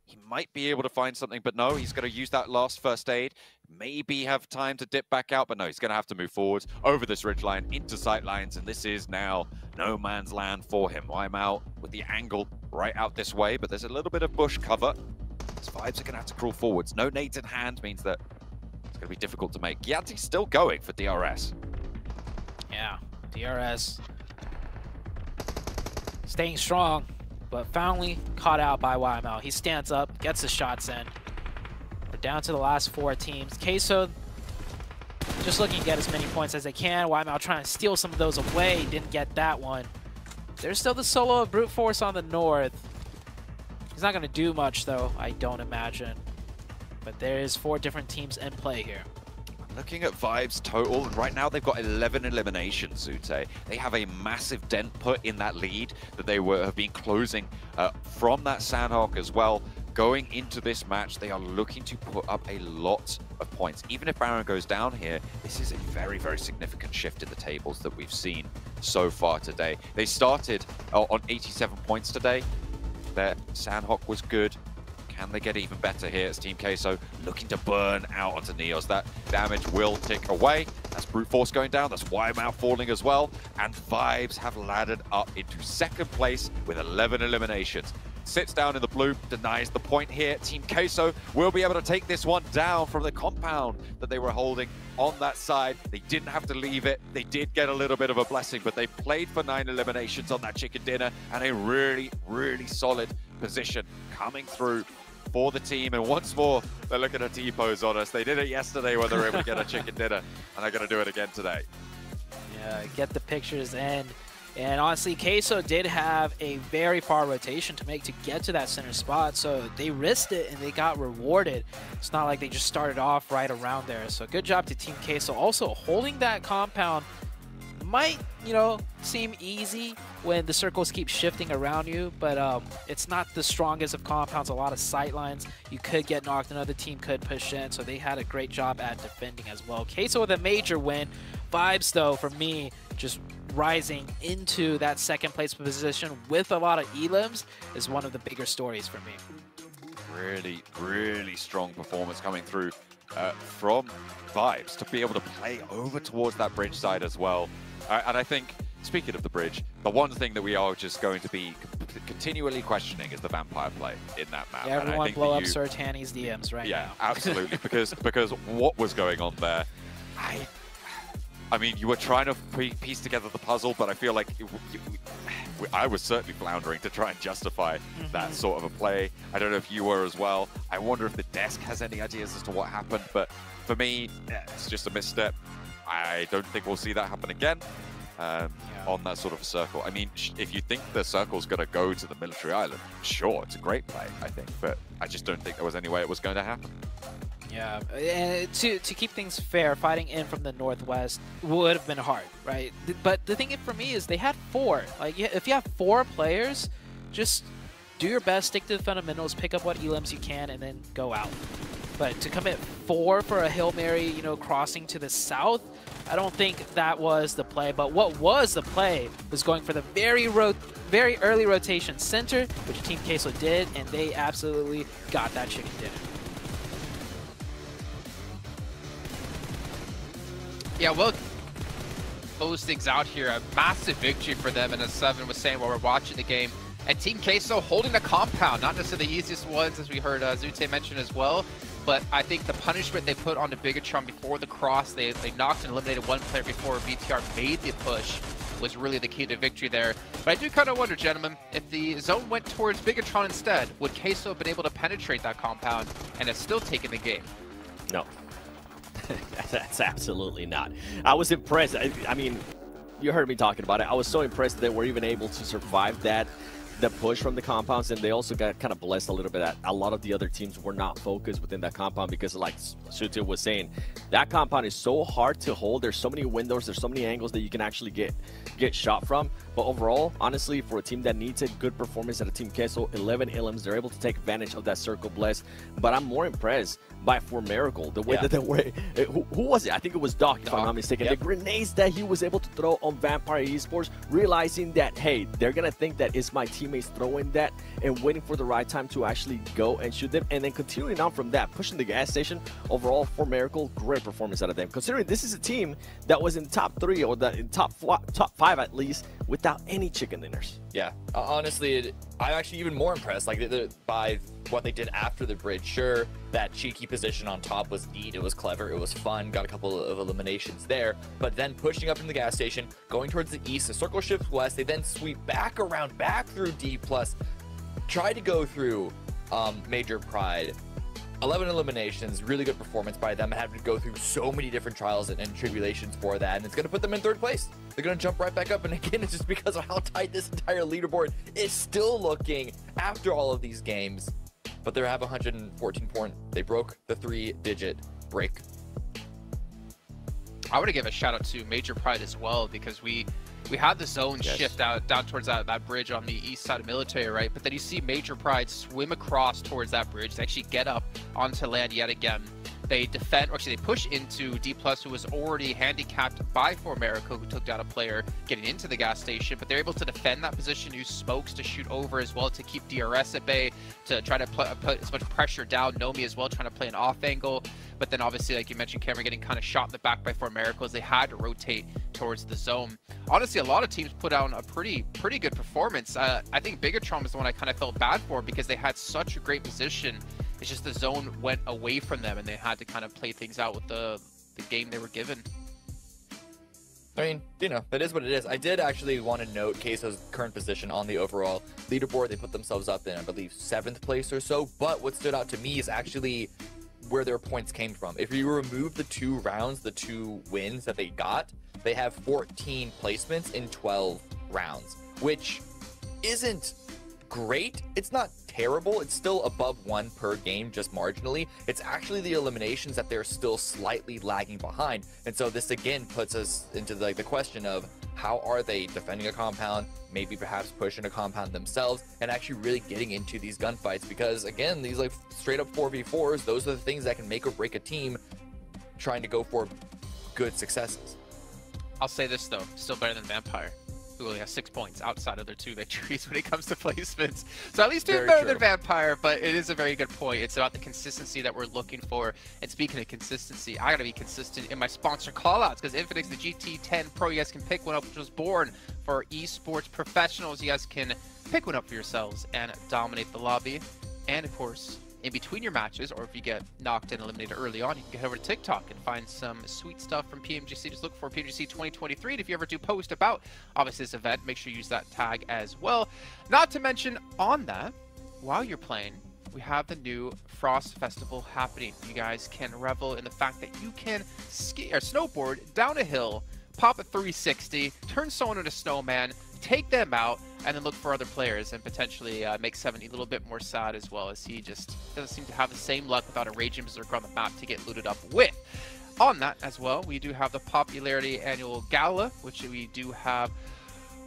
he might be able to find something, but no, he's going to use that last first aid. Maybe have time to dip back out, but no, he's going to have to move forwards over this ridgeline into sight lines, and this is now no man's land for him. I'm out with the angle right out this way, but there's a little bit of bush cover. His Vibes are going to have to crawl forwards. No nades in hand means that it's going to be difficult to make. Gianti's still going for DRS. Yeah, DRS staying strong, but finally caught out by YML. He stands up, gets the shots in. We're down to the last 4 teams. Queso just looking to get as many points as they can. YML trying to steal some of those away. Didn't get that one. There's still the solo of Brute Force on the north. He's not going to do much, though, I don't imagine. But there is 4 different teams in play here. Looking at Vibes total, and right now they've got 11 eliminations, Zute. They have a massive dent put in that lead that they have been closing from that Sandhawk as well. Going into this match, they are looking to put up a lot of points. Even if Baron goes down here, this is a very, very significant shift in the tables that we've seen so far today. They started on 87 points today. Their Sandhawk was good. Can they get even better here? It's Team Queso looking to burn out onto Neos. That damage will tick away. That's Brute Force going down. That's YML falling as well. And Vibes have laddered up into 2nd place with 11 eliminations. Sits down in the blue, denies the point here. Team Queso will be able to take this one down from the compound that they were holding on that side. They didn't have to leave it. They did get a little bit of a blessing, but they played for 9 eliminations on that chicken dinner, and a really, really solid position coming through for the team. And once more, they're looking at T-pose on us. They did it yesterday when they were able to get a chicken dinner, and they're going to do it again today. Yeah, get the pictures in. And honestly, Queso did have a very far rotation to make to get to that center spot, so they risked it and they got rewarded. It's not like they just started off right around there. So good job to Team Queso. Also, holding that compound might, you know, seem easy when the circles keep shifting around you, but it's not the strongest of compounds. A lot of sight lines. You could get knocked, another team could push in, so they had a great job at defending as well. Queso with a major win. Vibes, though, for me, just rising into that 2nd place position with a lot of elims is one of the bigger stories for me. Really, really strong performance coming through from Vibes to be able to play over towards that bridge side as well. And I think, speaking of the bridge, the one thing that we are just going to be continually questioning is the vampire play in that map. Yeah, everyone blow up Sir Tanny's DMs right now. Yeah, absolutely, because what was going on there, I mean, you were trying to piece together the puzzle, but I feel like I was certainly floundering to try and justify that sort of a play. I don't know if you were as well. I wonder if the desk has any ideas as to what happened, but for me, it's just a misstep. I don't think we'll see that happen again on that sort of a circle. I mean, if you think the circle's going to go to the military island, sure, it's a great play, I think, but I just don't think there was any way it was going to happen. Yeah, and to keep things fair, fighting in from the northwest would have been hard, right? But the thing for me is they had 4. Like, if you have 4 players, just do your best, stick to the fundamentals, pick up what elims you can, and then go out. But to commit 4 for a Hail Mary, you know, crossing to the south, I don't think that was the play. But what was the play was going for the very early rotation center, which Team Queso did, and they absolutely got that chicken dinner. Yeah, well, close things out here. A massive victory for them, and as Seven was saying while we're watching the game. And Team Queso holding the compound, not necessarily the easiest ones, as we heard Zute mention as well. But I think the punishment they put onto Bigatron before the cross, they knocked and eliminated one player before BTR made the push, was really the key to victory there. But I do kind of wonder, gentlemen, if the zone went towards Bigatron instead, would Queso have been able to penetrate that compound and have still taken the game? No. That's absolutely not. I was impressed. I mean, you heard me talking about it. I was so impressed that they were even able to survive that, the push from the compounds, and they also got kind of blessed a little bit that a lot of the other teams were not focused within that compound because, like Sute was saying, that compound is so hard to hold. There's so many windows, there's so many angles that you can actually get shot from. But overall, honestly, for a team that needs a good performance at a Team Queso, 11 Illims, they're able to take advantage of that circle bless. But I'm more impressed by For Miracle, the way that they were. Who was it? I think it was Doc, if I'm not mistaken. Yep. The grenades that he was able to throw on Vampire Esports, realizing that, hey, they're going to think that it's my teammates throwing that and waiting for the right time to actually go and shoot them. And then continuing on from that, pushing the gas station. Overall, For Miracle, great performance out of them. Considering this is a team that was in top 3 or in top 5 at least without any chicken dinners. Yeah, honestly, I'm actually even more impressed by what they did after the bridge. Sure, that cheeky position on top was neat, it was clever, it was fun, got a couple of eliminations there, but then pushing up from the gas station, going towards the east, the circle shifts west, they then sweep back around, back through D+, try to go through Major Pride. 11 eliminations, really good performance by them, having to go through so many different trials and tribulations for that, and it's going to put them in 3rd place. They're going to jump right back up, and again, it's just because of how tight this entire leaderboard is still looking after all of these games. But they have 114 points. They broke the 3-digit break. I want to give a shout out to Major Pride as well, because we had the zone shift out down towards that bridge on the east side of Military, right? But then you see Major Pride swim across towards that bridge to actually get up onto land yet again. They defend, or actually they push into D+, who was already handicapped by For Miracle, who took down a player getting into the gas station, but they're able to defend that position, use smokes to shoot over as well to keep DRS at bay, to try to put as much pressure down. Nomi as well, trying to play an off angle. But then obviously, like you mentioned, Cameron getting kind of shot in the back by For Miracle as they had to rotate towards the zone. Honestly, a lot of teams put out a pretty good performance. I think Bigatron was the one I kind of felt bad for because they had such a great position. It's just the zone went away from them and they had to kind of play things out with the game they were given. I mean, you know, that is what it is. I did actually want to note Queso's current position on the overall leaderboard. They put themselves up in, I believe, 7th place or so. But what stood out to me is actually where their points came from. If you remove the 2 rounds, the 2 wins that they got, they have 14 placements in 12 rounds, which isn't great. It's not terrible. It's still above 1 per game, just marginally. It's actually the eliminations that they're still slightly lagging behind. And so this again puts us into the question of how are they defending a compound, maybe perhaps pushing a compound themselves, and actually really getting into these gunfights, because again, these like straight up 4v4s, those are the things that can make or break a team trying to go for good successes. I'll say this though, still better than Vampire, who only has 6 points outside of their 2 victories when it comes to placements. So at least doing better than Vampire, but it is a very good point. It's about the consistency that we're looking for. And speaking of consistency, I gotta be consistent in my sponsor callouts, because Infinix, the GT10 Pro, you guys can pick one up, which was born for esports professionals. You guys can pick one up for yourselves and dominate the lobby. And of course, in between your matches, or if you get knocked and eliminated early on, you can head over to TikTok and find some sweet stuff from PMGC. Just look for PMGC 2023. And if you ever do post about, obviously, this event, make sure you use that tag as well. Not to mention, on that, while you're playing, we have the new Frost Festival happening. You guys can revel in the fact that you can ski or snowboard down a hill, pop a 360, turn someone into a snowman, take them out, and then look for other players and potentially make 70 a little bit more sad, as well as he just doesn't seem to have the same luck without a Raging Berserker on the map to get looted up with. On that as well, we do have the Popularity Annual Gala, which we do have,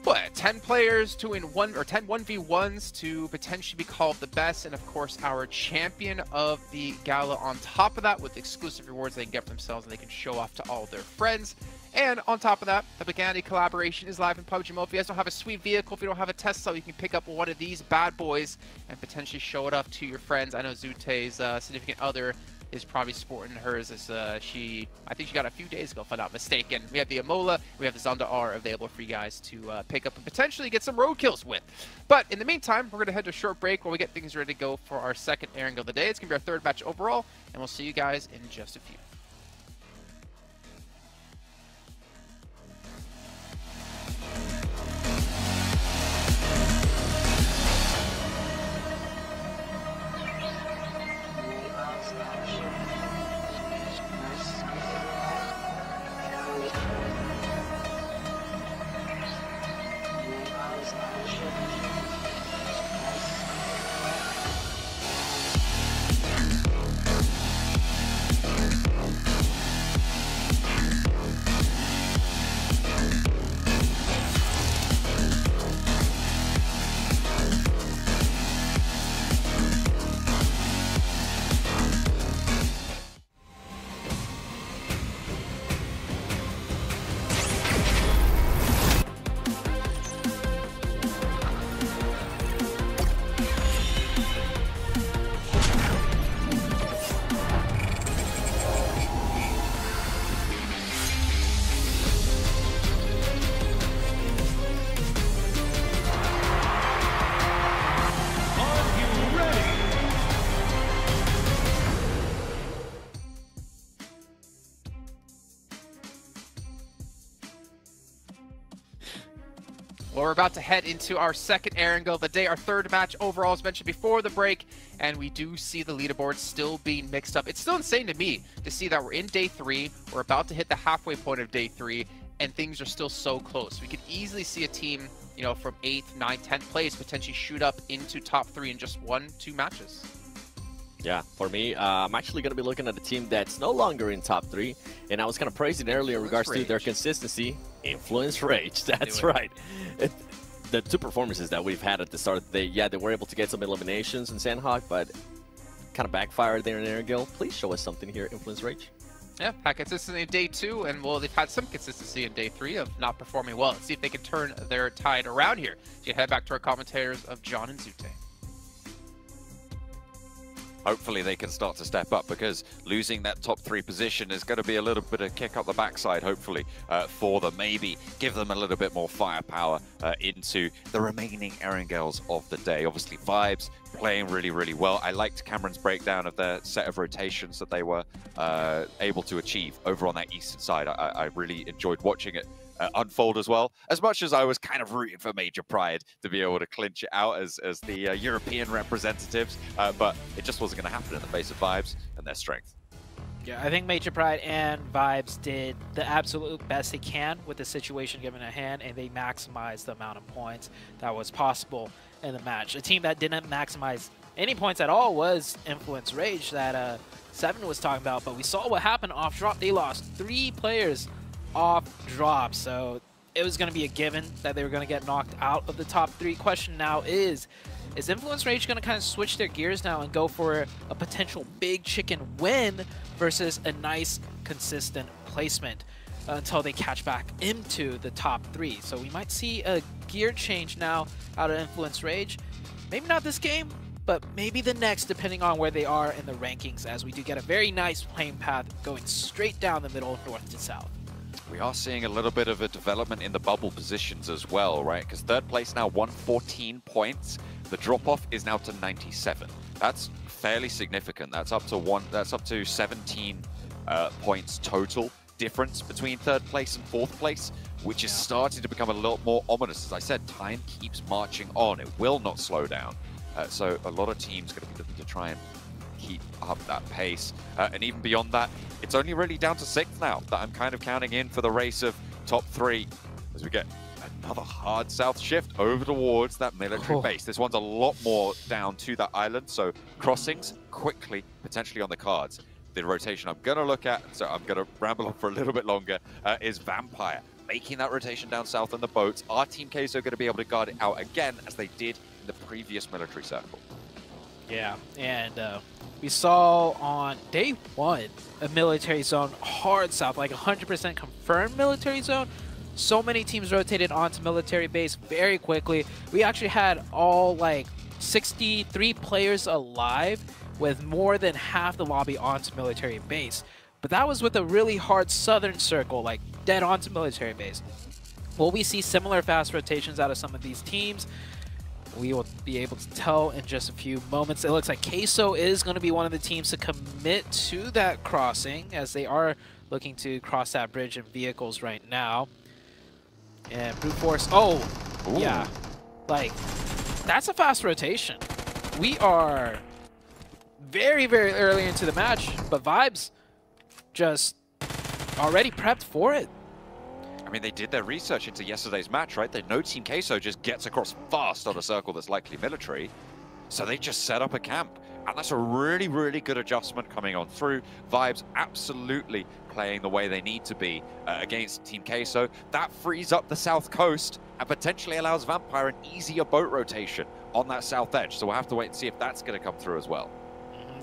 what, 10 players to 10 1v1s to potentially be called the best, and of course our champion of the gala on top of that, with exclusive rewards they can get for themselves and they can show off to all their friends. And on top of that, the Bagani collaboration is live in PUBG Mobile. If you guys don't have a sweet vehicle, if you don't have a Tesla, you can pick up one of these bad boys and potentially show it off to your friends. I know Zute's significant other is probably sporting hers as I think she got a few days ago, if I'm not mistaken. We have the Amola, we have the Zonda R available for you guys to pick up and potentially get some road kills with. But in the meantime, we're going to head to a short break while we get things ready to go for our second airing of the day. It's going to be our third match overall, and we'll see you guys in just a few. Well, we're about to head into our second airing of the day, our third match overall, as mentioned before the break, and we do see the leaderboard still being mixed up. It's still insane to me to see that we're in day 3, we're about to hit the halfway point of day 3, and things are still so close. We could easily see a team, you know, from 8th, 9th, 10th place potentially shoot up into top 3 in just 1-2 matches. Yeah, for me, I'm actually going to be looking at a team that's no longer in top 3, and I was kind of praising earlier in regards to their consistency. Influence Rage, that's right. The two performances that we've had at the start of the day, yeah, they were able to get some eliminations in Sandhawk, but kind of backfired there in Airgill. Please show us something here, Influence Rage. Yeah, had consistency in day 2, and well, they've had some consistency in day 3 of not performing well. Let's see if they can turn their tide around here. So you head back to our commentators of John and Zute. Hopefully they can start to step up, because losing that top 3 position is going to be a little bit of kick up the backside, hopefully, for them. Maybe give them a little bit more firepower into the remaining Erangels of the day. Obviously, Vibes playing really, really well. I liked Cameron's breakdown of their set of rotations that they were able to achieve over on that eastern side. I really enjoyed watching it unfold as well. As much as I was kind of rooting for Major Pride to be able to clinch it out as the European representatives, but it just wasn't going to happen in the face of Vibes and their strength. Yeah, I think Major Pride and Vibes did the absolute best they can with the situation given at hand, and they maximized the amount of points that was possible in the match. A team that didn't maximize any points at all was Influence Rage that Seven was talking about, but we saw what happened off drop. They lost 3 players off drop, so it was going to be a given that they were going to get knocked out of the top 3. Question now is Influence Rage going to kind of switch their gears now and go for a potential big chicken win versus a nice consistent placement until they catch back into the top 3? So we might see a gear change now out of Influence Rage. Maybe not this game, but maybe the next, depending on where they are in the rankings, as we do get a very nice playing path going straight down the middle, north to south. We are seeing a little bit of a development in the bubble positions as well, right? Because third place now 114 points. The drop-off is now to 97. That's fairly significant. That's up to 17 points total difference between third place and fourth place, which is starting to become a lot more ominous. As I said, time keeps marching on. It will not slow down. So a lot of teams are going to be looking to try and keep up that pace. And even beyond that, it's only really down to 6th now that I'm kind of counting in for the race of top 3 as we get another hard south shift over towards that military base. This one's a lot more down to that island, so crossings quickly potentially on the cards. The rotation I'm going to look at, so I'm going to ramble on for a little bit longer, is Vampire. Making that rotation down south on the boats. Our Team Queso going to be able to guard it out again as they did in the previous military circle. Yeah, and we saw on day 1 a military zone hard south, like 100% confirmed military zone. So many teams rotated onto military base very quickly. We actually had all like 63 players alive with more than half the lobby onto military base. But that was with a really hard southern circle, like dead onto military base. Will we see similar fast rotations out of some of these teams? We will be able to tell in just a few moments. It looks like Queso is going to be one of the teams to commit to that crossing, as they are looking to cross that bridge in vehicles right now. And Brute Force, oh, ooh. Yeah, like, that's a fast rotation. We are very, very early into the match, but Vibes just already prepped for it. I mean, they did their research into yesterday's match, right? They know Team Queso just gets across fast on a circle that's likely military, so they just set up a camp. And that's a really, really good adjustment coming on through. Vibes absolutely playing the way they need to be against Team Queso. That frees up the south coast and potentially allows Vampire an easier boat rotation on that south edge. So we'll have to wait and see if that's going to come through as well.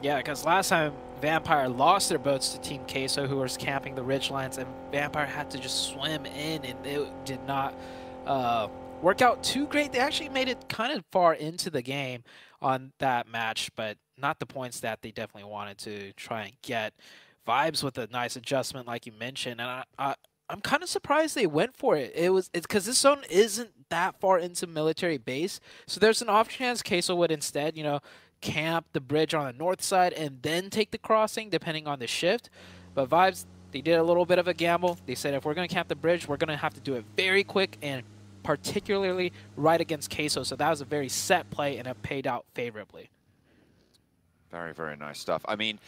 Yeah, because last time Vampire lost their boats to Team Queso, who was camping the ridgelines, and Vampire had to just swim in, and it did not work out too great. They actually made it kind of far into the game on that match, but not the points that they definitely wanted to try and get. Vibes with a nice adjustment, like you mentioned, and I'm kind of surprised they went for it. It's because this zone isn't that far into military base, so there's an off chance Queso would instead, you know, camp the bridge on the north side and then take the crossing depending on the shift. But Vibes, they did a little bit of a gamble. They said if we're going to camp the bridge, we're going to have to do it very quick and particularly right against Queso. So that was a very set play and it paid out favorably. Very, very nice stuff. I mean,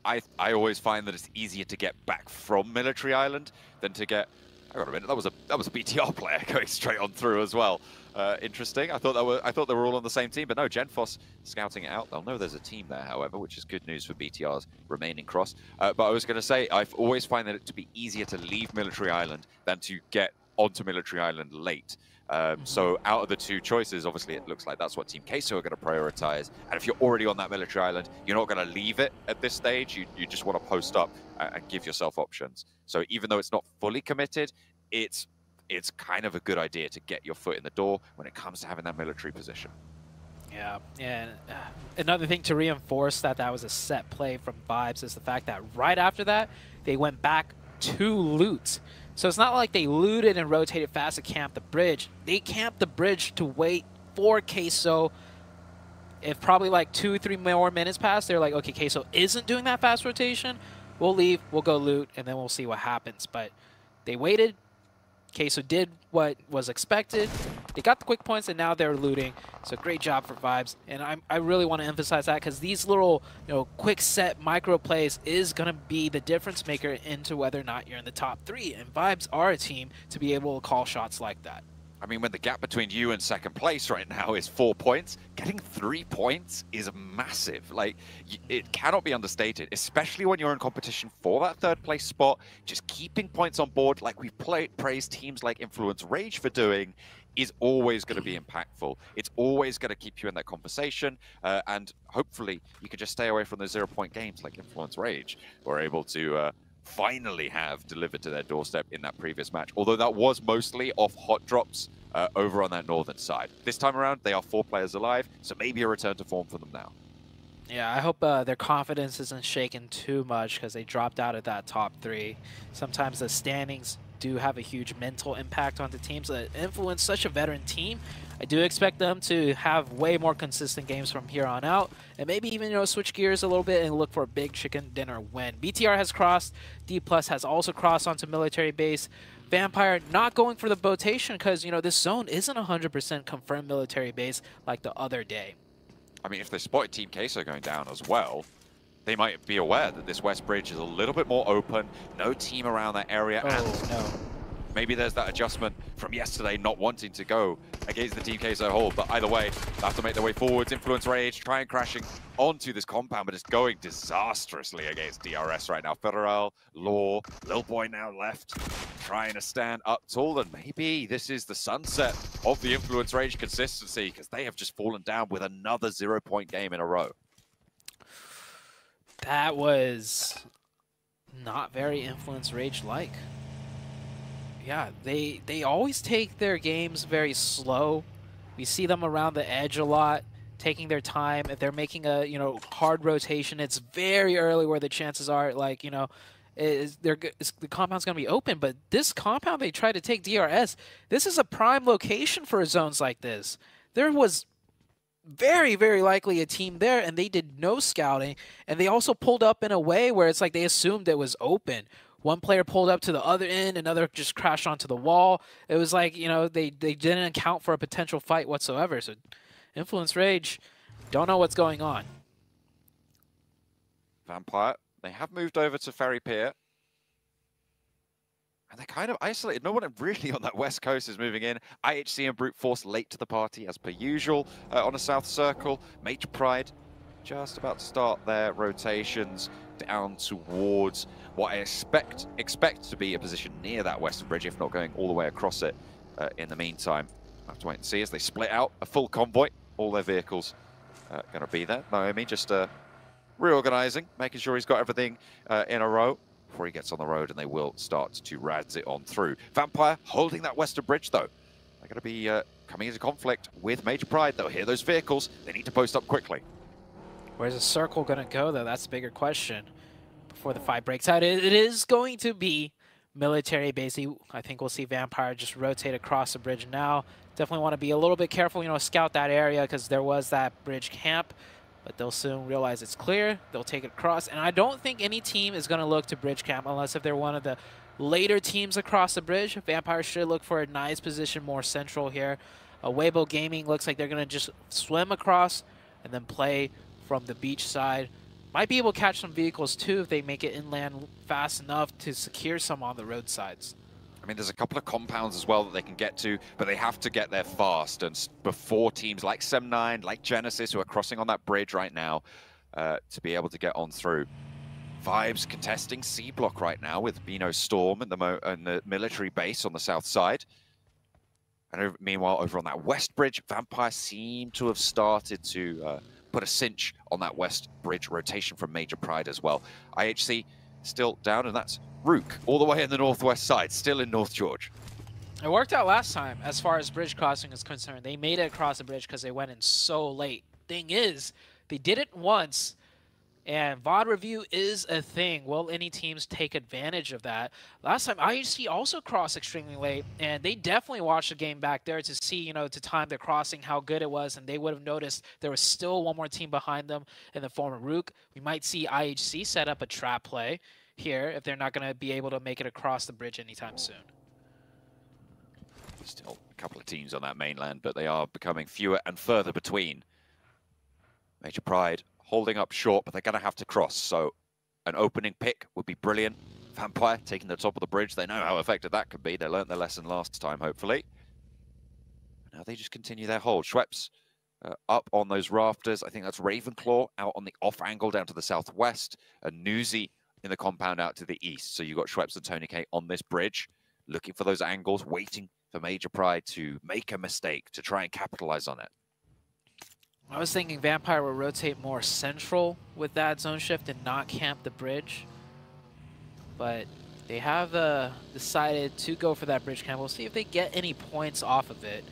I always find that it's easier to get back from Military Island than to get... Hang on a minute, that was a BTR player going straight on through as well. Interesting. I thought they were all on the same team, but no, Genfos scouting it out. They'll know there's a team there, however, which is good news for BTR's remaining cross. But I was going to say, I've always find that it to be easier to leave Military Island than to get onto Military Island late. So out of the two choices, obviously it looks like that's what Team Queso are going to prioritize. And if you're already on that military island, you're not going to leave it at this stage. You just want to post up and give yourself options. So even though it's not fully committed, it's kind of a good idea to get your foot in the door when it comes to having that military position. Yeah, and another thing to reinforce that was a set play from Vibes is the fact that right after that, they went back to loot. So it's not like they looted and rotated fast to camp the bridge. They camped the bridge to wait for Queso. If probably like 2-3 more minutes pass, they're like, okay, Queso isn't doing that fast rotation. We'll leave, we'll go loot, and then we'll see what happens. But they waited. Queso did what was expected. They got the quick points, and now they're looting. So great job for Vibes. And I really want to emphasize that because these little, quick set micro plays is going to be the difference maker into whether or not you're in the top 3. And Vibes are a team to be able to call shots like that. I mean, when the gap between you and second place right now is 4 points, getting 3 points is massive. Like, it cannot be understated, especially when you're in competition for that third place spot. Just keeping points on board, like we've praised teams like Influence Rage for doing, is always going to be impactful. It's always going to keep you in that conversation, and hopefully you can just stay away from those 0-point games like Influence Rage. We're able to finally have delivered to their doorstep in that previous match, although that was mostly off hot drops over on that northern side. This time around, they are 4 players alive, so maybe a return to form for them now. Yeah, I hope their confidence isn't shaken too much because they dropped out of that top 3. Sometimes the standings do have a huge mental impact on the teams that influence such a veteran team. I do expect them to have way more consistent games from here on out, and maybe even switch gears a little bit and look for a big chicken dinner win. BTR has crossed, D+ has also crossed onto military base. Vampire not going for the botation because this zone isn't 100% confirmed military base like the other day. I mean, if they spotted Team Queso going down as well, they might be aware that this west bridge is a little bit more open, no team around that area, and no. Maybe there's that adjustment from yesterday not wanting to go against the Team Queso hold, but either way, they have to make their way forwards. Influence Rage trying crashing onto this compound, but it's going disastrously against DRS right now. Federal, Law, Lil Boy now left, trying to stand up tall, and maybe this is the sunset of the Influence Rage consistency, because they have just fallen down with another 0-point game in a row. That was not very Influence Rage-like. Yeah, they always take their games very slow. We see them around the edge a lot, taking their time. If they're making a hard rotation, it's very early where the chances are like the compound's going to be open. But this compound they tried to take DRS, this is a prime location for zones like this. There was very, very likely a team there, and they did no scouting, and they also pulled up in a way where it's like they assumed it was open. One player pulled up to the other end, another just crashed onto the wall. It was like, they didn't account for a potential fight whatsoever. So Influence Rage don't know what's going on. Vampire, they have moved over to Ferry Pier. And they're kind of isolated. No one really on that west coast is moving in. IHC and Brute Force late to the party as per usual on a south circle. Major Pride just about to start their rotations down towards what I expect to be a position near that western bridge, if not going all the way across it in the meantime. Have to wait and see as they split out a full convoy. All their vehicles going to be there. Naomi just reorganizing, making sure he's got everything in a row before he gets on the road, and they will start to razz it on through. Vampire holding that western bridge, though. They're going to be coming into conflict with Major Pride. They'll hear those vehicles. They need to post up quickly. Where's the circle going to go, though? That's the bigger question. Before the fight breaks out, it is going to be military base. I think we'll see Vampire just rotate across the bridge now. Definitely want to be a little bit careful, scout that area, because there was that bridge camp. But they'll soon realize it's clear. They'll take it across. And I don't think any team is going to look to bridge camp unless if they're one of the later teams across the bridge. Vampire should look for a nice position more central here. Weibo Gaming looks like they're going to just swim across and then play from the beach side. Might be able to catch some vehicles too if they make it inland fast enough to secure some on the roadsides. I mean, there's a couple of compounds as well that they can get to, but they have to get there fast. And before teams like Sem9, like Genesis, who are crossing on that bridge right now, to be able to get on through. Vibes contesting C block right now with Bino Storm and the military base on the south side. And meanwhile, over on that west bridge, Vampire seem to have started to put a cinch on that west bridge rotation from Major Pride as well. IHC still down, and that's Rook, all the way in the northwest side, still in North George. It worked out last time as far as bridge crossing is concerned. They made it across the bridge because they went in so late. Thing is, they did it once, and VOD review is a thing. Will any teams take advantage of that? Last time, IHC also crossed extremely late, and they definitely watched the game back there to see, to time their crossing, how good it was, and they would have noticed there was still one more team behind them in the form of Rook. We might see IHC set up a trap play here if they're not going to be able to make it across the bridge anytime soon. Still a couple of teams on that mainland, but they are becoming fewer and further between. Major Pride holding up short, but they're going to have to cross, so an opening pick would be brilliant. Vampire taking the top of the bridge. They know how effective that could be. They learned their lesson last time, hopefully. Now they just continue their hold. Schweppes up on those rafters. I think that's Ravenclaw out on the off angle down to the southwest, and Newsy in the compound out to the east. So you've got Schweppes and Tony K on this bridge, looking for those angles, waiting for Major Pride to make a mistake, to try and capitalize on it. I was thinking Vampire will rotate more central with that zone shift and not camp the bridge. But they have decided to go for that bridge camp. We'll see if they get any points off of it.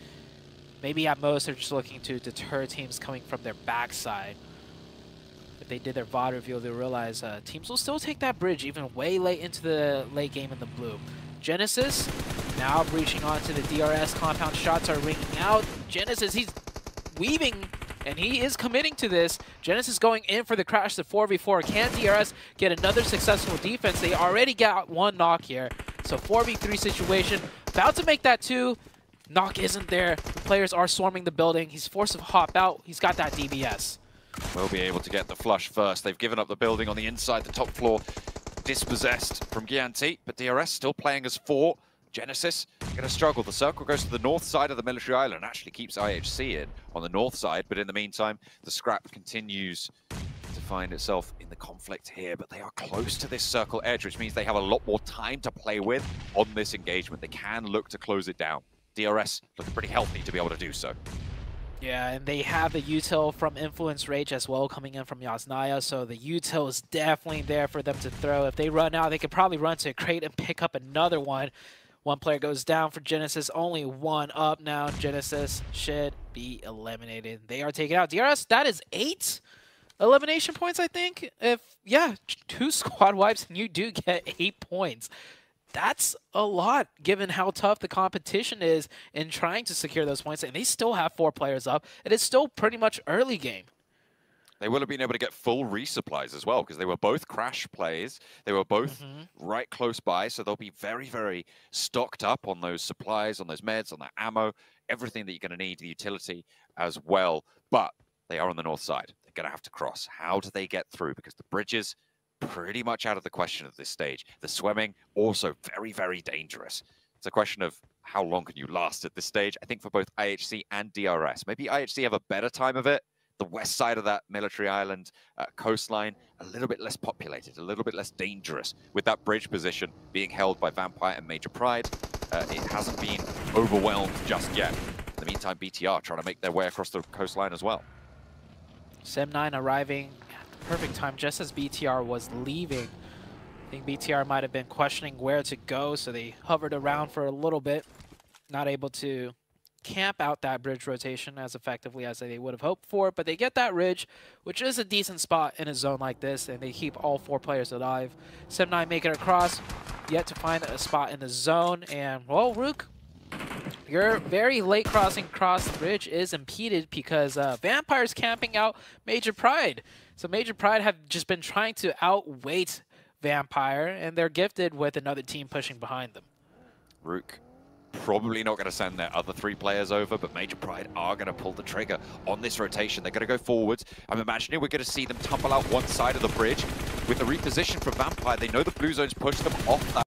Maybe at most they're just looking to deter teams coming from their backside. If they did their VOD reveal, they'll realize teams will still take that bridge even way late into the late game in the blue. Genesis now breaching onto the DRS compound. Shots are ringing out. Genesis, he's weaving, and he is committing to this. Genesis going in for the crash to 4v4. Can DRS get another successful defense? They already got one knock here. So 4v3 situation. About to make that 2. Knock isn't there. The players are swarming the building. He's forced to hop out. He's got that DBS. Will be able to get the flush first. They've given up the building on the inside, the top floor dispossessed from Gianti, but DRS still playing as 4. Genesis going to struggle. The circle goes to the north side of the military island, actually keeps IHC in on the north side, but in the meantime, the scrap continues to find itself in the conflict here, but they are close to this circle edge, which means they have a lot more time to play with on this engagement. They can look to close it down. DRS looking pretty healthy to be able to do so. Yeah, and they have the util from Influence Rage as well coming in from Yasnaya, so the util is definitely there for them to throw. If they run out, they could probably run to a crate and pick up another one. One player goes down for Genesis. Only one up now. Genesis should be eliminated. They are taken out. DRS, that is 8 elimination points, I think. Yeah, 2 squad wipes and you do get 8 points. That's a lot given how tough the competition is in trying to secure those points. And they still have 4 players up. It is still pretty much early game. They will have been able to get full resupplies as well because they were both crash plays. They were both right close by, so they'll be very, very stocked up on those supplies, on those meds, on that ammo, everything that you're going to need, the utility as well. But they are on the north side. They're going to have to cross. How do they get through? Because the bridges pretty much out of the question at this stage. The swimming also very, very dangerous. It's a question of how long can you last at this stage. I think for both IHC and DRS. Maybe IHC have a better time of it. The west side of that military island coastline, a little bit less populated, a little bit less dangerous. With that bridge position being held by Vampire and Major Pride, it hasn't been overwhelmed just yet. In the meantime, BTR trying to make their way across the coastline as well. Sem9 arriving at the perfect time just as BTR was leaving. I think BTR might have been questioning where to go, so they hovered around for a little bit, not able to camp out that bridge rotation as effectively as they would have hoped for, but they get that ridge, which is a decent spot in a zone like this, and they keep all 4 players alive. Sem9 making it across, yet to find a spot in the zone, and, well, Rook, your very late crossing across the bridge is impeded because Vampire's camping out Major Pride. So Major Pride have just been trying to outweight Vampire, and they're gifted with another team pushing behind them. Rook probably not going to send their other 3 players over, but Major Pride are going to pull the trigger on this rotation. They're going to go forwards. I'm imagining we're going to see them tumble out one side of the bridge. With the reposition from Vampire, they know the blue zone's pushed them off that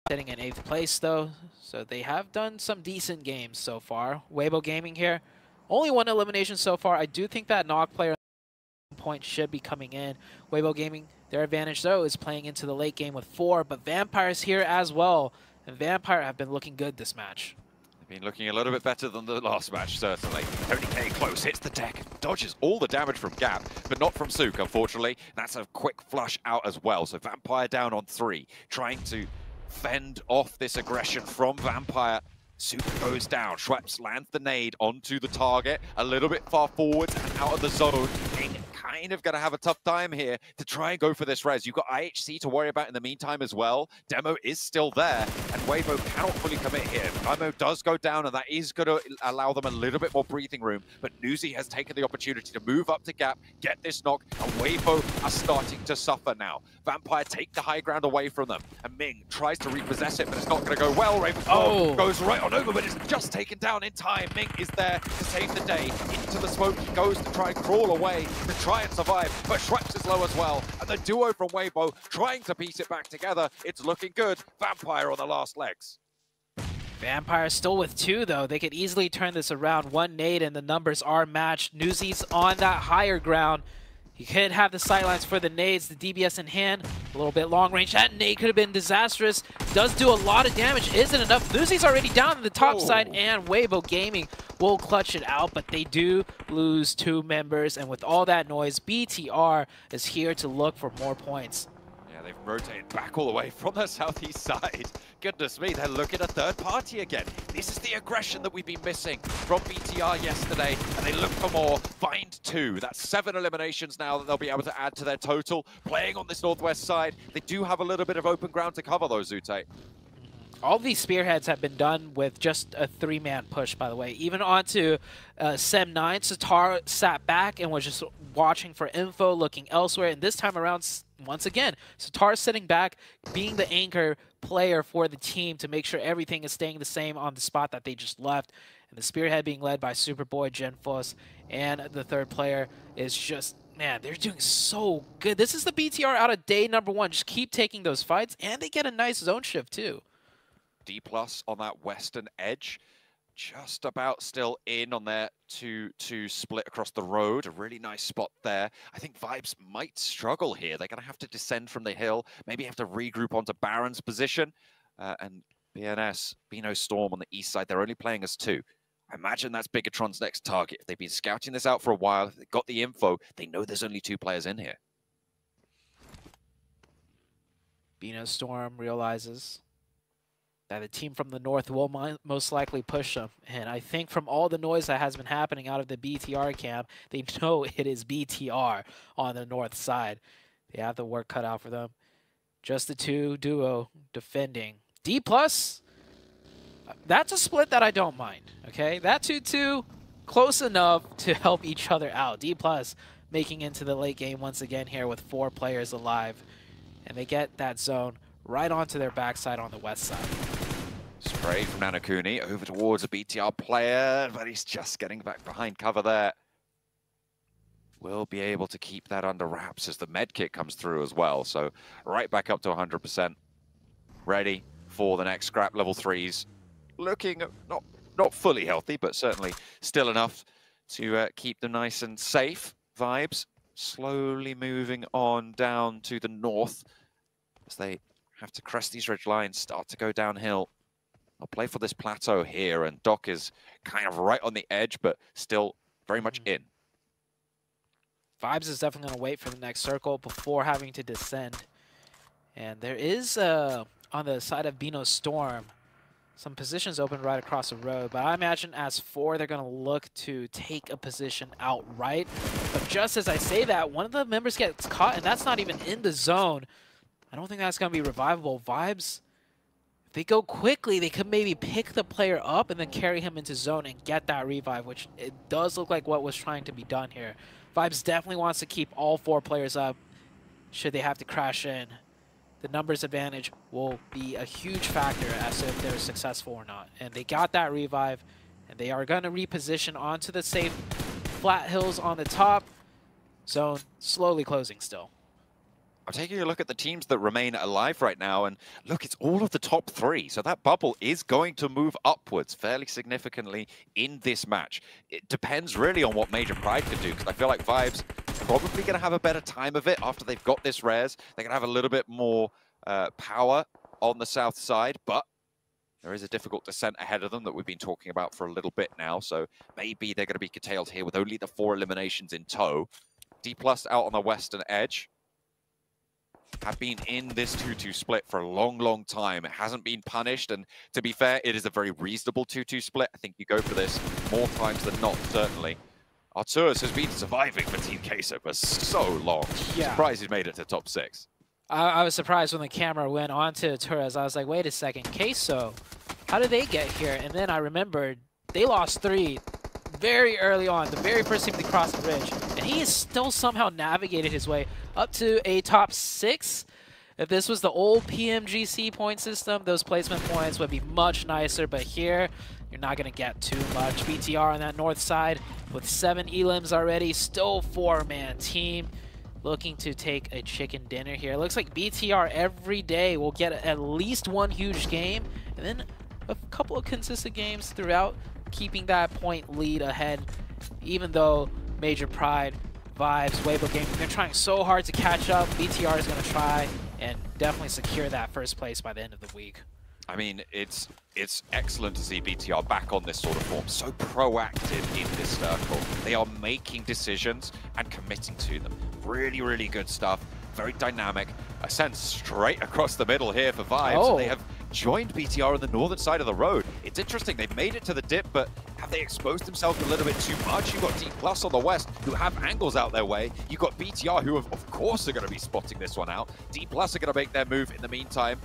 sitting in 8th place though, so they have done some decent games so far. Weibo Gaming here, only 1 elimination so far. I do think that Nog player point should be coming in. Weibo Gaming, their advantage though is playing into the late game with 4, but Vampire's here as well, and Vampire have been looking good this match. They've been looking a little bit better than the last match, certainly. Tony K close, hits the deck, dodges all the damage from Gap, but not from Sook, unfortunately. That's a quick flush out as well, so Vampire down on 3, trying to fend off this aggression from Vampire. Sook goes down, Schweppes lands the nade onto the target, a little bit far forwards and out of the zone. Kind of going to have a tough time here to try and go for this res. You've got IHC to worry about in the meantime as well. Demo is still there, and Weibo cannot fully commit here. Demo does go down, and that is going to allow them a little bit more breathing room, but Nuzi has taken the opportunity to move up to Gap, get this knock, and Weibo are starting to suffer now. Vampire take the high ground away from them, and Ming tries to repossess it, but it's not going to go well. Ravenfall goes right on over, but it's just taken down in time. Ming is there to save the day. Into the smoke he goes to try and crawl away, to try and survive, but Schweppes is low as well, and the duo from Weibo trying to piece it back together. It's looking good. Vampire on the last legs. Vampire still with 2 though. They could easily turn this around. 1 nade and the numbers are matched. Nuzi's on that higher ground. He could have the sightlines for the nades, the DBS in hand. A little bit long range. That nade could have been disastrous. Does do a lot of damage. Isn't enough. Nuzi's already down on the top side, and Weibo Gaming will clutch it out, but they do lose 2 members. And with all that noise, BTR is here to look for more points. Yeah, they've rotated back all the way from the southeast side. Goodness me, they're looking at a third party again. This is the aggression that we've been missing from BTR yesterday, and they look for more. Find 2. That's 7 eliminations now that they'll be able to add to their total. Playing on this northwest side, they do have a little bit of open ground to cover, though, Zute. All these spearheads have been done with just a 3-man push, by the way. Even onto Sem 9, Satar sat back and was just watching for info, looking elsewhere. And this time around, once again, Satar sitting back, being the anchor player for the team to make sure everything is staying the same on the spot that they just left. And the spearhead being led by Superboy, Genfos, and the third player is just, man, they're doing so good. This is the BTR out of day number 1. Just keep taking those fights, and they get a nice zone shift too. D+ on that western edge, just about still in on their 2-2 split across the road. A really nice spot there. I think Vibes might struggle here. They're going to have to descend from the hill, maybe have to regroup onto Baron's position. And BNS, Bino Storm on the east side, they're only playing as 2. I imagine that's Bigatron's next target. If they've been scouting this out for a while, if they've got the info, they know there's only 2 players in here. Bino Storm realizes that the team from the north will most likely push them. And I think from all the noise that has been happening out of the BTR camp, they know it is BTR on the north side. They have the work cut out for them. Just the 2 duo defending. D+, that's a split that I don't mind, okay? That 2-2, close enough to help each other out. D+ making into the late game once again here with 4 players alive. And they get that zone right onto their backside on the west side. Spray from Nanokuni over towards a BTR player, but he's just getting back behind cover there. Will be able to keep that under wraps as the med kit comes through as well. So right back up to 100%. Ready for the next scrap. Level 3s. Looking not fully healthy, but certainly still enough to keep them nice and safe. Vibes slowly moving on down to the north as they have to crest these ridge lines, start to go downhill. I'll play for this plateau here, and Doc is kind of right on the edge, but still very much in. Vibes is definitely going to wait for the next circle before having to descend. And there is, on the side of Bino Storm, some positions open right across the road. But I imagine as 4, they're going to look to take a position outright. But just as I say that, one of the members gets caught, and that's not even in the zone. I don't think that's going to be revivable. Vibes, if they go quickly, they could maybe pick the player up and then carry him into zone and get that revive, which it does look like what was trying to be done here. Vibes definitely wants to keep all 4 players up should they have to crash in. The numbers advantage will be a huge factor as to if they're successful or not. And they got that revive, and they are going to reposition onto the safe flat hills on the top. Zone slowly closing still. I'm taking a look at the teams that remain alive right now, and look, it's all of the top 3. So that bubble is going to move upwards fairly significantly in this match. It depends really on what Major Pride can do, because I feel like Vibes probably going to have a better time of it after they've got this rares. They're going to have a little bit more power on the south side, but there is a difficult descent ahead of them that we've been talking about for a little bit now, so maybe they're going to be curtailed here with only the 4 eliminations in tow. D+ out on the western edge. Have been in this 2-2 split for a long, long time. It hasn't been punished, and to be fair, it is a very reasonable 2-2 split. I think you go for this more times than not, certainly. Arturus has been surviving for Team Queso for so long. Yeah. Surprised he's made it to top 6. I was surprised when the camera went onto Torres. I was like, wait a second, Queso, how did they get here? And then I remembered they lost 3 very early on, the very first team to cross the ridge. And he has still somehow navigated his way up to a top 6. If this was the old PMGC point system, those placement points would be much nicer. But here, you're not going to get too much. BTR on that north side with 7 elims already. Still 4-man team. Looking to take a chicken dinner here. It looks like BTR every day will get at least 1 huge game, and then a couple of consistent games throughout, keeping that point lead ahead, even though Major Pride, Vibes, Weibo Gaming, they're trying so hard to catch up. BTR is going to try and definitely secure that first place by the end of the week. I mean, it's excellent to see BTR back on this sort of form, so proactive in this circle. They are making decisions and committing to them. Really, really good stuff. Very dynamic. A sense straight across the middle here for Vibes. Oh. They have joined BTR on the northern side of the road. It's interesting, they've made it to the dip, but have they exposed themselves a little bit too much? You've got D+ on the west, who have angles out their way. You've got BTR, who of course are going to be spotting this one out. D+ are going to make their move in the meantime.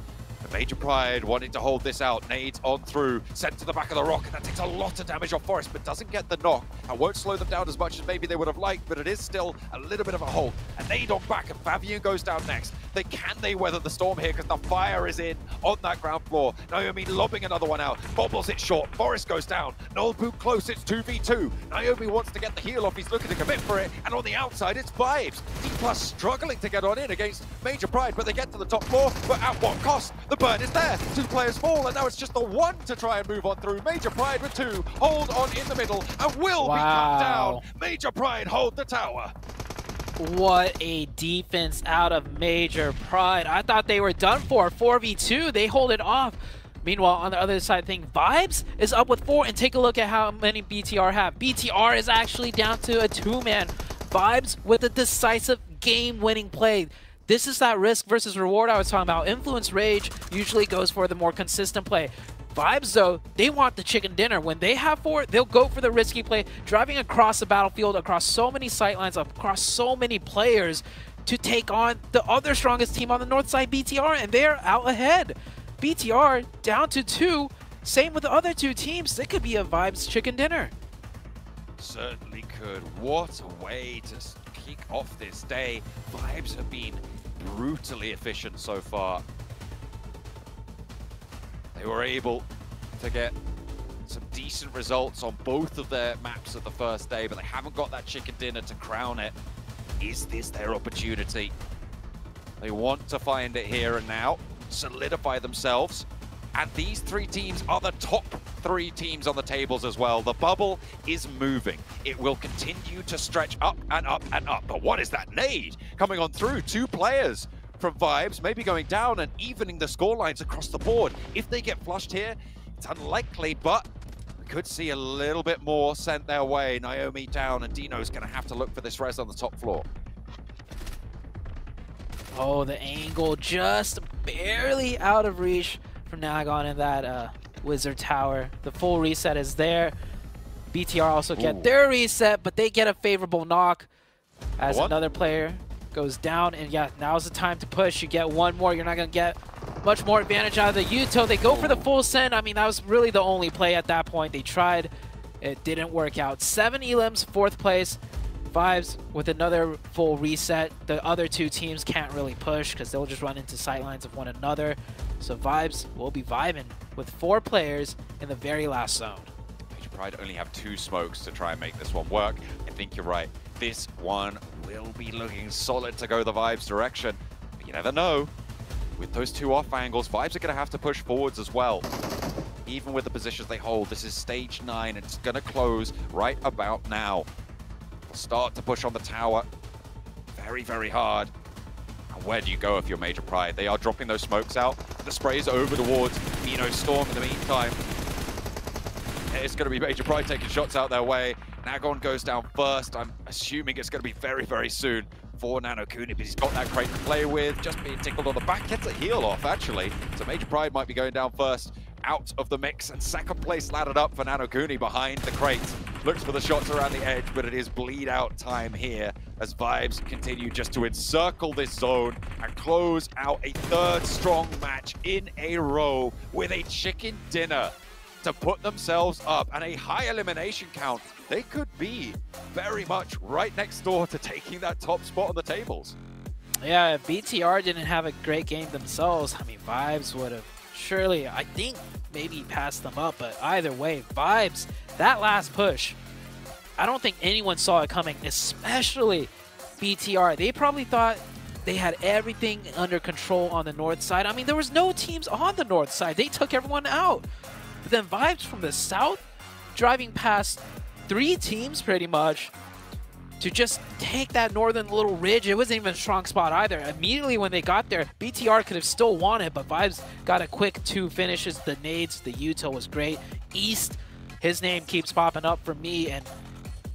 Major Pride wanting to hold this out. Nades on through, sent to the back of the rock, and that takes a lot of damage off Forest, but doesn't get the knock. And won't slow them down as much as maybe they would have liked, but it is still a little bit of a hold. And Nade on back, and Fabian goes down next. Can they weather the storm here? Because the fire is in on that ground floor. Naomi lobbing another one out. Bobbles it short. Forest goes down. Noel Boot close. It's 2v2. Naomi wants to get the heal off. He's looking to commit for it. And on the outside, it's Vibes. D+ struggling to get on in against Major Pride, but they get to the top floor. But at what cost? The burn is there. 2 players fall, and now it's just the 1 to try and move on through. Major Pride with 2. Hold on in the middle, and will be cut down. Major Pride hold the tower. What a defense out of Major Pride. I thought they were done for. 4v2, they hold it off. Meanwhile, on the other side thing, Vibes is up with 4, and take a look at how many BTR have. BTR is actually down to a 2-man. Vibes with a decisive game-winning play. This is that risk versus reward I was talking about. Influence Rage usually goes for the more consistent play. Vibes, though, they want the chicken dinner. When they have 4, they'll go for the risky play, driving across the battlefield, across so many sightlines, across so many players to take on the other strongest team on the north side, BTR, and they're out ahead. BTR down to 2. Same with the other 2 teams. It could be a Vibes chicken dinner. Certainly could. What a way to kick off this day. Vibes have been brutally efficient so far. They were able to get some decent results on both of their maps of the first day, but they haven't got that chicken dinner to crown it. Is this their opportunity? They want to find it here and now, solidify themselves, and these 3 teams are the top 3 teams on the tables as well. The bubble is moving. It will continue to stretch up and up and up. But what is that nade coming on through? 2 players from Vibes, maybe going down and evening the score lines across the board. If they get flushed here, it's unlikely, but we could see a little bit more sent their way. Naomi down, and Dino's going to have to look for this res on the top floor. Oh, the angle just barely out of reach from Nagon in that Wizard Tower. The full reset is there. BTR also get their reset, but they get a favorable knock as another player goes down. And yeah, now's the time to push. You get 1 more. You're not going to get much more advantage out of the Yuto. They go for the full send. I mean, that was really the only play at that point. They tried. It didn't work out. 7 elims, 4th place. Vibes with another full reset. The other 2 teams can't really push because they'll just run into sightlines of one another. So Vibes will be vibing with 4 players in the very last zone. Major Pride only have 2 smokes to try and make this one work. I think you're right. This one will be looking solid to go the Vibes direction. you never know. With those two off angles, Vibes are going to have to push forwards as well. Even with the positions they hold, this is stage 9, and it's going to close right about now. Start to push on the tower very, very hard. And where do you go if you're Major Pride? They are dropping those smokes out. The sprays over towards Nino Storm in the meantime. It's going to be Major Pride taking shots out their way. Nagon goes down first. I'm assuming it's going to be very, very soon for Nanokuni, but he's got that crate to play with, just being tickled on the back, gets a heal off actually. So Major Pride might be going down first, out of the mix, and second place laddered up for Nanokuni behind the crate. Looks for the shots around the edge, but it is bleed out time here as Vibes continue just to encircle this zone and close out a third strong match in a row with a chicken dinner to put themselves up and a high elimination count. They could be very much right next door to taking that top spot on the tables. Yeah, if BTR didn't have a great game themselves, I mean, Vibes would have surely, I think, maybe passed them up. But either way, Vibes, that last push, I don't think anyone saw it coming, especially BTR. They probably thought they had everything under control on the north side. I mean, there was no teams on the north side. They took everyone out. But then Vibes from the south, driving past 3 teams pretty much to just take that northern little ridge. It wasn't even a strong spot either. Immediately when they got there, BTR could have still won it, but Vibes got a quick 2 finishes. The nades, the Yuto was great. East, his name keeps popping up for me, and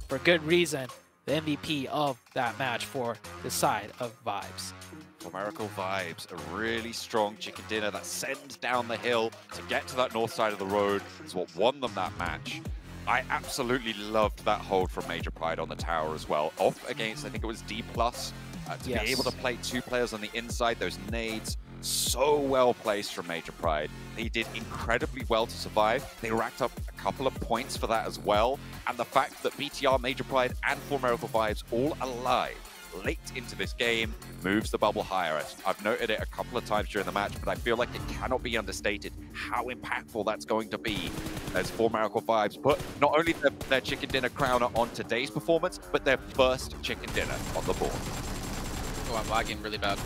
for good reason. The MVP of that match for the side of Vibes. For Miracle Vibes, a really strong chicken dinner that sends down the hill to get to that north side of the road is what won them that match. I absolutely loved that hold from Major Pride on the tower as well. Off against, I think it was D+, to be able to play 2 players on the inside, those nades, so well placed from Major Pride. They did incredibly well to survive. They racked up a couple of points for that as well. And the fact that BTR, Major Pride, and 4 Miracle Vibes all alive late into this game moves the bubble higher. I've noted it a couple of times during the match, but I feel like it cannot be understated how impactful that's going to be as 4 Miracle Vibes put not only their chicken dinner crowner on today's performance, but their first chicken dinner on the board. Oh, I'm lagging really bad.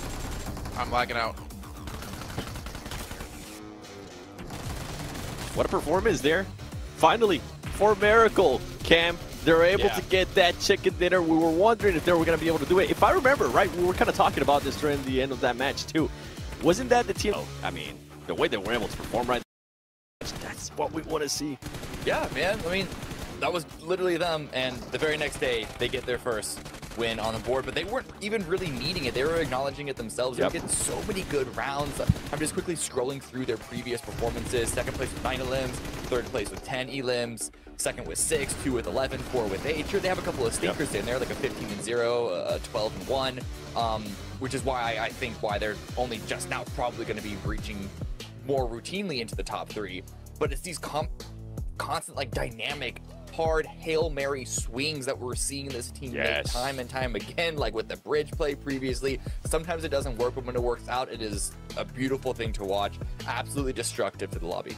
I'm lagging out. What a performance there. Finally, for Miracle, Cam, they're able to get that chicken dinner. We were wondering if they were going to be able to do it. If I remember, right, we were kind of talking about this during the end of that match, too. Wasn't that the team? Oh, I mean, the way they were able to perform right now, that's what we want to see. Yeah, man. I mean, that was literally them. And the very next day, they get their first win on the board. But they weren't even really needing it. They were acknowledging it themselves. They were getting so many good rounds. I'm just quickly scrolling through their previous performances. Second place with 9 elims. Third place with 10 elims. Second with 6, 2 with 11, 4 with 8. Sure, they have a couple of stinkers in there, like a 15-0, a 12-1, which is why I think why they're only just now probably going to be reaching more routinely into the top 3. But it's these constant, like, dynamic, hard Hail Mary swings that we're seeing this team make time and time again, like with the bridge play previously. Sometimes it doesn't work, but when it works out, it is a beautiful thing to watch. Absolutely destructive to the lobby.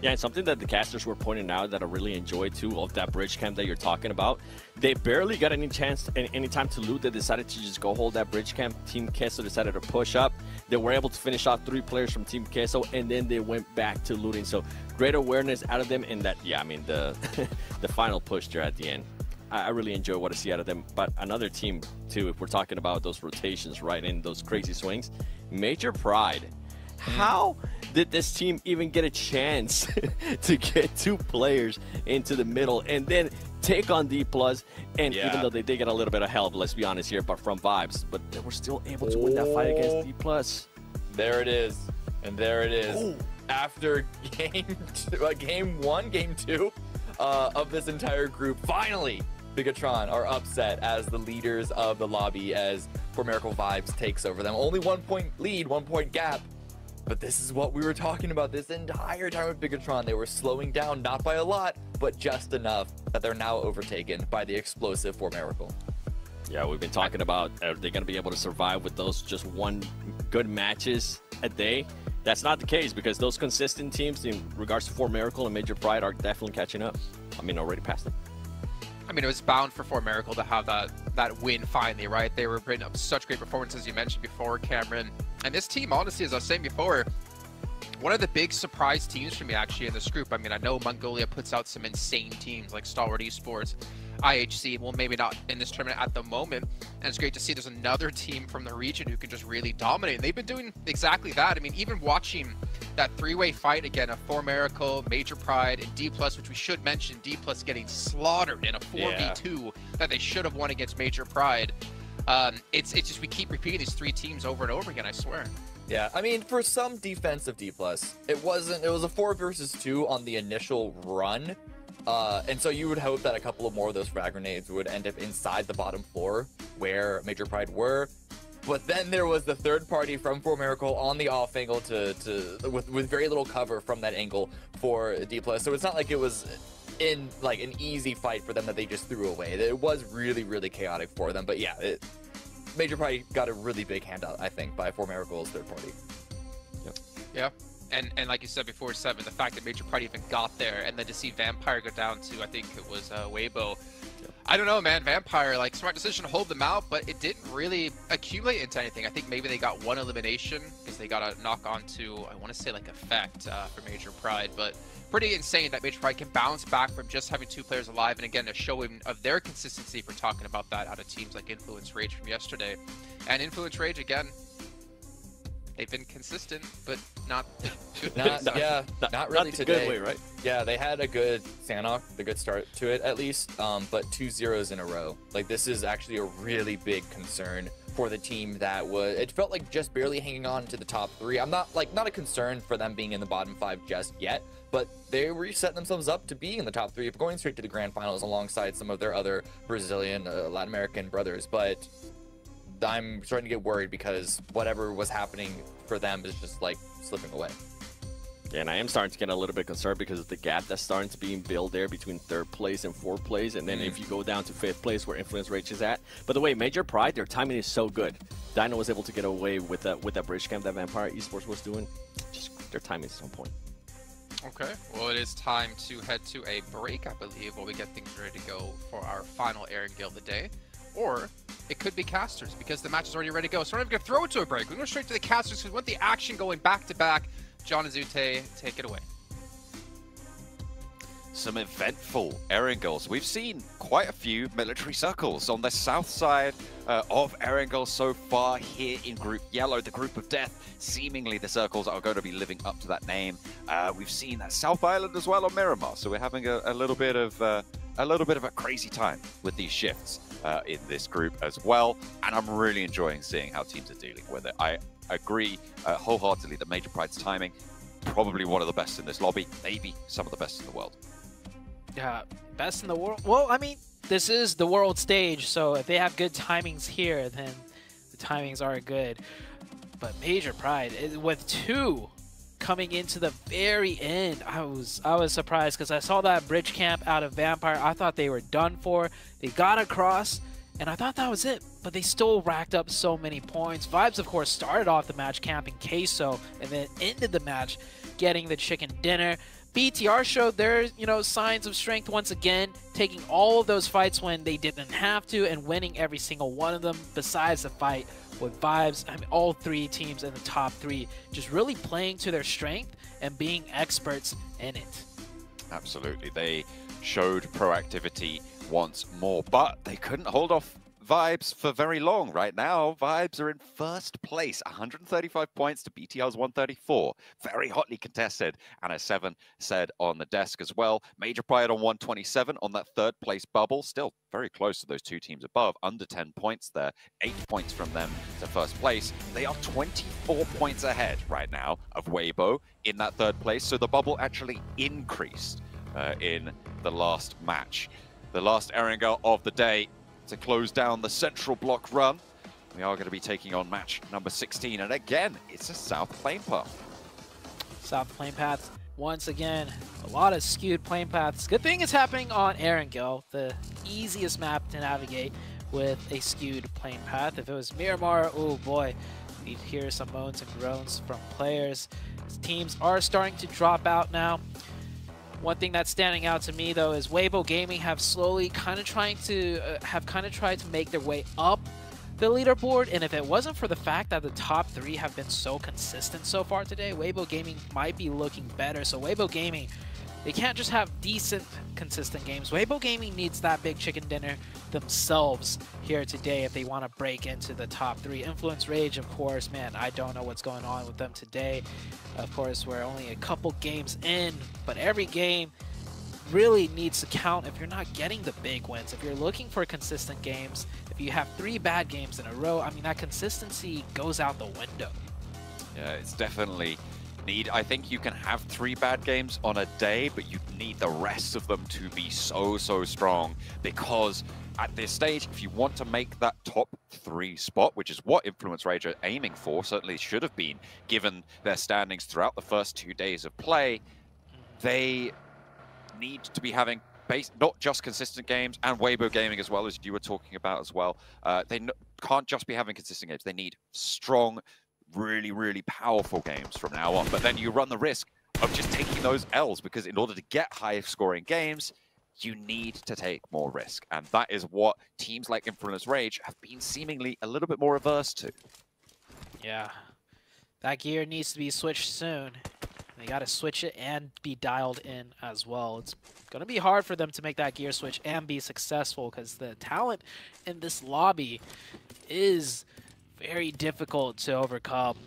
Yeah, and something that the casters were pointing out that I really enjoyed too of that bridge camp that you're talking about. They barely got any chance, any time to loot. They decided to just go hold that bridge camp. Team Queso decided to push up. They were able to finish off 3 players from Team Queso, and then they went back to looting. So great awareness out of them, and that, yeah, I mean, the the final push there at the end. I really enjoy what I see out of them. But another team too, if we're talking about those rotations, right, in those crazy swings, Major Pride. How did this team even get a chance to get 2 players into the middle and then take on D+? And even though they did get a little bit of help, let's be honest here, but from Vibes, but they were still able to win that fight against D+. There it is. And there it is. Ooh. After game 1, game 2 of this entire group, finally, Bigatron are upset as the leaders of the lobby as 4 Miracle Vibes takes over them. Only 1 point lead, 1 point gap. But this is what we were talking about this entire time with Bigatron. They were slowing down, not by a lot, but just enough that they're now overtaken by the explosive 4 Miracle. Yeah, we've been talking about are they going to be able to survive with those just 1 good matches a day? That's not the case because those consistent teams in regards to 4 Miracle and Major Pride are definitely catching up. I mean, already past them. I mean, it was bound for 4 Miracle to have that that win finally, right? They were putting up such great performances, you mentioned before, Cameron. And this team, honestly, as I was saying before, one of the big surprise teams for me actually in this group. I mean, I know Mongolia puts out some insane teams like Stalwart Esports, IHC, well, maybe not in this tournament at the moment. And it's great to see there's another team from the region who can just really dominate. And they've been doing exactly that. I mean, even watching that three-way fight again of 4Miracle, Major Pride, and D+, which we should mention, D+ getting slaughtered in a 4v2 that they should have won against Major Pride. It's just we keep repeating these three teams over and over again, I swear. Yeah, I mean, for some defensive D+, it was a 4 versus 2 on the initial run. And so you would hope that a couple of more of those frag grenades would end up inside the bottom floor where Major Pride were. But then there was the third party from 4Miracle on the off angle with very little cover from that angle for D+. So it's not like it was in like an easy fight for them that they just threw away. It was really, really chaotic for them. But yeah, Major Pride got a really big handout, I think, by 4Miracle's third party. Yep. Yeah. And like you said before, Seven, the fact that Major Pride even got there, and then to see Vampire go down to, I think it was Weibo. Yep. I don't know, man. Vampire, like, smart decision to hold them out, but it didn't really accumulate into anything. I think maybe they got one elimination because they got a knock on to, I want to say, like, Effect for Major Pride. But pretty insane that Major Pride can bounce back from just having two players alive. And again, a showing of their consistency, if we're talking about that, out of teams like Influence Rage from yesterday. And Influence Rage, again, they've been consistent, but not good. Not really today. Good way, right? Yeah, they had a good Sanhok, a good start to it at least, but 2 0s in a row. Like, this is actually a really big concern for the team that was, it felt like just barely hanging on to the top 3. I'm not a concern for them being in the bottom 5 just yet, but they were setting themselves up to be in the top 3, going straight to the grand finals alongside some of their other Brazilian, Latin American brothers. But I'm starting to get worried because whatever was happening for them is just like slipping away. Yeah, and I am starting to get a little bit concerned because of the gap that's starting to be built there between 3rd place and 4th place. And then if you go down to 5th place where Influence Rage is at. By the way, Major Pride, their timing is so good. Dino was able to get away with that bridge camp that Vampire Esports was doing. Just their timing is on point. Okay, well, it is time to head to a break, I believe, while we get things ready to go for our final Aaron Guild of the day. Or it could be casters because the match is already ready to go. So we're not even going to throw it to a break. We're going straight to the casters because we want the action going back to back. John Azute, take it away. Some eventful Erangels. We've seen quite a few military circles on the south side of Erangel so far here in Group Yellow, the Group of Death. Seemingly the circles are going to be living up to that name. We've seen that South Island as well on Miramar, so we're having a little bit of a crazy time with these shifts in this group as well, and I'm really enjoying seeing how teams are dealing with it. I agree wholeheartedly that Major Pride's timing, probably one of the best in this lobby, maybe some of the best in the world. Yeah, best in the world. Well, I mean, this is the world stage, so if they have good timings here, then the timings are good. But Major Pride, with 2 coming into the very end, I was surprised because I saw that bridge camp out of Vampire. I thought they were done for. They got across, and I thought that was it. But they still racked up so many points. Vibes, of course, started off the match camping Queso, and then ended the match getting the chicken dinner. BTR showed their, signs of strength once again, taking all of those fights when they didn't have to and winning every single one of them besides the fight with Vibes. I mean, all 3 teams in the top 3 just really playing to their strength and being experts in it. Absolutely. They showed proactivity once more, but they couldn't hold off Vibes for very long. Right now, Vibes are in 1st place, 135 points to BTR's 134. Very hotly contested, and as Seven said on the desk as well, Major Pride on 127 on that 3rd place bubble, still very close to those 2 teams above, under 10 points there, 8 points from them to 1st place. They are 24 points ahead right now of Weibo in that 3rd place, so the bubble actually increased in the last match. The last Erangel of the day to close down the central block run. We are going to be taking on match number 16, and again, it's a South Plane Path. South Plane Paths, once again, a lot of skewed plane paths. Good thing it's happening on Erangel, the easiest map to navigate with a skewed plane path. If it was Miramar, oh boy, we'd hear some moans and groans from players. Teams are starting to drop out now. One thing that's standing out to me though is Weibo Gaming have slowly kind of tried to make their way up the leaderboard, and if it wasn't for the fact that the top 3 have been so consistent so far today, Weibo Gaming might be looking better. So Weibo Gaming, they can't just have decent, consistent games. Weibo Gaming needs that big chicken dinner themselves here today if they want to break into the top 3. Influence Rage, of course, man, I don't know what's going on with them today. Of course, we're only a couple games in, but every game really needs to count if you're not getting the big wins. If you're looking for consistent games, if you have 3 bad games in a row, I mean, that consistency goes out the window. Yeah, it's definitely I think you can have 3 bad games on a day, but you need the rest of them to be so strong, because at this stage, if you want to make that top 3 spot, which is what Influence Rage are aiming for, certainly should have been given their standings throughout the first 2 days of play, they need to be having not just consistent games, and Weibo Gaming as well, as you were talking about as well. They can't just be having consistent games. They need strong, really powerful games from now on. But then you run the risk of just taking those L's, because in order to get high scoring games, you need to take more risk. And that is what teams like Influence Rage have been seemingly a little bit more averse to. Yeah, that gear needs to be switched soon. They got to switch it and be dialed in as well. It's going to be hard for them to make that gear switch and be successful, because the talent in this lobby is very difficult to overcome.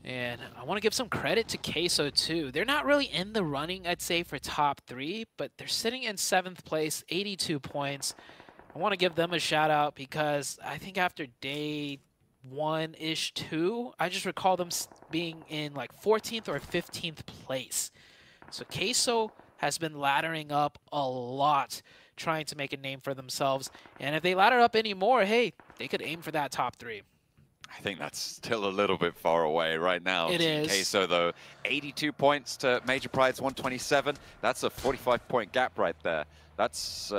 And I want to give some credit to Queso too. They're not really in the running, I'd say, for top 3, but they're sitting in 7th place, 82 points. I want to give them a shout out, because I think after day 1-ish, 2, I just recall them being in like 14th or 15th place. So Queso has been laddering up a lot, trying to make a name for themselves. And if they ladder up anymore, hey, they could aim for that top 3. I think that's still a little bit far away right now. It is. Queso, though, 82 points to Major Pride's 127. That's a 45-point gap right there. That's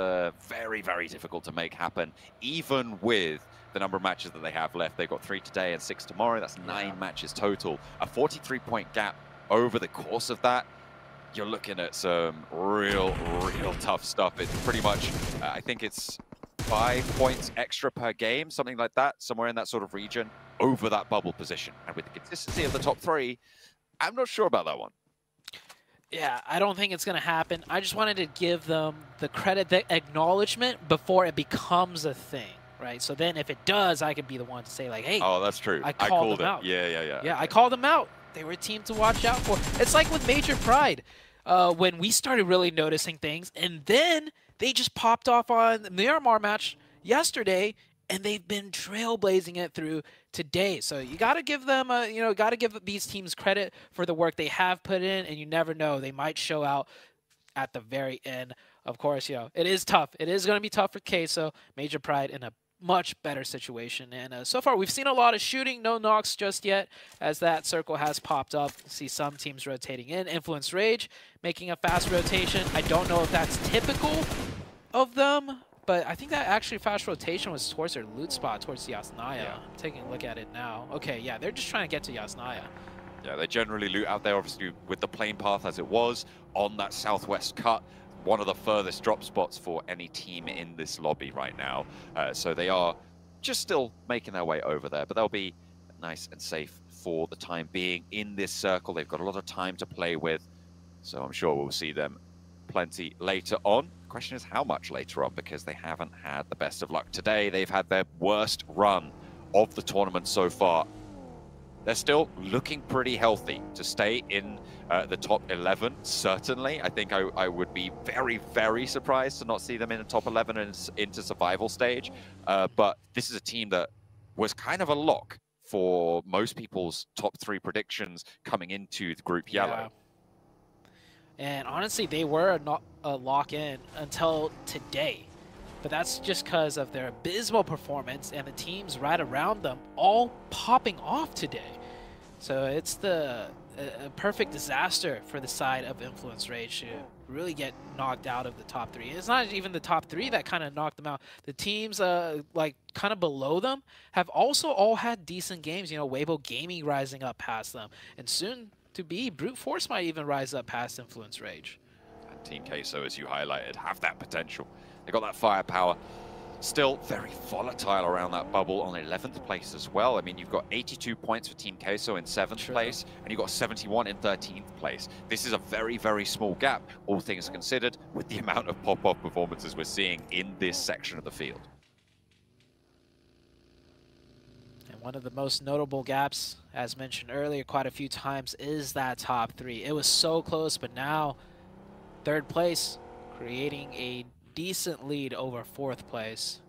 very difficult to make happen, even with the number of matches that they have left. They've got 3 today and 6 tomorrow. That's 9 matches total. A 43-point gap over the course of that. You're looking at some real tough stuff. It's pretty much, I think it's 5 points extra per game, something like that, somewhere in that sort of region, over that bubble position. And with the consistency of the top 3, I'm not sure about that one. Yeah, I don't think it's going to happen. I just wanted to give them the credit, the acknowledgement before it becomes a thing, right? So then if it does, I could be the one to say like, hey, oh, that's true. I called them out. Yeah, I called them out. They were a team to watch out for. It's like with Major Pride, when we started really noticing things, and then they just popped off on the Miramar match yesterday, and they've been trailblazing it through today. So you got to give them, got to give these teams credit for the work they have put in, and you never know, they might show out at the very end. Of course, it is tough. It is going to be tough for Queso. Major Pride in a much better situation, and so far we've seen a lot of shooting, no knocks just yet, as that circle has popped up. See some teams rotating in. Influence Rage making a fast rotation. I don't know if that's typical of them, but I think that actually fast rotation was towards their loot spot, towards Yasnaya. Yeah. I'm taking a look at it now. Okay, yeah, they're just trying to get to Yasnaya. Yeah, they generally loot out there, obviously, with the plane path as it was on that southwest cut. One of the furthest drop spots for any team in this lobby right now. So they are just still making their way over there, but they'll be nice and safe for the time being in this circle. They've got a lot of time to play with, so I'm sure we'll see them plenty later on. The question is how much later on, because they haven't had the best of luck today. They've had their worst run of the tournament so far. They're still looking pretty healthy to stay in the top 11, certainly. I think I would be very surprised to not see them in the top 11 and into survival stage. But this is a team that was kind of a lock for most people's top 3 predictions coming into the group yellow. Yeah. And honestly, they were not a lock-in until today. But that's just because of their abysmal performance and the teams right around them all popping off today. So it's a perfect disaster for the side of Influence Rage to really get knocked out of the top 3. It's not even the top 3 that kind of knocked them out. The teams like kind of below them have also all had decent games. Weibo Gaming rising up past them, and soon to be Brute Force might even rise up past Influence Rage. Team Queso, as you highlighted, have that potential. They got that firepower. Still very volatile around that bubble on 11th place as well. I mean, you've got 82 points for Team Queso in 7th place, and you've got 71 in 13th place. This is a very, very small gap, all things considered, with the amount of pop-off performances we're seeing in this section of the field. And one of the most notable gaps, as mentioned earlier quite a few times, is that top 3. It was so close, but now 3rd place, creating a decent lead over 4th place.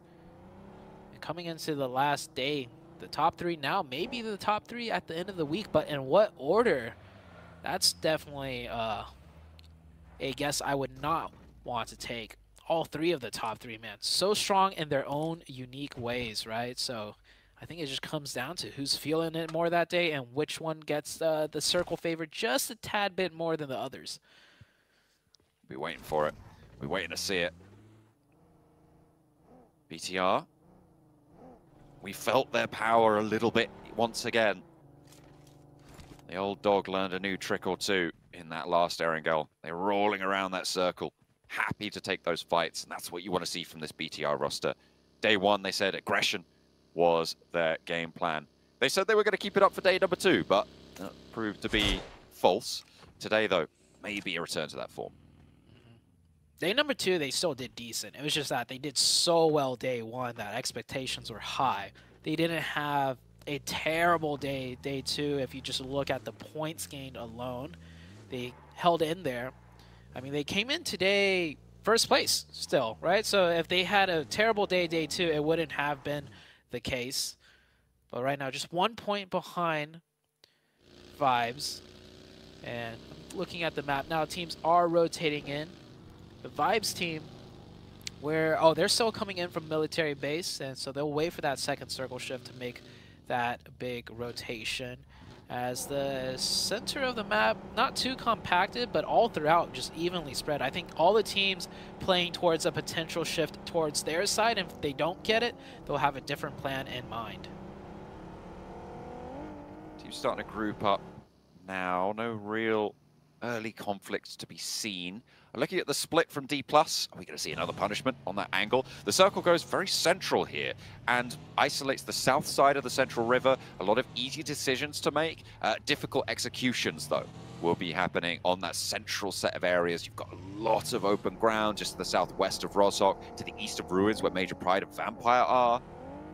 And coming into the last day, the top 3 now, maybe the top 3 at the end of the week, but in what order? That's definitely a guess I would not want to take. All 3 of the top 3, man, so strong in their own unique ways, right? So I think it just comes down to who's feeling it more that day and which one gets the circle favor just a tad bit more than the others. We're waiting for it. We're waiting to see it. BTR, we felt their power a little bit once again. The old dog learned a new trick or two in that last Erangel. They're rolling around that circle, happy to take those fights, and that's what you want to see from this BTR roster. Day 1, they said aggression was their game plan. They said they were going to keep it up for day number 2, but that proved to be false. Today, though, maybe a return to that form. Day number 2, they still did decent. It was just that they did so well day 1 that expectations were high. They didn't have a terrible day 2 if you just look at the points gained alone. They held in there. I mean, they came in today 1st place still, right? So if they had a terrible day 2, it wouldn't have been the case. But right now, just 1 point behind Vibes. And I'm looking at the map now, teams are rotating in. The Vibes team, they're still coming in from military base, and so they'll wait for that 2nd circle shift to make that big rotation. As the center of the map, not too compacted, but all throughout just evenly spread. I think all the teams playing towards a potential shift towards their side, and if they don't get it, they'll have a different plan in mind. Teams starting to group up now. No real early conflicts to be seen. Looking at the split from D+, are we going to see another punishment on that angle? The circle goes very central here and isolates the south side of the Central River. A lot of easy decisions to make. Difficult executions, though, will be happening on that central set of areas. You've got a lot of open ground just to the southwest of Rozhok, to the east of Ruins, where Major Pride and Vampire are.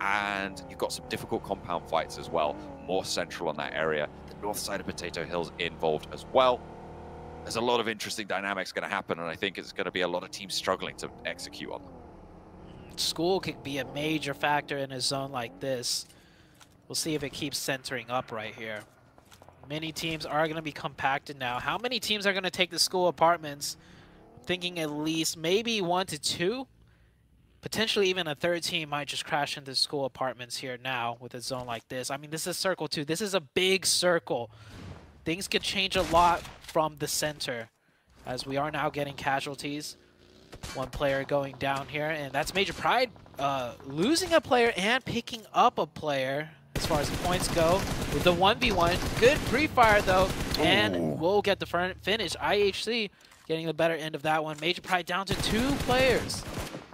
And you've got some difficult compound fights as well, more central on that area. The north side of Potato Hill's involved as well. There's a lot of interesting dynamics going to happen, and I think it's going to be a lot of teams struggling to execute on them. School could be a major factor in a zone like this. We'll see if it keeps centering up right here. Many teams are going to be compacted now. How many teams are going to take the school apartments? I'm thinking at least maybe 1 to 2. Potentially even a 3rd team might just crash into school apartments here now with a zone like this. I mean, this is circle 2. This is a big circle. Things could change a lot from the center, as we are now getting casualties. 1 player going down here, and that's Major Pride losing a player and picking up a player as far as points go with the 1v1. Good pre-fire, though, and we'll get the finish. IHC getting the better end of that one. Major Pride down to 2 players.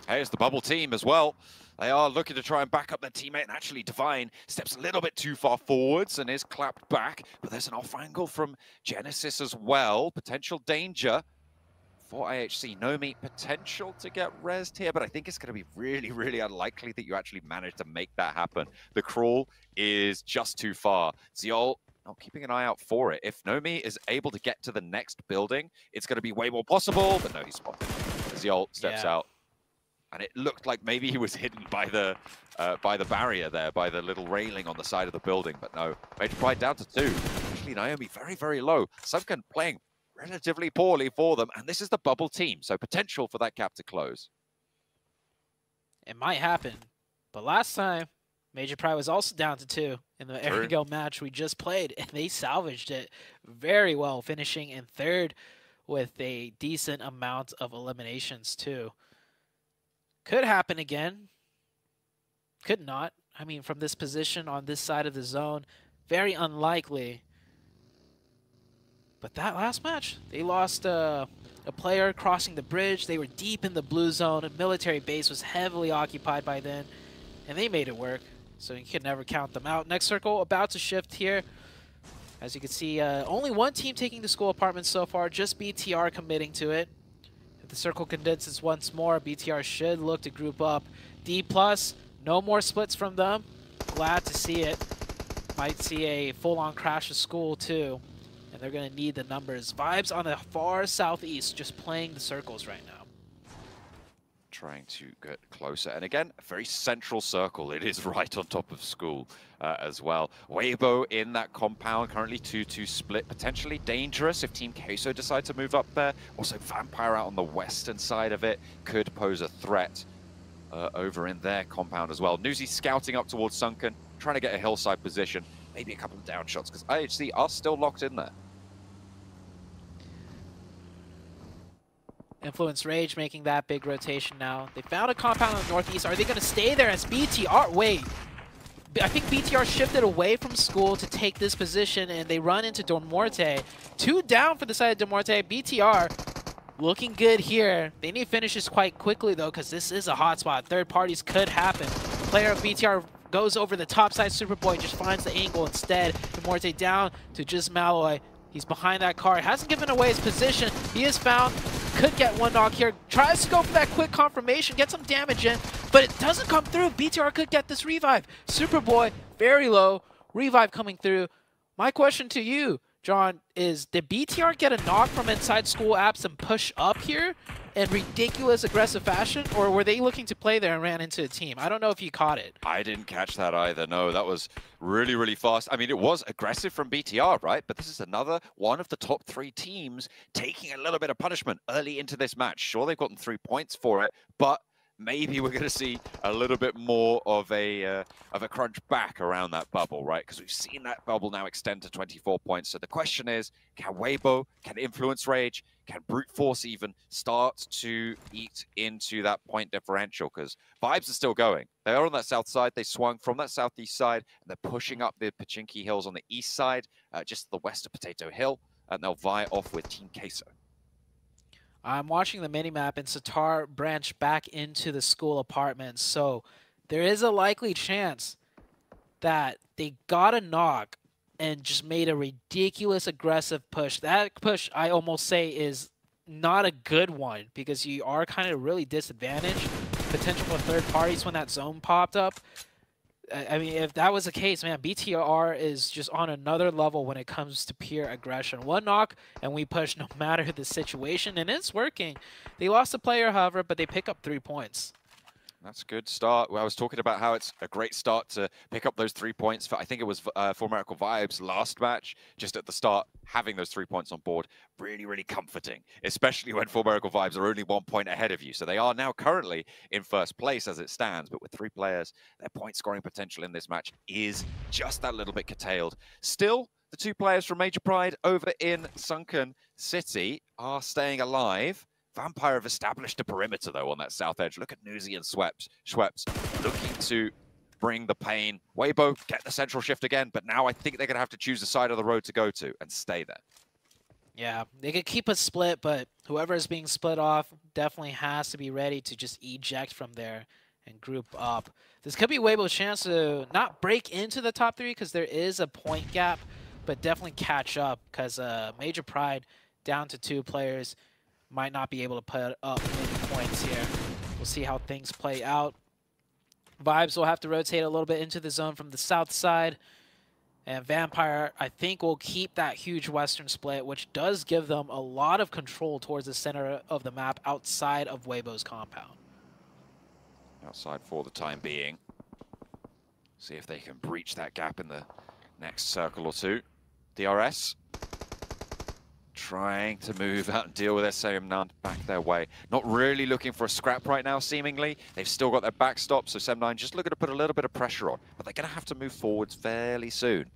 Hey, it's the bubble team as well. They are looking to try and back up their teammate, and actually Divine steps a little bit too far forwards and is clapped back. But there's an off angle from Genesis as well. Potential danger for IHC. Nomi, potential to get rezzed here, but I think it's going to be really, really unlikely that you actually manage to make that happen. The crawl is just too far. Ziol, keeping an eye out for it. If Nomi is able to get to the next building, it's going to be way more possible, but no, he's spotted. Ziol steps out. And it looked like maybe he was hidden by the barrier there, by the little railing on the side of the building. But no, Major Pride down to 2. Actually, Naomi very, very low. Sunken playing relatively poorly for them. And this is the bubble team, so potential for that gap to close. It might happen. But last time, Major Pride was also down to 2 in the Erangel match we just played. And they salvaged it very well, finishing in 3rd with a decent amount of eliminations, too. Could happen again. Could not. I mean, from this position on this side of the zone, very unlikely. But that last match, they lost a player crossing the bridge. They were deep in the blue zone. A military base was heavily occupied by then, and they made it work. So you can never count them out. Next circle about to shift here. As you can see, only one team taking the school apartments so far, just BTR committing to it. If the circle condenses once more, BTR should look to group up. D+, no more splits from them. Glad to see it. Might see a full-on crash of school too. And they're going to need the numbers. Vibes on the far southeast, just playing the circles right now. Trying to get closer. And again, a very central circle. It is right on top of school as well. Weibo in that compound, currently 2-2 split. Potentially dangerous if Team Queso decide to move up there. Also, Vampire out on the western side of it could pose a threat over in their compound as well. Newsy scouting up towards Sunken, trying to get a hillside position. Maybe a couple of down shots, because IHC are still locked in there. Influence Rage making that big rotation now. They found a compound in the northeast. Are they going to stay there as BTR? Wait. I think BTR shifted away from school to take this position, and they run into Dormorte. 2 down for the side of Dormorte. BTR looking good here. They need finishes quite quickly, though, because this is a hot spot. Third parties could happen. Player of BTR goes over the top side. Superboy just finds the angle instead. Dormorte down to just Malloy. He's behind that car. Hasn't given away his position. He is found. Could get one knock here. Tries to go for that quick confirmation. Get some damage in. But it doesn't come through. BTR could get this revive. Superboy, very low. Revive coming through. My question to you, John, is did BTR get a knock from inside school apps and push up here in ridiculous aggressive fashion? Or were they looking to play there and ran into a team? I don't know if you caught it. I didn't catch that either. No, that was really, really fast. I mean, it was aggressive from BTR, right? But this is another one of the top 3 teams taking a little bit of punishment early into this match. Sure, they've gotten 3 points for it, but maybe we're going to see a little bit more of a crunch back around that bubble, right? Because we've seen that bubble now extend to 24 points. So the question is, can Weibo, can Influence Rage, can Brute Force even start to eat into that point differential? Because vibes are still going. They are on that south side. They swung from that southeast side, and they're pushing up the Pachinki Hills on the east side, just to the west of Potato Hill, and they'll vie off with Team Queso. I'm watching the minimap, and Sitar branched back into the school apartments, so there is a likely chance that they got a knock and just made a ridiculous aggressive push. That push, I almost say, is not a good one because you are kind of really disadvantaged. Potential for third parties when that zone popped up. I mean, if that was the case, man, BTR is just on another level when it comes to pure aggression. One knock, and we push no matter the situation, and it's working. They lost a player, however, but they pick up 3 points. That's a good start. Well, I was talking about how it's a great start to pick up those 3 points. For, I think it was for Miracle Vibes last match, just at the start, having those 3 points on board, really, really comforting, especially when For Miracle Vibes are only 1 point ahead of you. So they are now currently in first place as it stands, but with 3 players, their point scoring potential in this match is just that little bit curtailed. Still, the 2 players from Major Pride over in Sunken City are staying alive. Vampire have established a perimeter, though, on that south edge. Look at Newsy and Schweppes looking to bring the pain. Weibo get the central shift again, but now I think they're going to have to choose the side of the road to go to and stay there. Yeah, they could keep a split, but whoever is being split off definitely has to be ready to just eject from there and group up. This could be Weibo's chance to not break into the top 3 because there is a point gap, but definitely catch up because Major Pride down to 2 players. Might not be able to put up many points here. We'll see how things play out. Vibes will have to rotate a little bit into the zone from the south side. And Vampire, I think, will keep that huge western split, which does give them a lot of control towards the center of the map outside of Weibo's compound. Outside for the time being. See if they can breach that gap in the next circle or 2. DRS. Trying to move out and deal with SM9 back their way. Not really looking for a scrap right now, seemingly. They've still got their backstop, so SM9 just looking to put a little bit of pressure on. But they're going to have to move forwards fairly soon.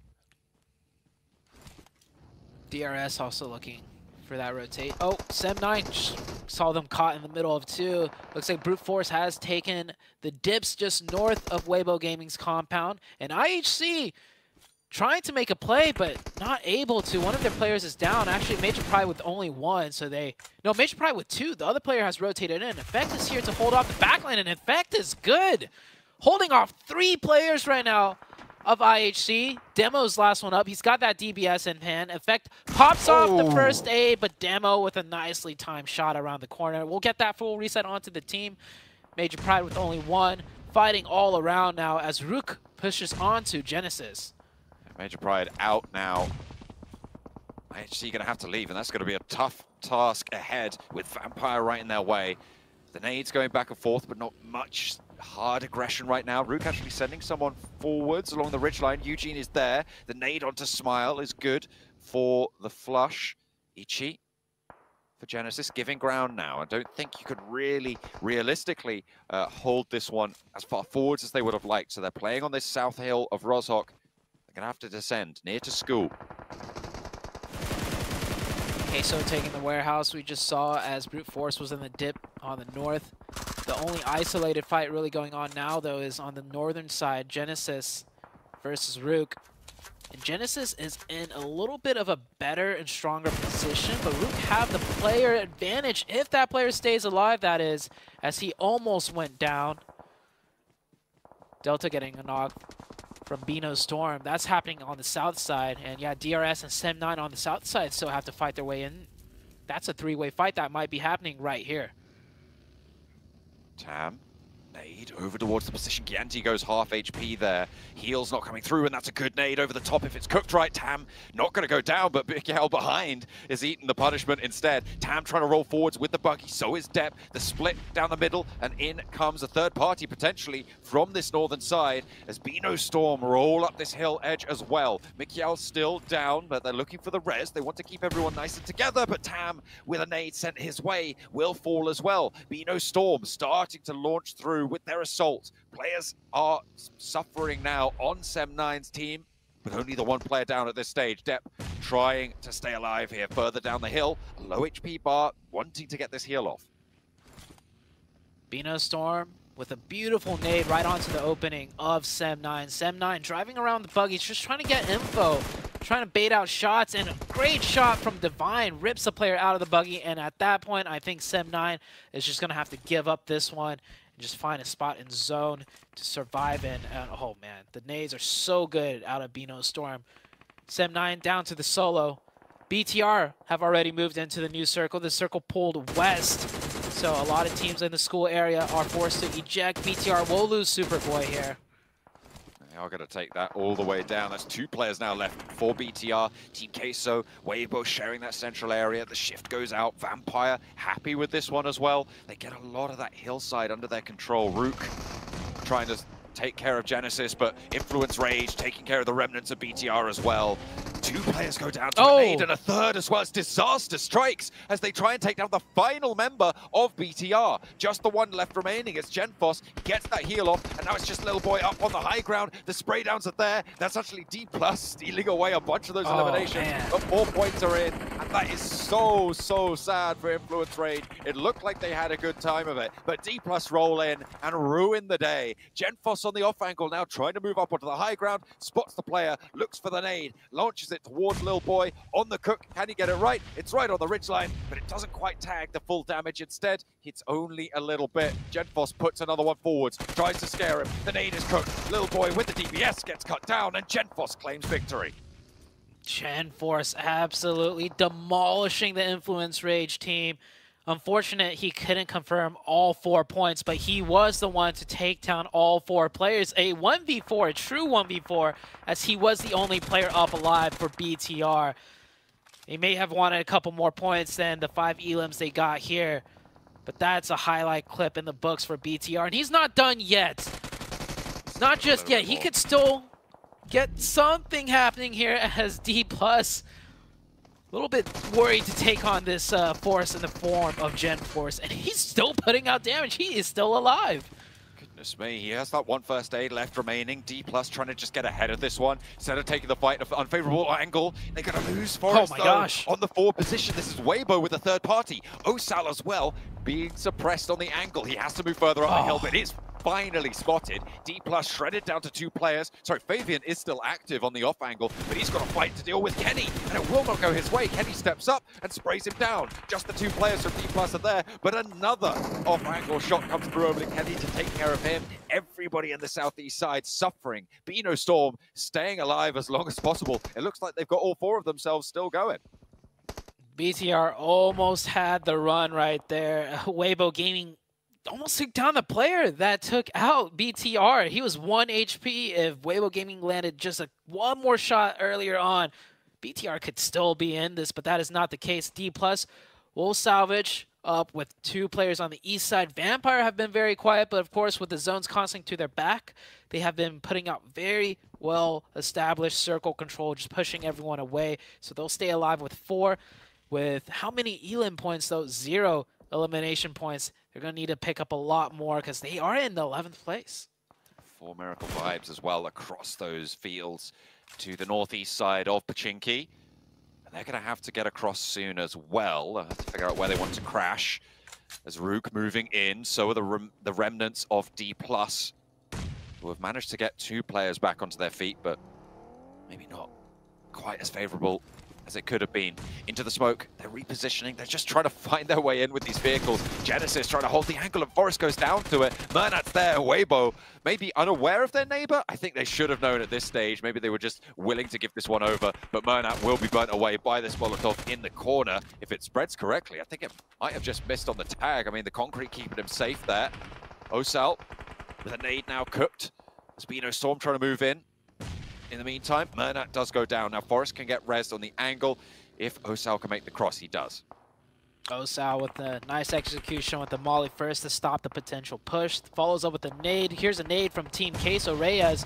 DRS also looking for that rotate. Oh, SM9 saw them caught in the middle of 2. Looks like Brute Force has taken the dips just north of Weibo Gaming's compound. And IHC trying to make a play, but not able to. One of their players is down. Actually, Major Pride with only one, so no, Major Pride with two. The other player has rotated in. Effect is here to hold off the backline, and Effect is good. Holding off 3 players right now of IHC. Demo's last one up. He's got that DBS in hand. Effect pops off the first A, but Demo with a nicely timed shot around the corner. We'll get that full reset onto the team. Major Pride with only one. Fighting all around now as Rook pushes onto Genesis. Major Pride out now. IHC going to have to leave, and that's going to be a tough task ahead with Vampire right in their way. The nades going back and forth, but not much hard aggression right now. Rook actually sending someone forwards along the ridgeline. Eugene is there. The nade onto Smile is good for the flush. Ichi for Genesis giving ground now. I don't think you could really realistically hold this one as far forwards as they would have liked. So they're playing on this south hill of Rozhok. They're going to have to descend near to school. Queso taking the warehouse we just saw as Brute Force was in the dip on the north. The only isolated fight really going on now, though, is on the northern side, Genesis versus Rook. And Genesis is in a little bit of a better and stronger position, but Rook have the player advantage if that player stays alive, that is, as he almost went down. Delta getting a knock from Bino Storm. That's happening on the south side. And yeah, DRS and Sem9 on the south side still have to fight their way in. That's a 3-way fight that might be happening right here. Tam, nade over towards the position. Gianti goes half HP there. Heal's not coming through, and that's a good nade over the top if it's cooked right. Tam not going to go down, but Big Al behind is eating the punishment instead. Tam trying to roll forwards with the buggy, so is Depp. The split down the middle, and in comes a third party potentially from this northern side as Bino Storm roll up this hill edge as well. Mikiel's still down, but they're looking for the res. They want to keep everyone nice and together, but Tam with a nade sent his way will fall as well. Bino Storm starting to launch through with their assault. Players are suffering now on Sem9's team, with only the one player down at this stage. Depp trying to stay alive here further down the hill. A low HP bar, wanting to get this heal off. Bino Storm with a beautiful nade right onto the opening of Sem9. Sem9 driving around the buggies, just trying to get info, trying to bait out shots, and a great shot from Divine rips the player out of the buggy, and at that point, I think Sem9 is just going to have to give up this one and just find a spot in zone to survive in. And oh man, the nades are so good out of Bino Storm. Sem9 down to the solo. BTR have already moved into the new circle. The circle pulled west, so a lot of teams in the school area are forced to eject. BTR will lose Superboy here. They are going to take that all the way down. That's 2 players now left for BTR. Team Queso, Weibo sharing that central area. The shift goes out. Vampire happy with this one as well. They get a lot of that hillside under their control. Rook trying to take care of Genesis, but Influence Rage taking care of the remnants of BTR as well. 2 players go down to a nade and a third as well. It's disaster strikes as they try and take down the final member of BTR. Just the one left remaining. It's Genfos. Gets that heal off, and now it's just Little Boy up on the high ground. The spray downs are there. That's actually D+ stealing away a bunch of those eliminations. Man. But 4 points are in, and that is so, so sad for Influence Rage. It looked like they had a good time of it, but D+ roll in and ruin the day. Genfos on the off angle now trying to move up onto the high ground, spots the player, looks for the nade, launches it towards Lil Boy on the cook. Can he get it right? It's right on the ridgeline, but it doesn't quite tag the full damage. Instead, it's only a little bit. Genfos puts another one forwards, tries to scare him. The nade is cooked. Lil Boy with the DBS gets cut down, and Genfos claims victory. Genfos absolutely demolishing the Influence Rage team. Unfortunate he couldn't confirm all 4 points, but he was the one to take down all 4 players. A 1v4, a true 1v4, as he was the only player up alive for BTR. They may have wanted a couple more points than the 5 elims they got here, but that's a highlight clip in the books for BTR, and he's not done yet. Not just yet. He could still get something happening here as D+. A little bit worried to take on this force in the form of Genfos, and he's still putting out damage. He is still alive. Goodness me, he has that one first aid left remaining. D+ trying to just get ahead of this one. Instead of taking the fight at an unfavorable angle, they're going to lose Forrest, on the forward position. This is Weibo with the third party. Osal as well, being suppressed on the angle. He has to move further up the hill, but it's finally spotted. D+ shredded down to 2 players. Sorry, Fabian is still active on the off angle, but he's got a fight to deal with Kenny, and it will not go his way. Kenny steps up and sprays him down. Just the 2 players from D+ are there, but another off angle shot comes through over to Kenny to take care of him. Everybody in the southeast side suffering. Beano Storm staying alive as long as possible. It looks like they've got all 4 of themselves still going. BTR almost had the run right there. Weibo Gaming almost took down the player that took out BTR. He was 1 HP. If Weibo Gaming landed just one more shot earlier on, BTR could still be in this, but that is not the case. D+ will salvage up with 2 players on the east side. Vampire have been very quiet, but of course with the zones constantly to their back, they have been putting out very well established circle control, just pushing everyone away. So they'll stay alive with 4. With how many elim points though? 0 elimination points. They're going to need to pick up a lot more because they are in the 11th place. 4 Miracle Vibes as well across those fields to the northeast side of Pachinki. And they're going to have to get across soon as well. They'll have to figure out where they want to crash. As Rook moving in, so are the remnants of D+, who have managed to get 2 players back onto their feet, but maybe not quite as favorable as it could have been. Into the smoke, they're repositioning, they're just trying to find their way in with these vehicles. Genesis trying to hold the angle, and Forest goes down to it. Mernat's there, Weibo maybe unaware of their neighbor. I think they should have known at this stage. Maybe they were just willing to give this one over, but Mernat will be burnt away by this Molotov in the corner. If it spreads correctly, I think it might have just missed on the tag. I mean, the concrete keeping him safe there. Osal with a nade now cooked. Beano Storm trying to move in. In the meantime, Mernat does go down. Now, Forrest can get rezzed on the angle. If Osal can make the cross, he does. Osal with a nice execution with the molly first to stop the potential push. Follows up with a nade. Here's a nade from Team Queso. Reyes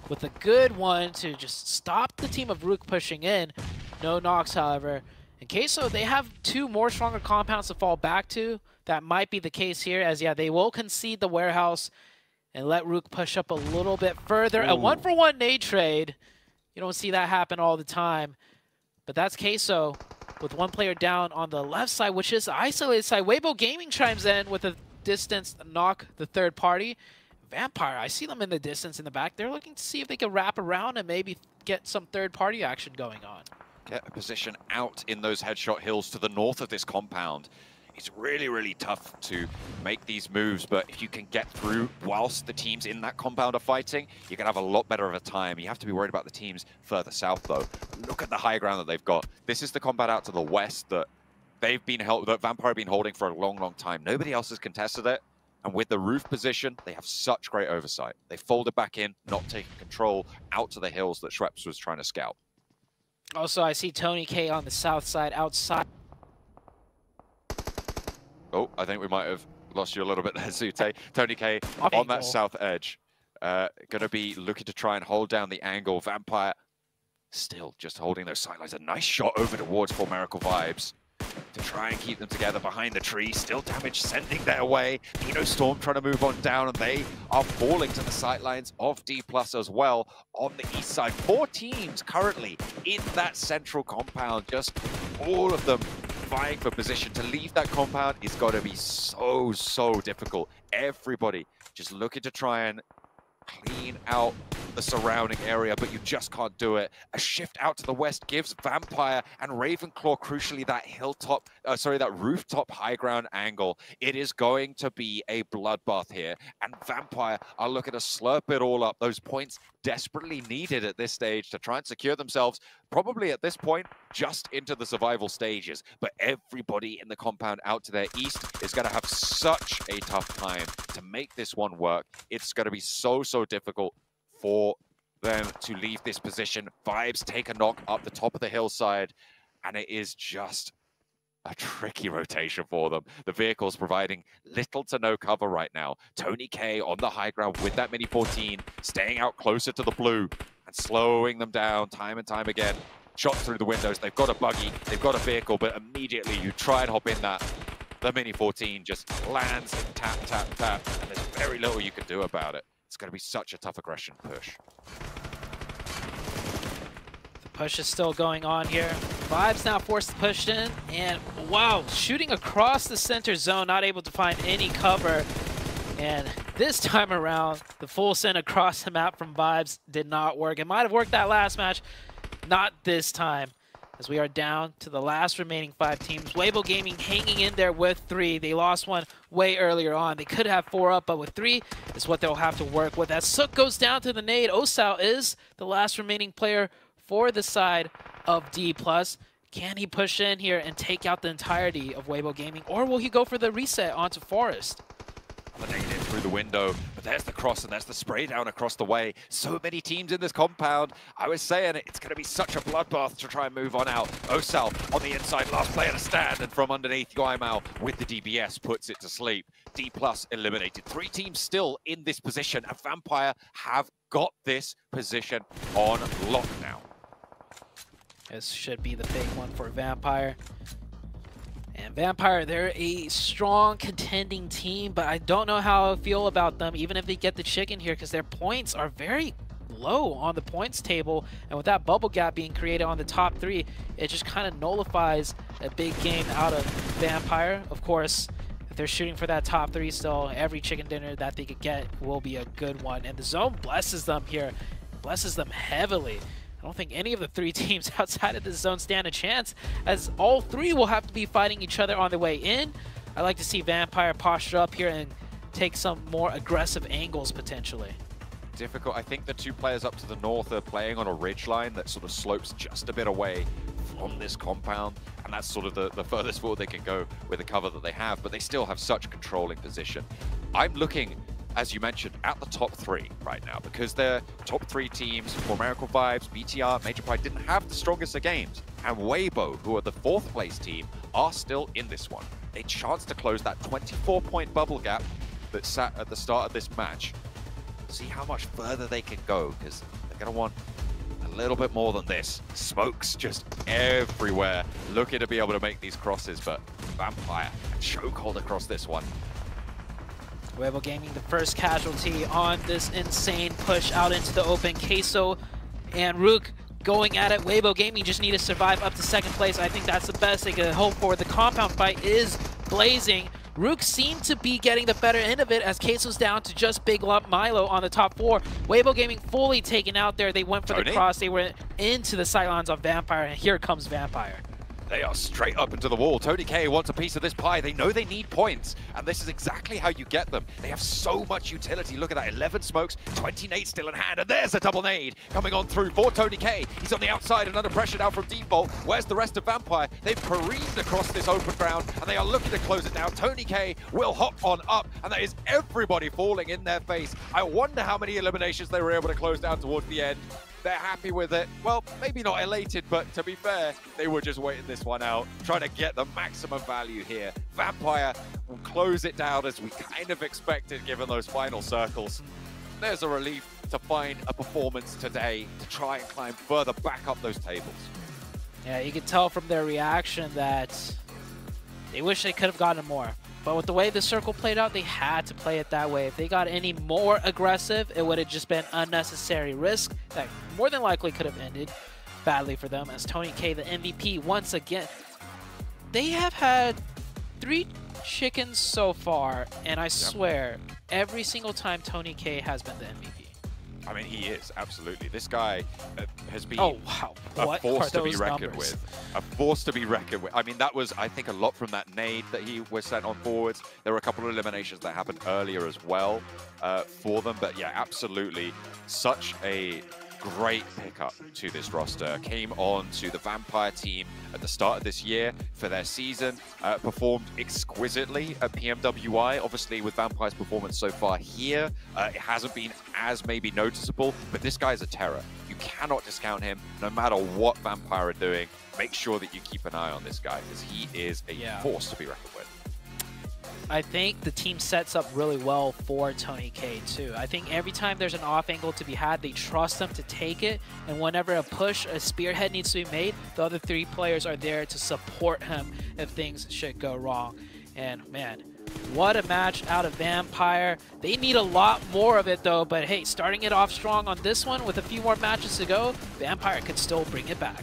with a good one to just stop the team of Rook pushing in. No knocks, however. And Queso, they have 2 more stronger compounds to fall back to. That might be the case here, as yeah, they will concede the warehouse and let Rook push up a little bit further. Ooh. A 1-for-1 nade trade. You don't see that happen all the time. But that's Queso with 1 player down on the left side, which is the isolated side. Weibo Gaming chimes in with a distance knock the 3rd party. Vampire, I see them in the distance in the back. They're looking to see if they can wrap around and maybe get some 3rd party action going on. Get a position out in those headshot hills to the north of this compound. It's really, really tough to make these moves, but if you can get through whilst the teams in that compound are fighting, you're going to have a lot better of a time. You have to be worried about the teams further south, though. Look at the high ground that they've got. This is the compound out to the west that that Vampire have been holding for a long, long time. Nobody else has contested it, and with the roof position, they have such great oversight. They folded back in, not taking control out to the hills that Schweppes was trying to scout. Also, I see Tony K on the south side, outside. Oh, I think we might have lost you a little bit there, Zute. Tony K on that south edge. Going to be looking to try and hold down the angle. Vampire still just holding those sidelines. A nice shot over towards 4 Miracle Vibes to try and keep them together behind the tree. Still damage sending their way. Beano Storm trying to move on down, and they are falling to the sidelines of D+ as well on the east side. 4 teams currently in that central compound. Just all of them vying for position. To leave that compound is got to be so, so difficult. Everybody just looking to try and clean out the surrounding area, but you just can't do it. A shift out to the west gives Vampire and Ravenclaw, crucially, that that rooftop high ground angle. It is going to be a bloodbath here, and Vampire are looking to slurp it all up. Those points desperately needed at this stage to try and secure themselves, probably at this point, just into the survival stages. But everybody in the compound out to their east is going to have such a tough time to make this one work. It's going to be so, so difficult for them to leave this position. Vibes take a knock up the top of the hillside, and it is just a tricky rotation for them. The vehicle's providing little to no cover right now. Tony K on the high ground with that Mini 14, staying out closer to the blue and slowing them down time and time again. Shot through the windows. They've got a buggy, they've got a vehicle, but immediately you try and hop in that, the Mini 14 just lands and tap, tap, tap, and there's very little you can do about it. It's going to be such a tough aggression push. The push is still going on here. Vibes now forced to push in, and wow, shooting across the center zone, not able to find any cover. And This time around, the full send across the map from Vibes did not work. It might have worked that last match, not this time, as we are down to the last remaining 5 teams. Weibo Gaming hanging in there with 3. They lost one way earlier on. They could have 4 up, but with 3 is what they'll have to work with. As Sook goes down to the nade, Osao is the last remaining player for the side of D+. Can he push in here and take out the entirety of Weibo Gaming, or will he go for the reset onto Forest? Eliminated through the window, but there's the cross and there's the spray down across the way. So many teams in this compound. I was saying it's going to be such a bloodbath to try and move on out. Osal on the inside, last player to stand, and from underneath, Guaimao with the DBS puts it to sleep. D+ eliminated. 3 teams still in this position, and Vampire have got this position on lock now. This should be the big one for Vampire. And Vampire, they're a strong contending team, but I don't know how I feel about them, even if they get the chicken here, because their points are very low on the points table. And with that bubble gap being created on the top 3, it just kind of nullifies a big game out of Vampire. Of course, if they're shooting for that top 3 still, every chicken dinner that they could get will be a good one. And the zone blesses them here, blesses them heavily. I don't think any of the 3 teams outside of this zone stand a chance, as all 3 will have to be fighting each other on the way in. I like to see Vampire posture up here and take some more aggressive angles potentially. Difficult. I think the 2 players up to the north are playing on a ridge line that sort of slopes just a bit away from this compound, and that's sort of the furthest forward they can go with the cover that they have, but they still have such controlling position. I'm looking, as you mentioned, at the top 3 right now, because their top 3 teams, for Miracle Vibes, BTR, Major Pride, didn't have the strongest of games. And Weibo, who are the 4th place team, are still in this one. A chance to close that 24-point bubble gap that sat at the start of this match. See how much further they can go, because they're going to want a little bit more than this. Smokes just everywhere, looking to be able to make these crosses, but Vampire chokehold across this one. Weibo Gaming, the first casualty on this insane push out into the open. Queso and Rook going at it. Weibo Gaming just need to survive up to 2nd place. I think that's the best they could hope for. The compound fight is blazing. Rook seemed to be getting the better end of it as Queso's down to just Big Lump Milo on the top 4. Weibo Gaming fully taken out there. They went for the cross. They went into the sidelines on Vampire, and here comes Vampire. They are straight up into the wall. Tony K wants a piece of this pie. They know they need points, and this is exactly how you get them. They have so much utility. Look at that, 11 smokes, 20 nades still in hand, and there's a double nade coming on through for Tony K. He's on the outside and under pressure now from Default. Where's the rest of Vampire? They've careened across this open ground, and they are looking to close it down. Tony K will hop on up, and that is everybody falling in their face. I wonder how many eliminations they were able to close down towards the end. They're happy with it. Well, maybe not elated, but to be fair, they were just waiting this one out, trying to get the maximum value here. Vampire will close it down as we kind of expected, given those final circles. There's a relief to find a performance today to try and climb further back up those tables. Yeah, you can tell from their reaction that they wish they could have gotten more. But with the way the circle played out, they had to play it that way. If they got any more aggressive, it would have just been unnecessary risk that more than likely could have ended badly for them. As Tony K, the MVP, once again, they have had 3 chickens so far, and I swear, every single time Tony K has been the MVP. I mean, he is, absolutely. This guy has been a force to be reckoned with. A force to be reckoned with. I mean, that was, I think, a lot from that nade that he was sent on forwards. There were a couple of eliminations that happened earlier as well for them. But yeah, absolutely. Such a great pickup to this roster. Came on to the Vampire team at the start of this year for their season. Performed exquisitely at PMWI. Obviously, with Vampire's performance so far here, it hasn't been as maybe noticeable, but this guy's a terror. You cannot discount him no matter what Vampire are doing. Make sure that you keep an eye on this guy because he is a force to be reckoned with. I think the team sets up really well for Tony K too. I think every time there's an off angle to be had, they trust him to take it, and whenever a push, a spearhead needs to be made, the other 3 players are there to support him if things should go wrong. And man, what a match out of Vampire. They need a lot more of it though, but hey, starting it off strong on this one with a few more matches to go, Vampire could still bring it back.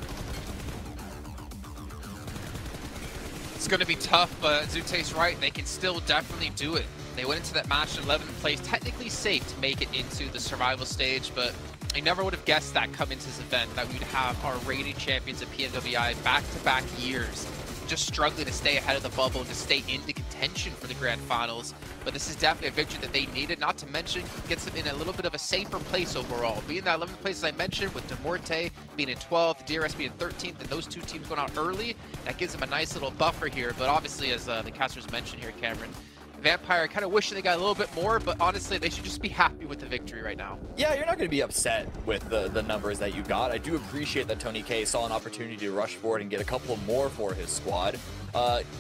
It's going to be tough, but Zute's right. They can still definitely do it. They went into that match in 11th place, technically safe to make it into the survival stage, but I never would have guessed that coming into this event, that we'd have our reigning champions of PMWI back-to-back years just struggling to stay ahead of the bubble and to stay into contention for the grand finals. But this is definitely a victory that they needed, not to mention gets them in a little bit of a safer place overall. Being that 11th place, as I mentioned, with Demorte being in 12th, DRS being in 13th, and those two teams going out early, that gives them a nice little buffer here. But obviously, as the casters mentioned here, Cameron, Vampire kind of wishing they got a little bit more, but honestly, they should just be happy with the victory right now. Yeah, you're not going to be upset with the numbers that you got. I do appreciate that Tony K saw an opportunity to rush forward and get a couple more for his squad.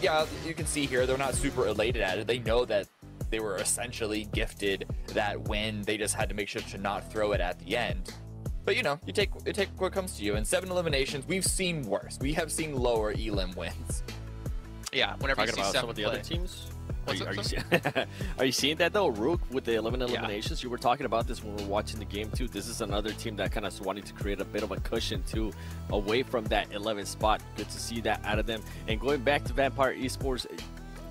Yeah, you can see here, they're not super elated at it. They know that they were essentially gifted that win. They just had to make sure to not throw it at the end. But you know, you take what comes to you. In 7 eliminations, we've seen worse. We have seen lower elim wins. Yeah, whenever you see some of the other teams. Are you seeing that though, Rook, with the 11 eliminations? Yeah. You were talking about this when we were watching the game too. This is another team that kind of wanting to create a bit of a cushion too, away from that 11th spot. Good to see that out of them. And going back to Vampire Esports,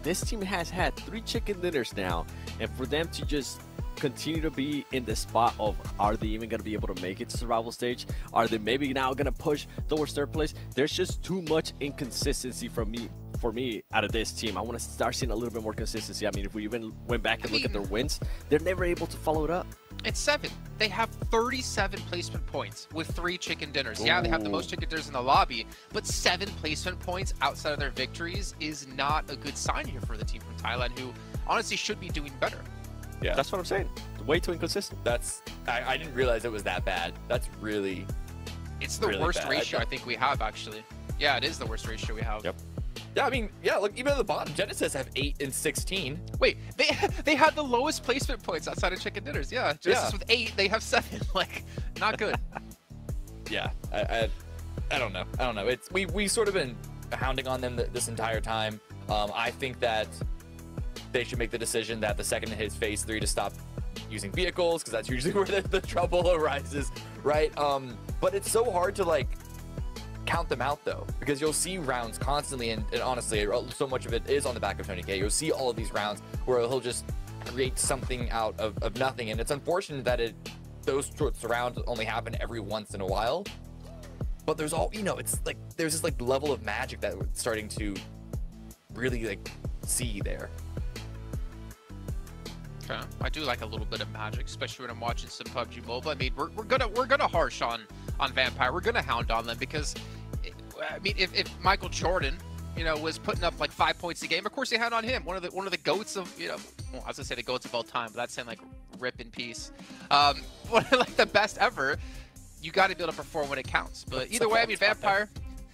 this team has had 3 chicken dinners now, and for them to just continue to be in the spot of, are they even going to be able to make it to survival stage? Are they maybe now going to push towards 3rd place? There's just too much inconsistency for me out of this team. I want to start seeing a little bit more consistency. I mean, if we even went back and look at their wins, they're never able to follow it up. It's 7. They have 37 placement points with 3 chicken dinners. Ooh. Yeah, they have the most chicken dinners in the lobby, but 7 placement points outside of their victories is not a good sign here for the team from Thailand, who honestly should be doing better. Yeah, that's what I'm saying. Way too inconsistent. I didn't realize it was that bad. That's really, it's the really worst bad. Ratio I think we have, actually. Yeah, it is the worst ratio we have. Yep. Yeah, I mean, yeah, look, even at the bottom, Genesis have 8 and 16. Wait, they had the lowest placement points outside of chicken dinners. Yeah, Genesis with 8, they have 7. Like, not good. Yeah, I don't know. I don't know. It's we sort of been hounding on them this entire time. I think that they should make the decision that the second it hits phase 3 to stop using vehicles, because that's usually where the trouble arises, right? But it's so hard to like count them out though, because you'll see rounds constantly, and honestly, so much of it is on the back of Tony K. You'll see all of these rounds where he'll just create something out of nothing, and it's unfortunate that those sorts of rounds only happen every once in a while. But there's all, you know, it's like there's this like level of magic that we're starting to really like see there. Okay. I do like a little bit of magic, especially when I'm watching some PUBG Mobile. I mean, we're gonna harsh on Vampire. We're gonna hound on them because, I mean, if Michael Jordan, you know, was putting up like 5 points a game, of course they hound on him. One of the goats of, you know, well, I was gonna say the goats of all time, but that's saying like rip in peace. One of like the best ever. You got to be able to perform when it counts. But either way, I mean, Vampire.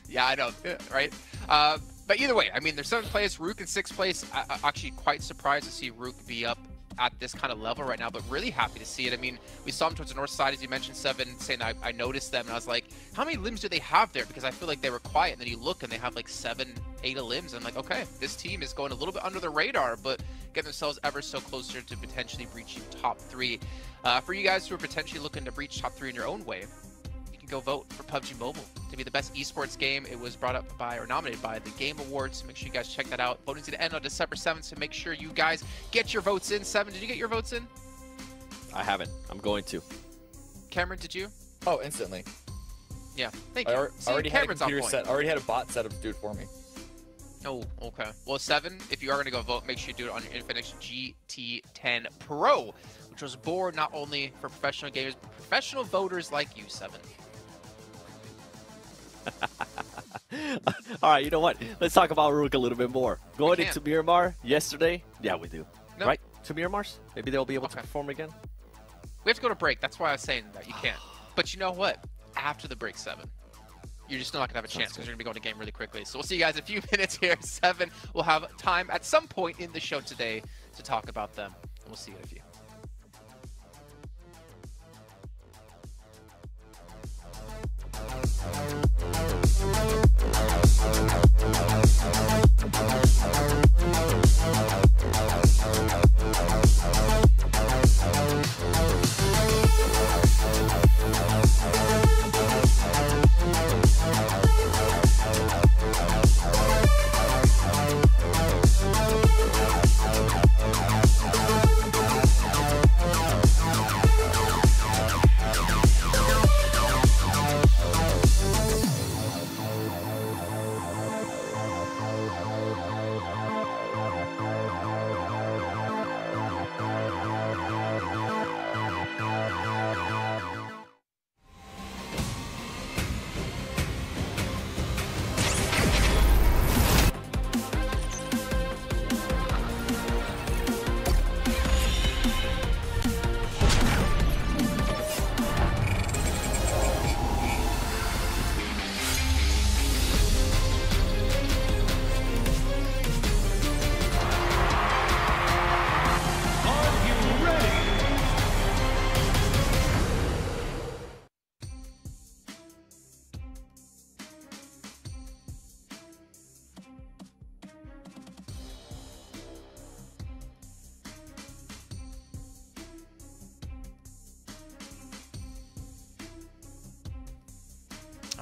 Yeah, I know, right? But either way, I mean, they're 7th place, Rook in 6th place. I'm actually quite surprised to see Rook be up at this kind of level right now, but really happy to see it. I mean, we saw him towards the north side, as you mentioned, 7, saying I noticed them, and I was like, how many limbs do they have there? Because I feel like they were quiet, and then you look, and they have like 7, 8 limbs, and I'm like, okay, this team is going a little bit under the radar, but getting themselves ever so closer to potentially breaching top 3. For you guys who are potentially looking to breach top 3 in your own way, you can go vote for PUBG Mobile to be the best esports game. It was brought up by, or nominated by, the Game Awards. Make sure you guys check that out. Voting's going to end on December 7th, so make sure you guys get your votes in. 7, did you get your votes in? I haven't. I'm going to. Cameron, did you? Oh, instantly. Yeah, thank you. I already had a computer set. I already had a bot set up to do it for me. Oh, okay. Well, 7, if you are going to go vote, make sure you do it on your Infinix GT10 Pro, which was born not only for professional gamers, but professional voters like you, 7. All right, you know what? Let's talk about Rook a little bit more. Going into Miramar yesterday, yeah, we do. Nope. Right? To Miramars? Maybe they'll be able to perform again? We have to go to break. That's why I was saying that you can't. But you know what? After the break, 7, you're just not going to have a chance because you're going to be going to game really quickly. So we'll see you guys in a few minutes here. 7, we'll have time at some point in the show today to talk about them. And we'll see you in a few.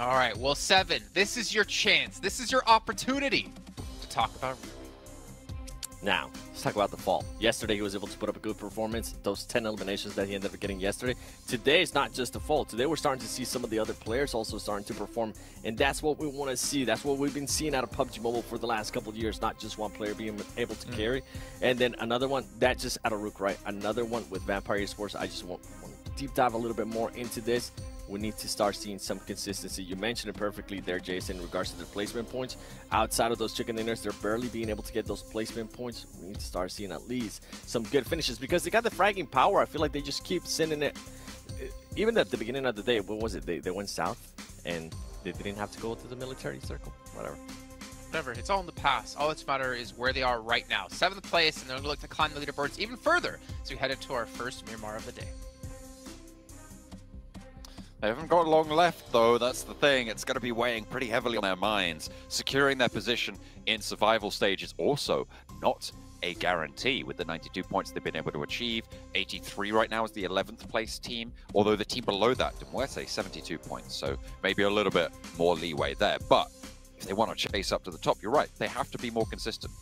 All right, well, Seven, this is your chance. This is your opportunity to talk about Rui. Now, let's talk about the fall. Yesterday, he was able to put up a good performance. Those 10 eliminations that he ended up getting yesterday. Today, it's not just the fall. Today, we're starting to see some of the other players also starting to perform, and that's what we want to see. That's what we've been seeing out of PUBG Mobile for the last couple of years, not just one player being able to carry. And then another one, that just out of Rook, right? Another one with Vampire Esports. I just want to deep dive a little bit more into this. We need to start seeing some consistency. You mentioned it perfectly there, Jason, in regards to their placement points. Outside of those chicken dinners, they're barely being able to get those placement points. We need to start seeing at least some good finishes because they got the fragging power. I feel like they just keep sending it. Even at the beginning of the day, what was it? They went south and they didn't have to go to the military circle. Whatever, it's all in the past. All that's matter is where they are right now. 7th place, and they're going to look to climb the leaderboards even further as we head into our first Miramar of the day. They haven't got long left, though. That's the thing. It's going to be weighing pretty heavily on their minds. Securing their position in survival stage is also not a guarantee. With the 92 points they've been able to achieve, 83 right now is the 11th place team, although the team below that, Demuerte, 72 points. So maybe a little bit more leeway there. But if they want to chase up to the top, you're right. They have to be more consistent.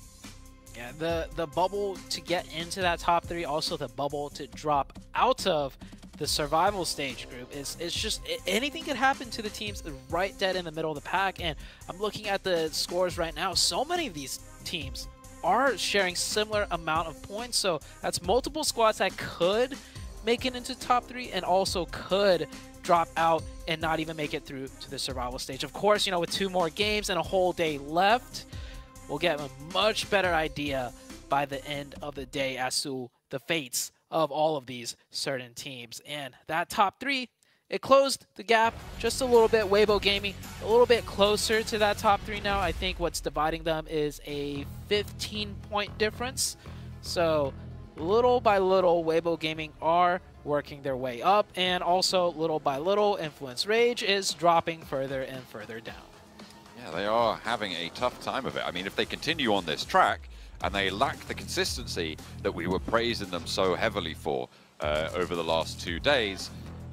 Yeah, the bubble to get into that top 3, also the bubble to drop out of the survival stage group it's just anything could happen to the teams right dead in the middle of the pack. And I'm looking at the scores right now. So many of these teams are sharing similar amount of points, so that's multiple squads that could make it into top 3 and also could drop out and not even make it through to the survival stage. Of course, you know, with 2 more games and a whole day left, we'll get a much better idea by the end of the day as to the fates of all of these certain teams. And that top 3, it closed the gap just a little bit. Weibo Gaming a little bit closer to that top 3 now. I think what's dividing them is a 15-point difference. So little by little, Weibo Gaming are working their way up, and also little by little, Influence Rage is dropping further and further down. Yeah, they are having a tough time of it. I mean, if they continue on this track, and they lack the consistency that we were praising them so heavily for over the last 2 days,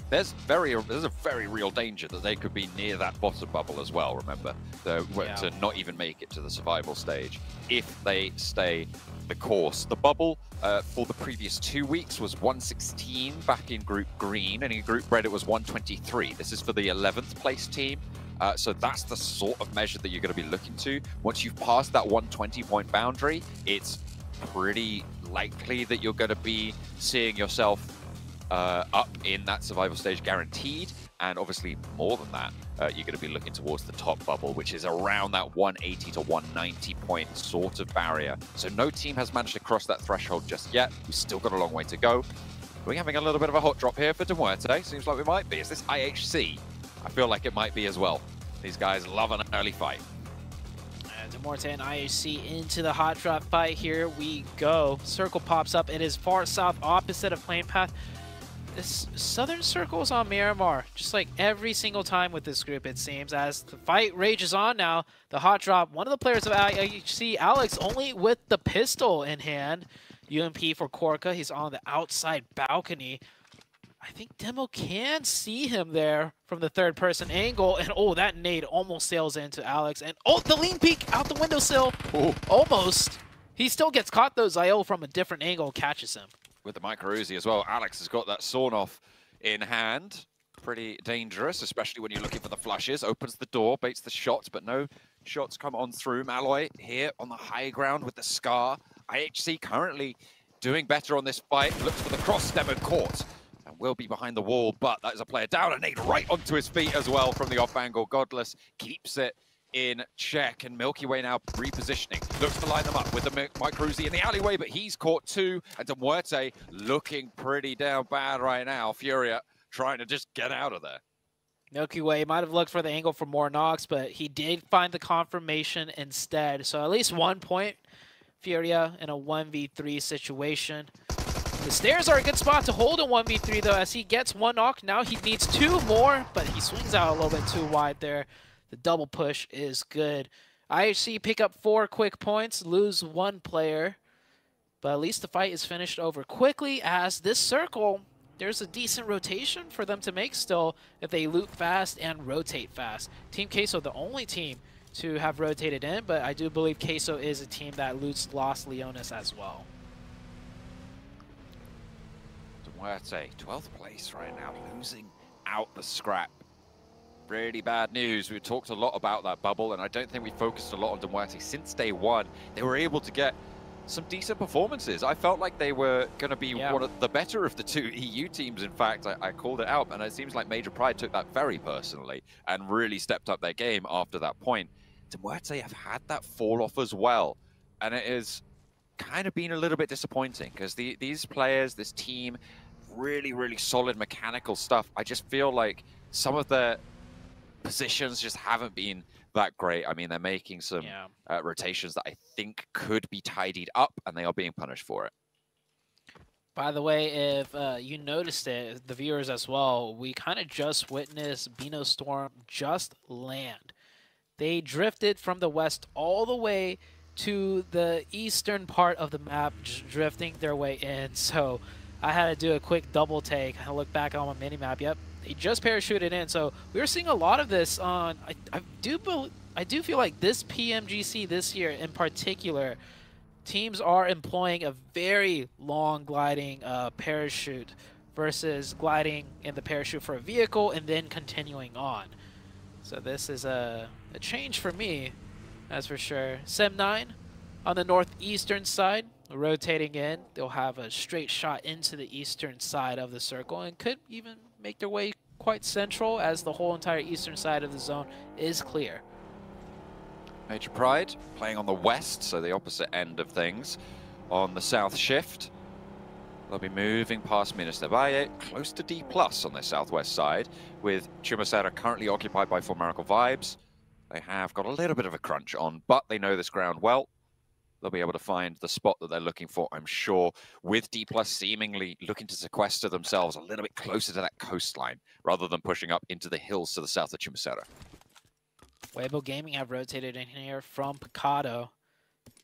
there's a very real danger that they could be near that bottom bubble as well, remember, to not even make it to the survival stage if they stay the course. The bubble for the previous 2 weeks was 116 back in Group Green, and in Group Red it was 123. This is for the 11th place team. So that's the sort of measure that you're going to be looking to. Once you've passed that 120-point boundary, it's pretty likely that you're going to be seeing yourself up in that survival stage guaranteed. And obviously, more than that, you're going to be looking towards the top bubble, which is around that 180 to 190-point sort of barrier. So no team has managed to cross that threshold just yet. We've still got a long way to go. We're having a little bit of a hot drop here for Demuerte. Seems like we might be. Is this IHC? I feel like it might be as well. These guys love an early fight. Demuerte and IHC into the hot drop fight. Here we go. Circle pops up. It is far south, opposite of plane path. This southern circle is on Miramar, just like every single time with this group, it seems. As the fight rages on now, the hot drop, one of the players of IHC, Alex, only with the pistol in hand. UMP for Korka. He's on the outside balcony. I think Demo can see him there from the third-person angle, and oh, that nade almost sails into Alex, and oh, the lean peek out the windowsill, almost. He still gets caught though. Zael from a different angle catches him. With the micro Uzi as well, Alex has got that sawn-off in hand. Pretty dangerous, especially when you're looking for the flushes. Opens the door, baits the shots, but no shots come on through. Malloy here on the high ground with the Scar. IHC currently doing better on this fight. Looks for the cross, Demo caught. Will be behind the wall, but that is a player down, and nade right onto his feet as well from the off angle. Godless keeps it in check, and Milky Way now repositioning. Looks to line them up with the micro Uzi in the alleyway, but he's caught too, and Demuerte looking pretty down bad right now. Furia trying to just get out of there. Milky Way might have looked for the angle for more knocks, but he did find the confirmation instead. So at least 1 point, Furia in a 1v3 situation. The stairs are a good spot to hold a 1v3 though, as he gets 1 knock. Now he needs 2 more, but he swings out a little bit too wide there. The double push is good. IHC pick up 4 quick points, lose 1 player, but at least the fight is finished over quickly, as this circle there's a decent rotation for them to make still if they loot fast and rotate fast. Team Queso, the only team to have rotated in, but I do believe Queso is a team that loots Los Leones as well. Duarte, 12th place right now, losing out the scrap. Really bad news. We talked a lot about that bubble, and I don't think we focused a lot on Duarte since day one. They were able to get some decent performances. I felt like they were going to be one of the better of the two EU teams. In fact, I called it out, and it seems like Major Pride took that very personally and really stepped up their game after that point. Duarte have had that fall off as well, and it has kind of been a little bit disappointing because these players, this team, really solid mechanical stuff. I just feel like some of their positions just haven't been that great. I mean, they're making some rotations that I think could be tidied up, and they are being punished for it. By the way, if you noticed it, the viewers as well, we kind of just witnessed Beano Storm just land. They drifted from the west all the way to the eastern part of the map, just drifting their way in. So I had to do a quick double take. I look back on my mini map. Yep, they just parachuted in. So we were seeing a lot of this on. I do feel like this PMGC this year in particular, teams are employing a very long gliding parachute versus gliding in the parachute for a vehicle and then continuing on. So this is a change for me, that's for sure. Sem9 on the northeastern side, rotating in. They'll have a straight shot into the eastern side of the circle and could even make their way quite central as the whole entire eastern side of the zone is clear. Major Pride playing on the west, so the opposite end of things. On the south shift, they'll be moving past Minister Valle, close to D+ on their southwest side, with Chumacera currently occupied by Formarical Vibes. They have got a little bit of a crunch on, but they know this ground well. They'll be able to find the spot that they're looking for, I'm sure, with D+ seemingly looking to sequester themselves a little bit closer to that coastline, rather than pushing up into the hills to the south of Chumacera. Weibo Gaming have rotated in here from Picado.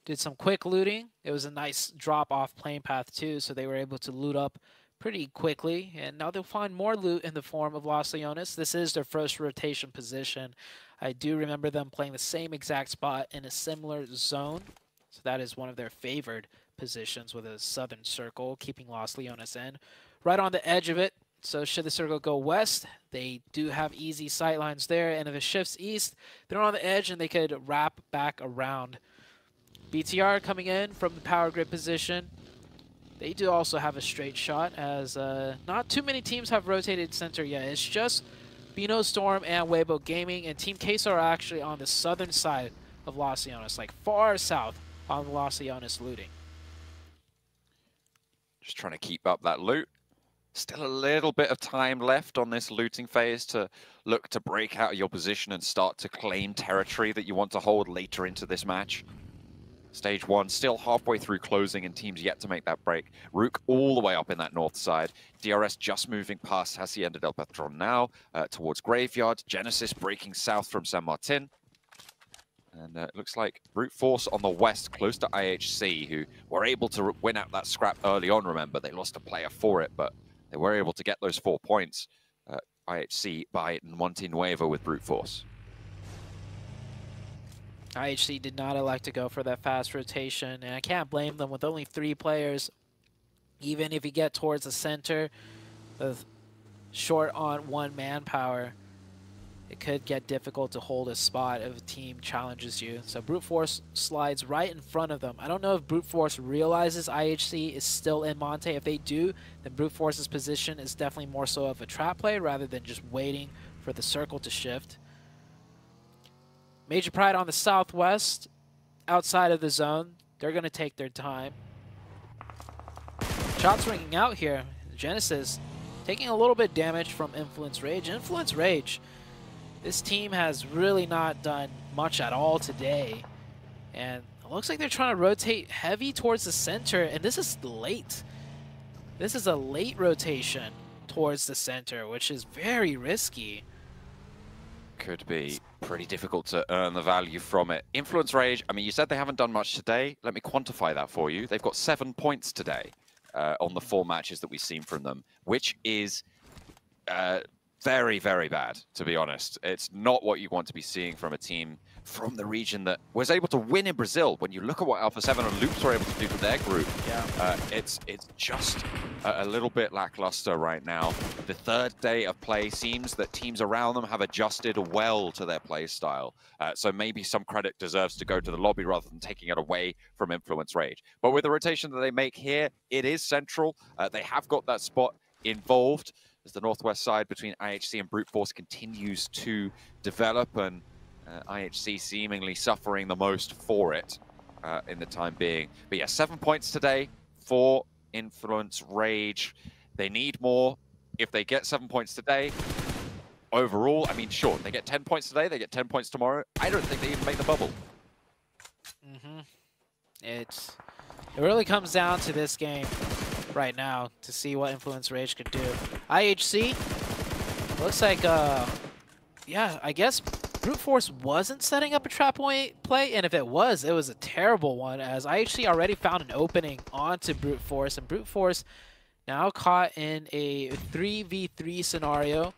Did some quick looting. It was a nice drop-off plane path too, so they were able to loot up pretty quickly. And now they'll find more loot in the form of Los Leones. This is their first rotation position. I do remember them playing the same exact spot in a similar zone. So that is one of their favored positions with a southern circle, keeping Los Leones in. Right on the edge of it. So should the circle go west, they do have easy sight lines there. And if it shifts east, they're on the edge and they could wrap back around. BTR coming in from the power grid position. They do also have a straight shot as not too many teams have rotated center yet. It's just Beano Storm and Weibo Gaming, and Team Queso are actually on the southern side of Los Leones, like far south on Los Leones looting. Just trying to keep up that loot. Still a little bit of time left on this looting phase to look to break out of your position and start to claim territory that you want to hold later into this match. Stage 1 still halfway through closing and teams yet to make that break. Rook all the way up in that north side. DRS just moving past Hacienda del Patron now towards Graveyard. Genesis breaking south from San Martin. And it looks like Brute Force on the west, close to IHC, who were able to win out that scrap early on, remember. They lost a player for it, but they were able to get those 4 points. IHC by Montenuevo with Brute Force. IHC did not elect to go for that fast rotation, and I can't blame them with only 3 players. Even if you get towards the center, with short on 1 manpower, it could get difficult to hold a spot if a team challenges you. So Brute Force slides right in front of them. I don't know if Brute Force realizes IHC is still in Monte. If they do, then Brute Force's position is definitely more so of a trap play rather than just waiting for the circle to shift. Major Pride on the southwest, outside of the zone. They're going to take their time. Shots ringing out here. Genesis taking a little bit damage from Influence Rage. Influence Rage, this team has really not done much at all today. And it looks like they're trying to rotate heavy towards the center, and this is late. This is a late rotation towards the center, which is very risky. Could be pretty difficult to earn the value from it. Influence Rage, I mean, you said they haven't done much today. Let me quantify that for you. They've got 7 points today. on the 4 matches that we've seen from them, which is very, very bad, to be honest. It's not what you want to be seeing from a team from the region that was able to win in Brazil. When you look at what Alpha 7 and Loops were able to do for their group, it's just a little bit lackluster right now. The 3rd day of play seems that teams around them have adjusted well to their play style. So maybe some credit deserves to go to the lobby rather than taking it away from Influence Rage. But with the rotation that they make here, it is central. They have got that spot involved as the northwest side between IHC and Brute Force continues to develop, and IHC seemingly suffering the most for it in the time being. But yeah, 7 points today for Influence Rage. They need more. If they get 7 points today, overall, I mean, sure, they get 10 points today, they get 10 points tomorrow. I don't think they even make the bubble. It really comes down to this game right now to see what Influence Rage could do. IHC looks like, yeah, I guess Brute Force wasn't setting up a trap point play, and if it was a terrible one, as IHC already found an opening onto Brute Force, and Brute Force now caught in a 3v3 scenario.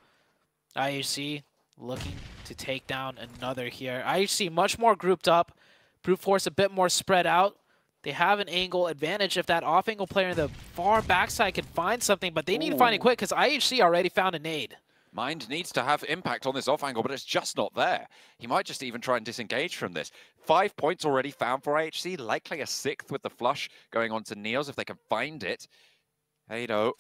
IHC looking to take down another here. IHC much more grouped up, Brute Force a bit more spread out. They have an angle advantage if that off-angle player in the far backside can find something, but they need to find it quick because IHC already found a nade. Mind needs to have impact on this off angle, but it's just not there. He might just even try and disengage from this. 5 points already found for IHC, likely a 6th with the flush going on to Neos if they can find it. Ado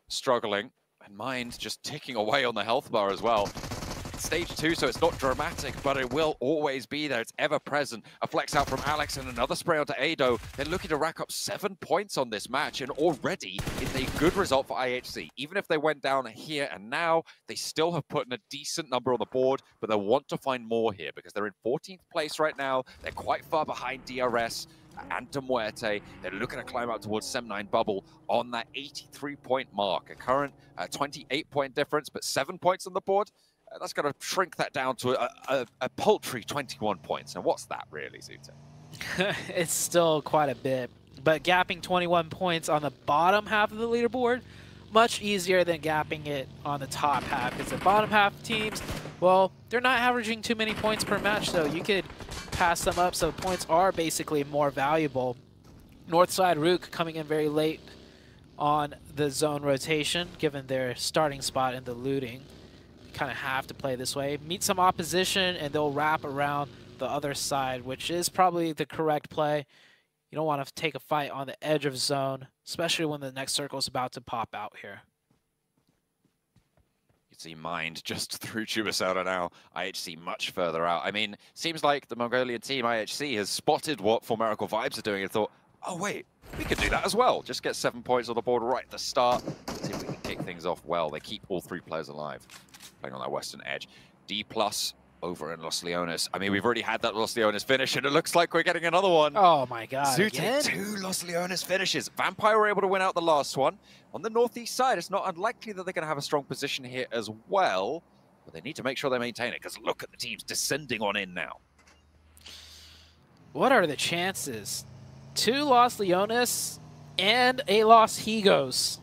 struggling, and Mind just ticking away on the health bar as well. Stage 2, so it's not dramatic, but it will always be there. It's ever present. A flex out from Alex and another spray onto Ado. They're looking to rack up 7 points on this match, and already it's a good result for IHC. Even if they went down here and now, they still have put in a decent number on the board, but they want to find more here because they're in 14th place right now. They're quite far behind DRS and De Muerte. They're looking to climb up towards Sem9 bubble on that 83-point mark. A current 28-point difference, but 7 points on the board. That's going to shrink that down to a paltry 21 points. And what's that really, Zute? It's still quite a bit. But gapping 21 points on the bottom half of the leaderboard, much easier than gapping it on the top half. Because the bottom half teams, well, they're not averaging too many points per match, so you could pass them up. So points are basically more valuable. Northside Rook coming in very late on the zone rotation, given their starting spot in the looting. Kind of have to play this way. Meet some opposition, and they'll wrap around the other side, which is probably the correct play. You don't want to take a fight on the edge of zone, especially when the next circle is about to pop out here. You can see Mind just through Chubasada now. IHC much further out. I mean, seems like the Mongolian team, IHC, has spotted what Formerical Vibes are doing and thought, oh wait, we could do that as well. Just get 7 points on the board right at the start. See if we can kick things off well. They keep all 3 players alive. Playing on that western edge. D+ over in Los Leones. I mean, we've already had that Los Leones finish, and it looks like we're getting another one. Oh my god, Zute, again? 2 Los Leones finishes. Vampire were able to win out the last one. On the northeast side, it's not unlikely that they're going to have a strong position here as well, but they need to make sure they maintain it, because look at the teams descending on in now. What are the chances? 2 Los Leones and a Los Higos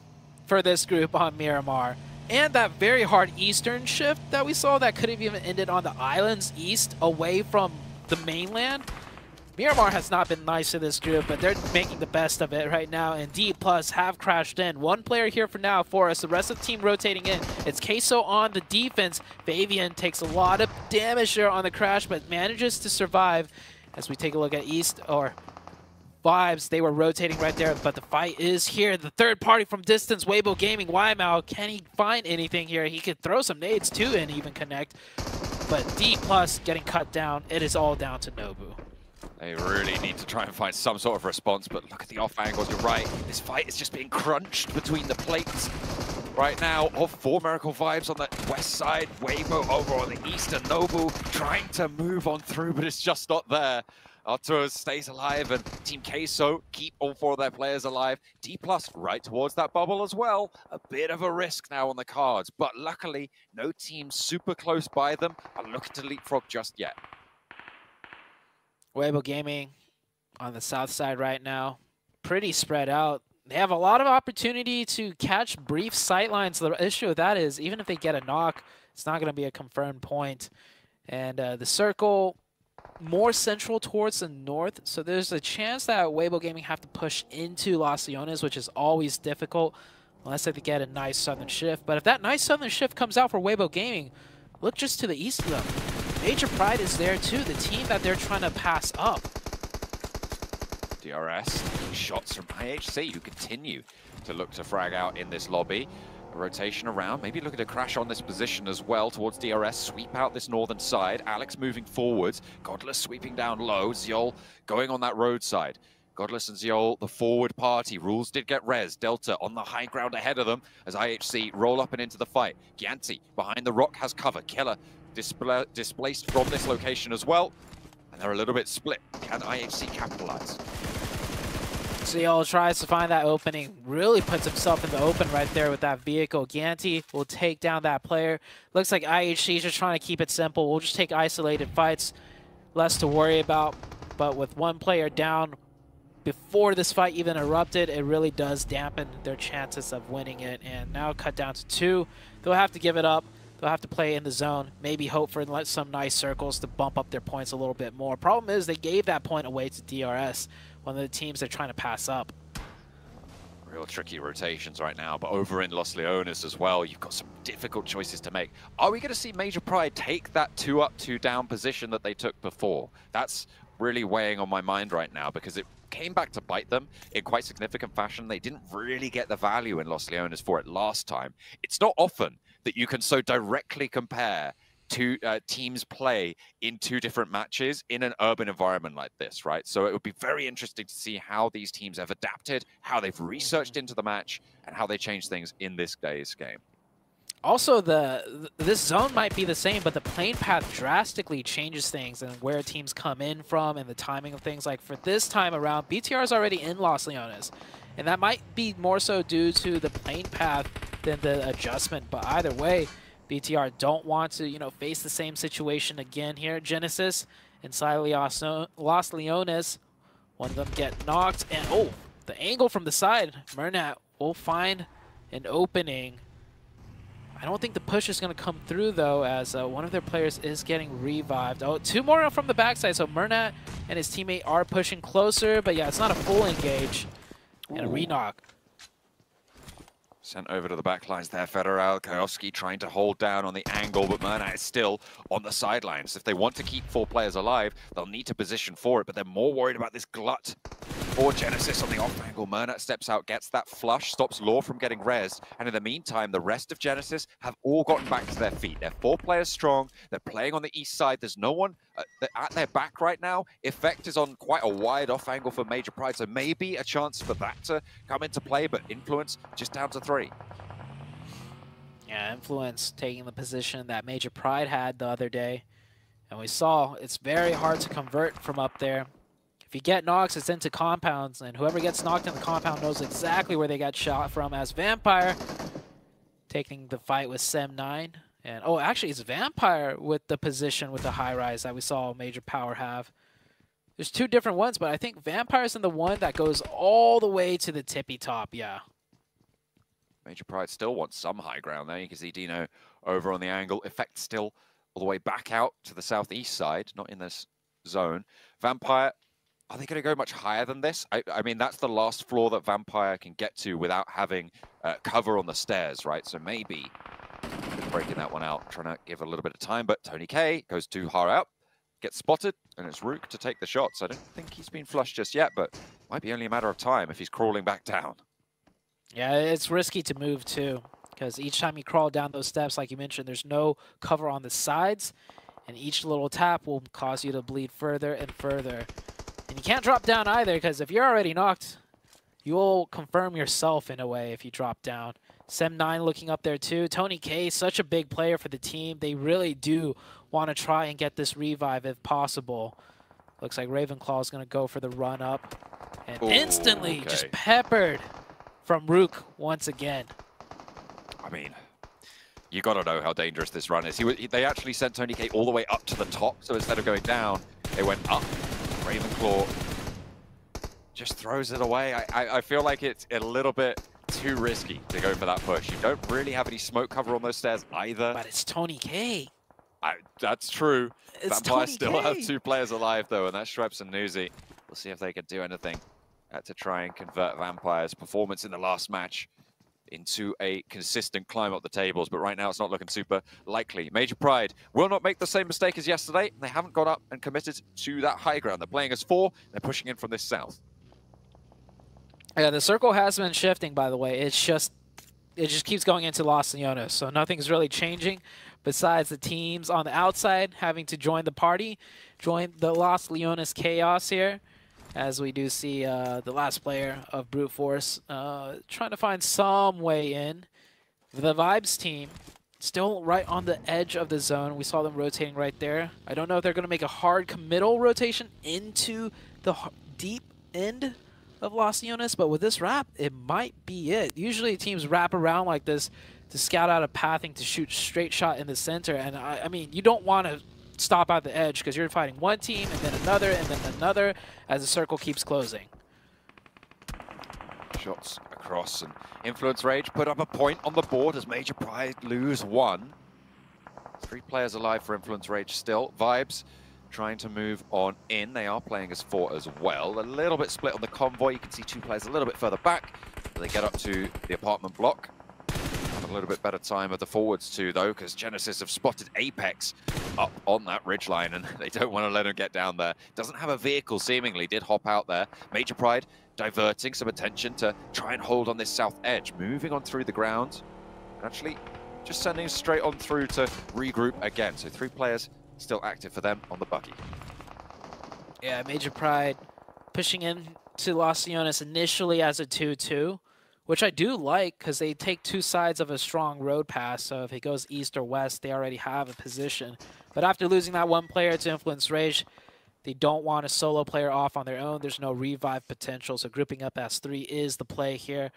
for this group on Miramar. And that very hard eastern shift that we saw that could have even ended on the islands east away from the mainland. Miramar has not been nice to this group, but they're making the best of it right now. And D+ have crashed in. 1 player here for now for us. The rest of the team rotating in. It's Queso on the defense. Fabian takes a lot of damage there on the crash, but manages to survive. As we take a look at East, or Vibes, they were rotating right there, but the fight is here. The third party from distance, Weibo Gaming, Waimao, can he find anything here? He could throw some nades too and even connect, but D+ getting cut down. It is all down to Nobu. They really need to try and find some sort of response, but look at the off angles, you're right. This fight is just being crunched between the plates right now of Formerical Vibes on the west side, Weibo over on the east, and Nobu trying to move on through, but it's just not there. Artur stays alive, and Team Queso keep all 4 of their players alive. D+ right towards that bubble as well. A bit of a risk now on the cards, but luckily no team super close by them are looking to leapfrog just yet. Weibo Gaming on the south side right now. Pretty spread out. they have a lot of opportunity to catch brief sightlines. The issue with that is even if they get a knock, it's not going to be a confirmed point. And the circle more central towards the north, so there's a chance that Weibo Gaming have to push into Los Leones, which is always difficult unless they get a nice southern shift. But if that nice southern shift comes out for Weibo Gaming, look just to the east of them. Major Pride is there too, the team that they're trying to pass up. DRS, shots from IHC, who continue to look to frag out in this lobby. A rotation around, maybe looking to crash on this position as well towards DRS, sweep out this northern side. Alex moving forwards, Godless sweeping down low, Zyol going on that roadside. Godless and Zyol, the forward party. Rules did get res. Delta on the high ground ahead of them as IHC roll up and into the fight. Gianti behind the rock has cover. Killer displaced from this location as well. And they're a little bit split. Can IHC capitalize? Zyol tries to find that opening, really puts himself in the open right there with that vehicle. Gianti will take down that player. Looks like IHC is just trying to keep it simple. We'll just take isolated fights, less to worry about. But with one player down before this fight even erupted, it really does dampen their chances of winning it. And now cut down to 2. They'll have to give it up. They'll have to play in the zone, maybe hope for some nice circles to bump up their points a little bit more. Problem is they gave that point away to DRS, one of the teams they're trying to pass up. Real tricky rotations right now, but over in Los Leones as well, you've got some difficult choices to make. Are we going to see Major Pride take that 2-up, 2-down position that they took before? That's really weighing on my mind right now because it came back to bite them in quite significant fashion. They didn't really get the value in Los Leones for it last time. It's not often that you can so directly compare two teams play in 2 different matches in an urban environment like this, right? So it would be very interesting to see how these teams have adapted, how they've researched into the match, and how they change things in this day's game. Also, this zone might be the same, but the plane path drastically changes things and where teams come in from and the timing of things. Like for this time around, BTR is already in Los Leones, and that might be more so due to the plane path than the adjustment. But either way, BTR don't want to, face the same situation again here. Genesis inside Los Leones, one of them get knocked, and oh, the angle from the side. Murnat will find an opening. I don't think the push is going to come through, though, as one of their players is getting revived. Oh, 2 more from the backside, so Murnat and his teammate are pushing closer, but yeah, it's not a full engage. And a re-knock. Sent over to the back lines there, Federal. Kowski trying to hold down on the angle, but Murnat is still on the sidelines. If they want to keep 4 players alive, they'll need to position for it, but they're more worried about this glut for Genesis on the off angle. Murnat steps out, gets that flush, stops Law from getting rezzed, and in the meantime, the rest of Genesis have all gotten back to their feet. They're 4 players strong, they're playing on the east side, there's no one at their back right now. Effect is on quite a wide off angle for Major Pride, so maybe a chance for that to come into play, but Influence just down to 3. Yeah, Influence taking the position that Major Pride had the other day. And we saw it's very hard to convert from up there. If you get knocks, it's into compounds, and whoever gets knocked in the compound knows exactly where they got shot from, as Vampire taking the fight with Sem9. And, oh, actually, it's Vampire with the position with the high-rise that we saw Major Power have. There's 2 different ones, but I think Vampire's in the one that goes all the way to the tippy top, yeah. Major Pride still wants some high ground there. You can see Dino over on the angle. Effect still all the way back out to the southeast side, not in this zone. Vampire, are they going to go much higher than this? I mean, that's the last floor that Vampire can get to without having cover on the stairs, right? So maybe breaking that one out, trying to give a little bit of time. But Tony K goes too far out, gets spotted, and it's Rook to take the shots. I don't think he's been flushed just yet, but might be only a matter of time if he's crawling back down. Yeah, it's risky to move, too, because each time you crawl down those steps, like you mentioned, there's no cover on the sides, and each little tap will cause you to bleed further and further. And you can't drop down either, because if you're already knocked, you will confirm yourself in a way if you drop down. Sem9 looking up there, too. Tony K, such a big player for the team. They really do want to try and get this revive if possible. Looks like Ravenclaw is going to go for the run-up. And instantly just peppered from Rook once again. I mean, you got to know how dangerous this run is. They actually sent Tony K all the way up to the top, so instead of going down, they went up. Ravenclaw just throws it away. I feel like it's a little bit too risky to go for that push. You don't really have any smoke cover on those stairs either. But it's Tony K. That's true. It's Vampire Tony still K. have 2 players alive, though, and that's Schweppes and Nuzi. We'll see if they can do anything to try and convert Vampire's performance in the last match into a consistent climb up the tables. But right now, it's not looking super likely. Major Pride will not make the same mistake as yesterday. They haven't got up and committed to that high ground. They're playing as 4. They're pushing in from this south. Yeah, the circle has been shifting, by the way. It just keeps going into Los Leones, so nothing's really changing besides the teams on the outside having to join the party, join the Los Leones chaos here, as we do see the last player of Brute Force trying to find some way in. The Vibes team still right on the edge of the zone. We saw them rotating right there. I don't know if they're going to make a hard committal rotation into the deep end of Los Leones, but with this wrap, it might be it. Usually teams wrap around like this to scout out a pathing to shoot straight shot in the center, and I mean, you don't want to stop at the edge because you're fighting one team and then another as the circle keeps closing. Shots across, and Influence Rage put up a point on the board as Major Pride lose 1. 3 players alive for Influence Rage still. Vibes trying to move on in. They are playing as 4 as well. A little bit split on the convoy. You can see 2 players a little bit further back. They get up to the apartment block. Have a little bit better time of the forwards too, though, because Genesis have spotted Apex up on that ridgeline, and they don't want to let him get down there. Doesn't have a vehicle, seemingly. Did hop out there. Major Pride diverting some attention to try and hold on this south edge. Moving on through the ground. Actually, just sending straight on through to regroup again. So 3 players still active for them on the buggy. Yeah, Major Pride pushing in to Los Leones initially as a 2-2, which I do like because they take 2 sides of a strong road pass. So if it goes east or west, they already have a position. But after losing that 1 player to Influence Rage, they don't want a solo player off on their own. There's no revive potential, so grouping up as 3 is the play here.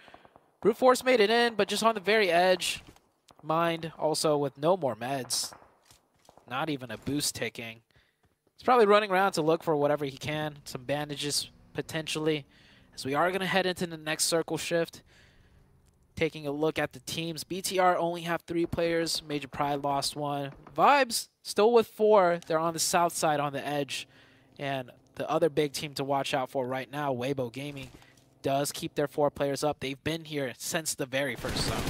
Brute Force made it in, but just on the very edge. Mind also with no more meds. Not even a boost ticking. He's probably running around to look for whatever he can. Some bandages, potentially. As we are going to head into the next circle shift. Taking a look at the teams. BTR only have 3 players. Major Pride lost 1. Vibes still with 4. They're on the south side on the edge. And the other big team to watch out for right now, Weibo Gaming, does keep their 4 players up. They've been here since the very first zone.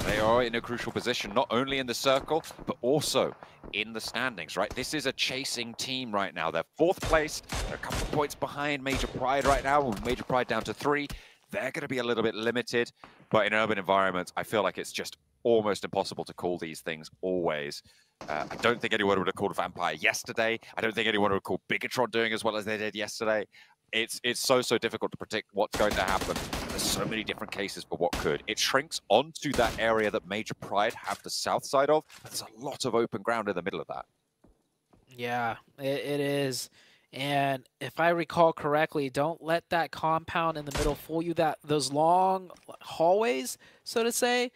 They are in a crucial position, not only in the circle, but also in the standings, right? This is a chasing team right now. They're 4th place. They're a couple of points behind Major Pride right now, with Major Pride down to 3. They're going to be a little bit limited, but in urban environments, I feel like it's just almost impossible to call these things always. I don't think anyone would have called Vampire yesterday. I don't think anyone would have called Bigatron doing as well as they did yesterday. It's so difficult to predict what's going to happen. There's so many different cases for what could. It shrinks onto that area that Major Pride have the south side of, but there's a lot of open ground in the middle of that. Yeah, it is. And if I recall correctly, don't let that compound in the middle fool you. Those long hallways, so to say,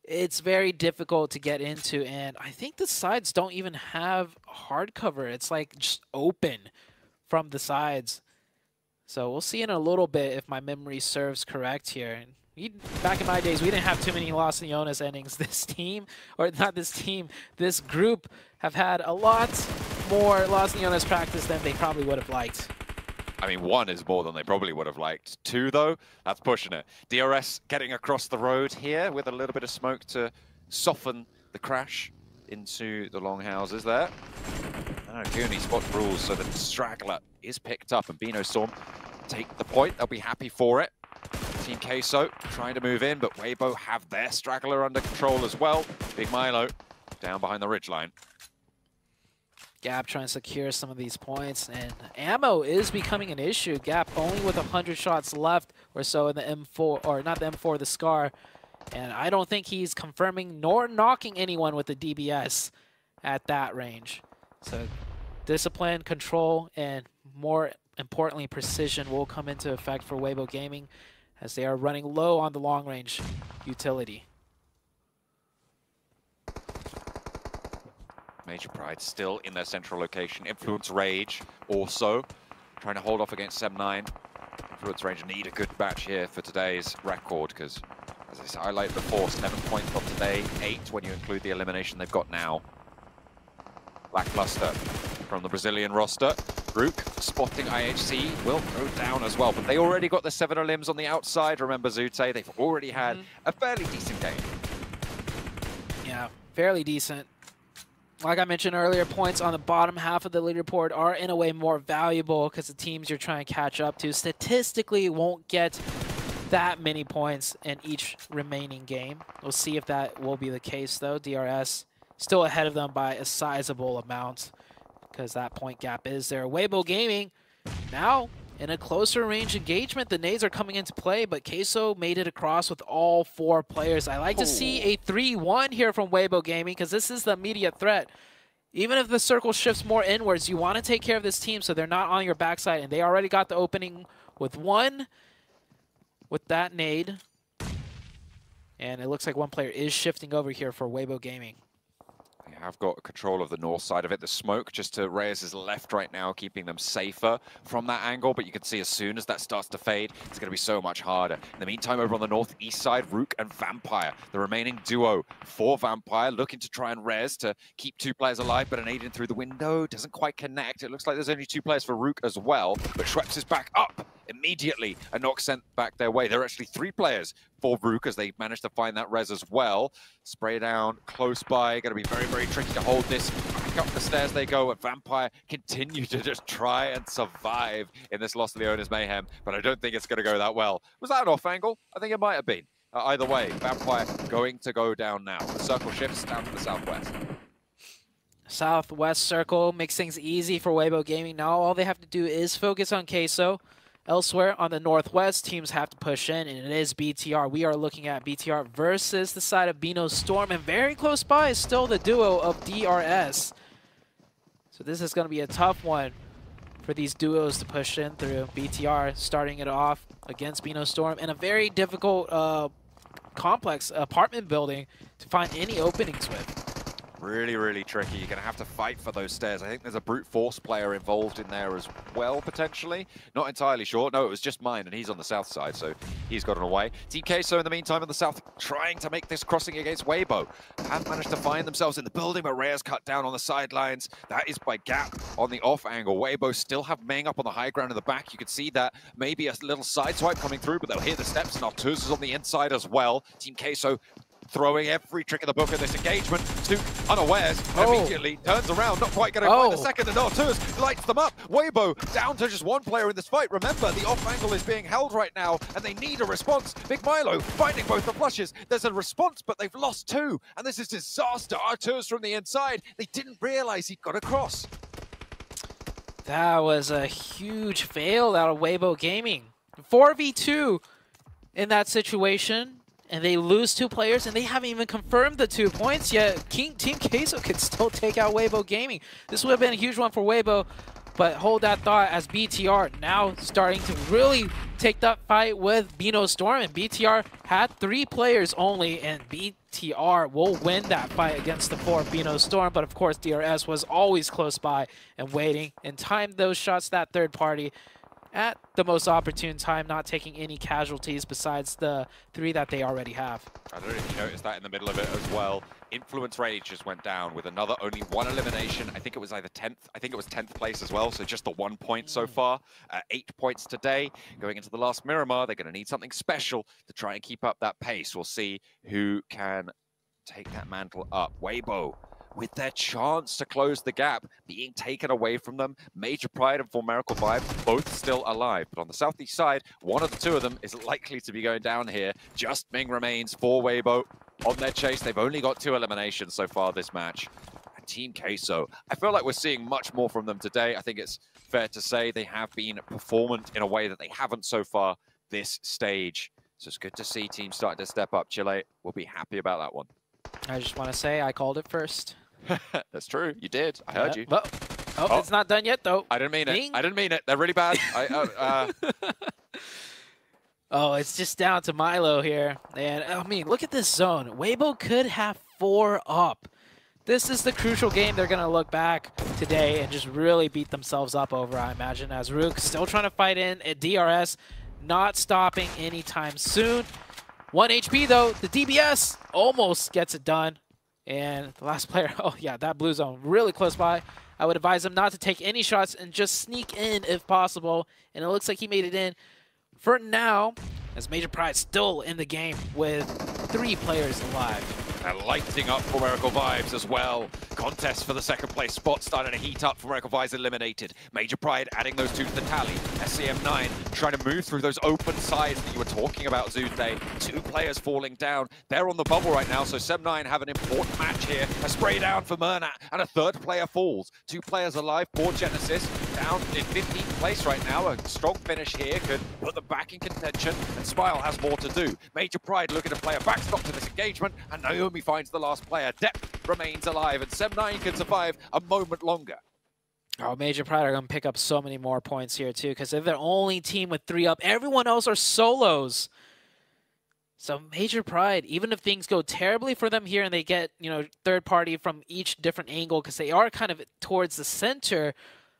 it's very difficult to get into. And I think the sides don't even have hard cover. It's like just open from the sides. So we'll see in a little bit if my memory serves correct here. Back in my days, we didn't have too many Los Leones endings. This team, or not this team, this group have had a lot more Los Leones practice than they probably would have liked. I mean, 1 is more than they probably would have liked. 2, though, that's pushing it. DRS getting across the road here with a little bit of smoke to soften the crash into the long houses there. Goonie spots rules, so the straggler is picked up, and Bino Storm take the point. They'll be happy for it. Team Queso trying to move in, but Weibo have their straggler under control as well. Big Milo down behind the ridgeline. Gap trying to secure some of these points, and ammo is becoming an issue. Gap only with 100 shots left or so in the M4, or not the M4, the Scar. And I don't think he's confirming nor knocking anyone with the DBS at that range. So discipline, control, and more importantly, precision will come into effect for Weibo Gaming as they are running low on the long-range utility. Major Pride still in their central location. Influence Rage also trying to hold off against Sem9. Influence Ranger need a good match here for today's record, because, as I said, I like before, 7 points from today, 8 when you include the elimination they've got now. Lackluster from the Brazilian roster. Rook spotting IHC will go down as well, but they already got the 7 limbs on the outside. Remember Zute, they've already had a fairly decent game. Yeah, fairly decent. Like I mentioned earlier, points on the bottom half of the leaderboard are in a way more valuable because the teams you're trying to catch up to statistically won't get that many points in each remaining game. We'll see if that will be the case though. DRS still ahead of them by a sizable amount because that point gap is there. Weibo Gaming now in a closer range engagement. The nades are coming into play, but Queso made it across with all 4 players. I like to see a 3-1 here from Weibo Gaming because this is the immediate threat. Even if the circle shifts more inwards, you want to take care of this team so they're not on your backside, and they already got the opening with 1 with that nade. And it looks like 1 player is shifting over here for Weibo Gaming. They have got control of the north side of it. The smoke just to Reyes' left right now, keeping them safer from that angle. But you can see as soon as that starts to fade, it's going to be so much harder. In the meantime, over on the northeast side, Rook and Vampire, the remaining duo for Vampire, looking to try and res to keep 2 players alive, but an aid in through the window doesn't quite connect. It looks like there's only 2 players for Rook as well, but Schweppes is back up immediately. A knock sent back their way. There are actually 3 players for Rook as they managed to find that res as well. Spray down close by. Going to be very, very tricky to hold this. Back up the stairs they go, and Vampire continue to just try and survive in this Lost Leona's mayhem, but I don't think it's going to go that well. Was that an off angle? I think it might have been. Either way, Vampire going to go down now. The circle shifts down to the southwest. Southwest circle makes things easy for Weibo Gaming. Now all they have to do is focus on Queso. Elsewhere on the northwest, teams have to push in, and it is BTR. We are looking at BTR versus the side of Bino Storm, and very close by is still the duo of DRS. So this is going to be a tough one for these duos to push in through. BTR starting it off against Bino Storm in a very difficult complex apartment building to find any openings with. Really, really tricky. You're going to have to fight for those stairs. I think there's a brute force player involved in there as well, potentially. Not entirely sure. No, it was just mine, and he's on the south side, so he's gotten away. Team Queso, in the meantime, in the south, trying to make this crossing against Weibo. Have managed to find themselves in the building, but Reyes cut down on the sidelines. That is by Gap on the off angle. Weibo still have Meng up on the high ground in the back. You can see that. Maybe a little side swipe coming through, but they'll hear the steps, and Artuz is on the inside as well. Team Queso throwing every trick in the book in this engagement. Stu, unawares, immediately turns around, not quite going to find a second, and Artuz lights them up. Weibo down to just 1 player in this fight. Remember, the off angle is being held right now, and they need a response. Big Milo finding both the flushes. There's a response, but they've lost 2, and this is disaster. Artuz from the inside. They didn't realize he'd got across. That was a huge fail out of Weibo Gaming. 4v2 in that situation. And they lose 2 players, and they haven't even confirmed the 2 points yet. Team Queso could still take out Weibo Gaming. This would have been a huge one for Weibo, but hold that thought as BTR now starting to really take that fight with Bino Storm. And BTR had 3 players only, and BTR will win that fight against the 4 Bino Storm. But of course, DRS was always close by and waiting and timed those shots, that third party, at the most opportune time, not taking any casualties besides the 3 that they already have. I don't know if you noticed that in the middle of it as well. Influence Rage just went down with another only 1 elimination. I think it was either 10th. I think it was 10th place as well, so just the 1 point so far. 8 points today. Going into the last Miramar, they're going to need something special to try and keep up that pace. We'll see who can take that mantle up. Weibo, with their chance to close the gap, being taken away from them. Major Pride and Formerical Vibe, both still alive. But on the southeast side, 1 of the 2 of them is likely to be going down here. Just Ming remains for Weibo on their chase. They've only got 2 eliminations so far this match. And Team Queso, I feel like we're seeing much more from them today. I think it's fair to say they have been performant in a way that they haven't so far this stage. So it's good to see teams starting to step up. Chile will be happy about that one. I just want to say I called it first. That's true. You did. I heard you. Oh, it's not done yet, though. I didn't mean it. I didn't mean it. They're really bad. Oh, it's just down to Milo here. And, I mean, look at this zone. Weibo could have 4 up. This is the crucial game they're going to look back today and just really beat themselves up over, I imagine, as Rook still trying to fight in at DRS. not stopping anytime soon. 1 HP though, the DBS almost gets it done. And the last player, oh yeah, that blue zone really close by. I would advise him not to take any shots and just sneak in if possible. And it looks like he made it in for now, as Major Pride still in the game with 3 players alive. And lighting up for Miracle Vibes as well. Contest for the second place spot starting to heat up for Miracle Vibes eliminated. Major Pride adding those 2 to the tally. SCM9 trying to move through those open sides that you were talking about, Zude. 2 players falling down. They're on the bubble right now, so SEM9 have an important match here. A spray down for Murnat, and a 3rd player falls. 2 players alive. Poor Genesis down in 15th place right now. A strong finish here could put them back in contention, and Smile has more to do. Major Pride looking to play a backstop to this engagement, and Naomi finds the last player. Depp remains alive, and SEM9 can survive a moment longer. Oh, Major Pride are going to pick up so many more points here, too, because they're the only team with 3 up. Everyone else are solos. So Major Pride, even if things go terribly for them here and they get, you know, 3rd party from each different angle, because they are kind of towards the center,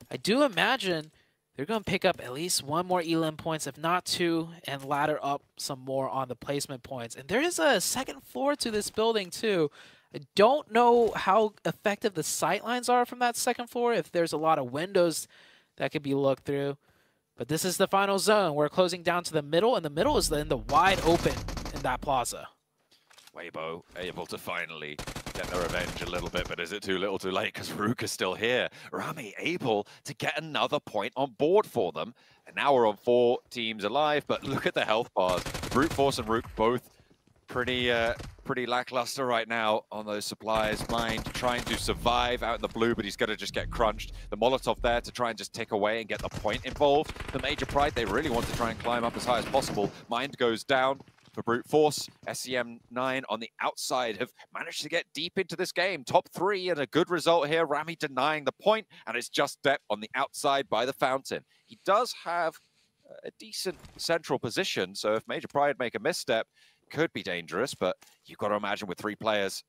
I do imagine they're going to pick up at least 1 more elim points, if not 2, and ladder up some more on the placement points. And there is a 2nd floor to this building, too. I don't know how effective the sightlines are from that 2nd floor, if there's a lot of windows that could be looked through. But this is the final zone. We're closing down to the middle, and the middle is in the wide open in that plaza. Weibo able to finally get their revenge a little bit, but is it too little too late because Rook is still here? Rami able to get another point on board for them. And now we're on 4 teams alive, but look at the health bars. Brute Force and Rook both pretty lackluster right now on those supplies. Mind trying to survive out in the blue, but he's going to just get crunched. The Molotov there to try and just tick away and get the point involved. The Major Pride, they really want to try and climb up as high as possible. Mind goes down for Brute Force. SCM9 on the outside have managed to get deep into this game. Top 3 and a good result here. Rami denying the point, and it's just Depp on the outside by the fountain. He does have a decent central position, so if Major Pride make a misstep, could be dangerous, but you've got to imagine with 3 players,